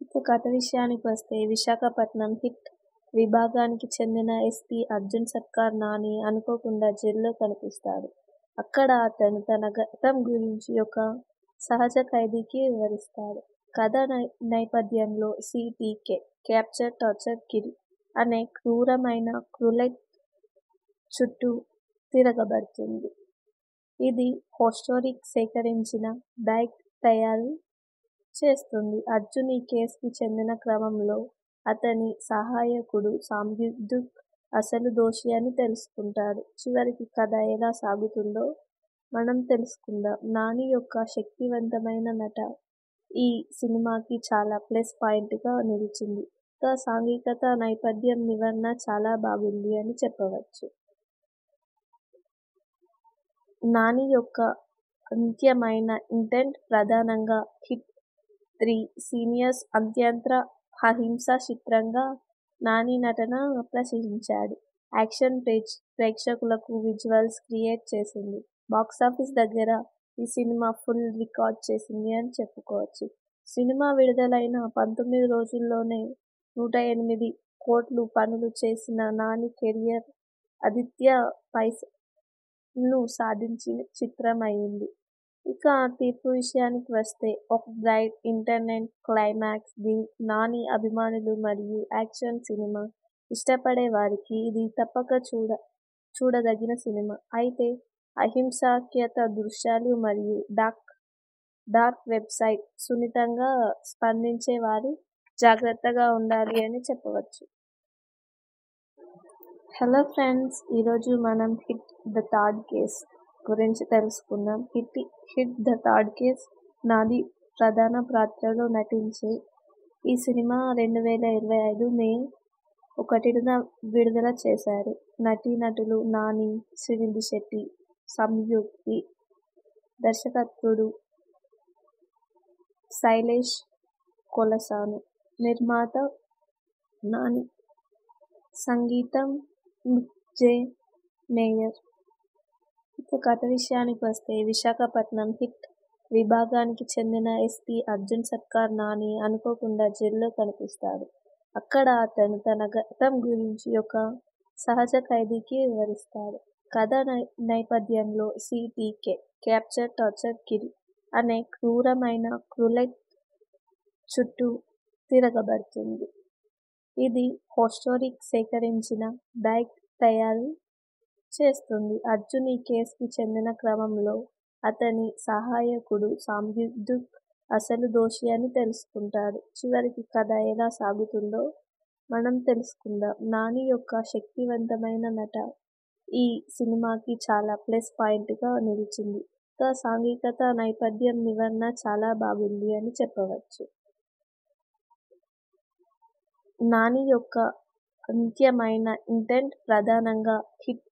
ఇక కథ విషయానికి వస్తే విశాఖపట్నం హిట్ విభాగానికి చెందిన ఎస్పీ అర్జున్ సర్కార్ నాని అనుకోకుండా జైల్లో కనిపిస్తాడు. అక్కడ అతను తన గతం గురించి ఒక సహజ ఖైదీకి వివరిస్తాడు. కథ నేపథ్యంలో సిటీకే క్యాప్చర్ టార్చర్ కిల్ అనే క్రూరమైన రూలెట్ చుట్టూ తిరగబడుతుంది. ఇది హిస్టోరిక్ సేకరించిన బ్యాగ్ తయారు చేస్తుంది. అర్జున్ ఈ కేసుకి చెందిన క్రమంలో అతని సహాయకుడు సంయుక్త్ అసలు దోషి అని తెలుసుకుంటాడు. చివరికి కథ ఎలా సాగుతుందో మనం తెలుసుకుందాం. నాని యొక్క శక్తివంతమైన నట ఈ సినిమాకి చాలా ప్లస్ పాయింట్ గా నిలిచింది. ఇక సాంఘికత నేపథ్యం వివరణ చాలా బాగుంది అని చెప్పవచ్చు. నాని యొక్క అంత్యమైన ఇంటెంట్ ప్రధానంగా హిట్ 3 సీనియర్స్ అత్యంత అహింసా చిత్రంగా నాని నటన ప్రశంసించాడు. యాక్షన్ ప్రేక్షకులకు విజువల్స్ క్రియేట్ చేసింది. బాక్సాఫీస్ దగ్గర ఈ సినిమా ఫుల్ రికార్డ్ చేసింది అని చెప్పుకోవచ్చు. సినిమా విడుదలైన 19 రోజుల్లోనే 108 కోట్లు వసూలు చేసిన నాని కెరీర్ ఆదిత్య పైసను సాధించిన చిత్రం అయింది. ఇక తీర్పు విషయానికి వస్తే ఒక బ్రైట్ ఇంటర్నెట్ క్లైమాక్స్. దీనికి నాని అభిమానులు మరియు యాక్షన్ సినిమా ఇష్టపడే వారికి ఇది తప్పక చూడదగిన సినిమా. అయితే అహింసాత్మక దృశ్యాలు మరియు డార్క్ వెబ్సైట్ సున్నితంగా స్పందించే వారు జాగ్రత్తగా ఉండాలి అని చెప్పవచ్చు. హలో ఫ్రెండ్స్, ఈరోజు మనం హిట్ ద థర్డ్ కేస్ గురించి తెలుసుకుందాం. Hit the third case Nani ప్రధాన పాత్రలో నటించే ఈ సినిమా 2025 మే 1న విడుదల చేశారు. నటీనటులు నాని, శ్రీనిధి శెట్టి, సంయుక్తి, దర్శకత్వుడు శైలేష్ కొలసాను, నిర్మాత నాని, సంగీతం మిక్ జే మేయర్. ఇక కథ విషయానికి వస్తే విశాఖపట్నం హిట్ విభాగానికి చెందిన ఎస్పీ అర్జున్ సర్కార్ నాని అనుకోకుండా జైల్లో కనిపిస్తాడు. అక్కడ అతను తన గతం గురించి ఒక సహజ ఖైదీకి వివరిస్తాడు. కథ నేపథ్యంలో సిటీకే క్యాప్చర్ టార్చర్ కిల్ అనే క్రూరమైన రూలెట్ చుట్టూ తిరగబడుతుంది. ఇది హిస్టోరిక్ సేకరించిన బ్యాగ్ తయారు చేస్తుంది. అర్జున్ ఈ కేసుకి చెందిన క్రమంలో అతని సహాయకుడు సంయుక్త్ అసలు దోషి అని తెలుసుకుంటాడు. చివరికి కథ ఎలా సాగుతుందో మనం తెలుసుకుందాం. నాని యొక్క శక్తివంతమైన నట ఈ సినిమాకి చాలా ప్లస్ పాయింట్ గా నిలిచింది. ఇక సాంఘికత నేపథ్యం వివరణ చాలా బాగుంది అని చెప్పవచ్చు. నాని యొక్క అంత్యమైన ఇంటెంట్ ప్రధానంగా హిట్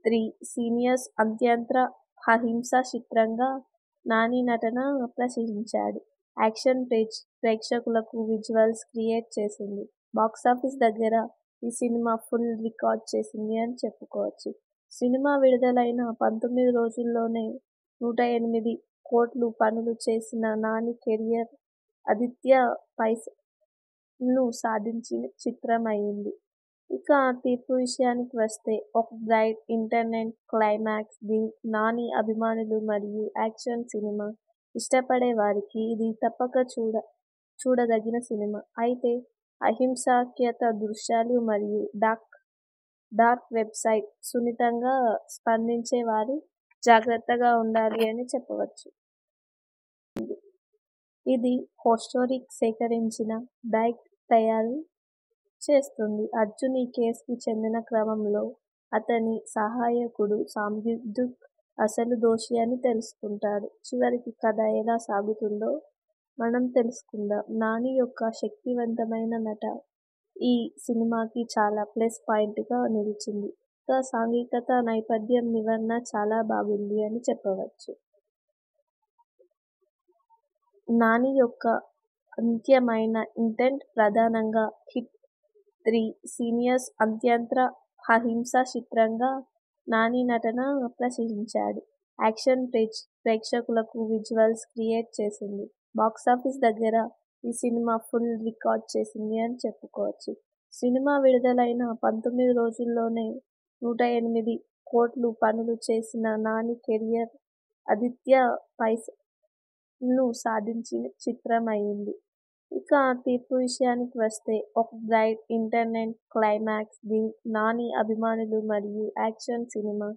3 సీనియర్స్ అత్యంత అహింసా చిత్రంగా నాని నటన ప్రశంసించాడు. యాక్షన్ ప్రేక్షకులకు విజువల్స్ క్రియేట్ చేసింది. బాక్సాఫీస్ దగ్గర ఈ సినిమా ఫుల్ రికార్డ్ చేసింది అని చెప్పుకోవచ్చు. సినిమా విడుదలైన 19 రోజుల్లోనే 108 కోట్లు పనులు చేసిన నాని కెరీర్ ఆదిత్య పైను సాధించిన చిత్రం అయింది. ఇక తీర్పు విషయానికి వస్తే ఒక బ్రైట్ ఇంటర్నెట్ క్లైమాక్స్. నాని అభిమానులు మరియు యాక్షన్ సినిమా ఇష్టపడే వారికి ఇది తప్పక చూడదగిన సినిమా. అయితే అహింసాత్మక దృశ్యాలు మరియు డార్క్ వెబ్సైట్ సున్నితంగా స్పందించే వారు జాగ్రత్తగా ఉండాలి అని చెప్పవచ్చు. ఇది హోస్టోరీ సేకరించిన డైరెక్ట్ తయారు చేస్తుంది. అర్జున్ ఈ కేసుకి చెందిన క్రమంలో అతని సహాయకుడు సంజుక్ అసలు దోషి అని తెలుసుకుంటాడు. చివరికి కథ ఎలా సాగుతుందో మనం తెలుసుకుందాం. నాని యొక్క శక్తివంతమైన నట ఈ సినిమాకి చాలా ప్లస్ పాయింట్ గా నిలిచింది. ఇక సాంఘికత నేపథ్యం వివరణ చాలా బాగుంది అని చెప్పవచ్చు. నాని యొక్క అంత్యమైన ఇంటెంట్ ప్రధానంగా హిట్ 3 సీనియర్స్ అత్యంత అహింసా చిత్రంగా నాని నటన ప్రశంసించాడు. యాక్షన్ ప్రేక్షకులకు విజువల్స్ క్రియేట్ చేసింది. బాక్సాఫీస్ దగ్గర ఈ సినిమా ఫుల్ రికార్డ్ చేసింది అని చెప్పుకోవచ్చు. సినిమా విడుదలైన 19 రోజుల్లోనే 108 కోట్లు పనులు చేసిన నాని కెరీర్ ఆదిత్య పైను సాధించిన చిత్రం అయింది. ఇక తీర్పు విషయానికి వస్తే ఒక బ్రైట్ ఇంటర్నెట్ క్లైమాక్స్. నాని అభిమానులు మరియు యాక్షన్ సినిమా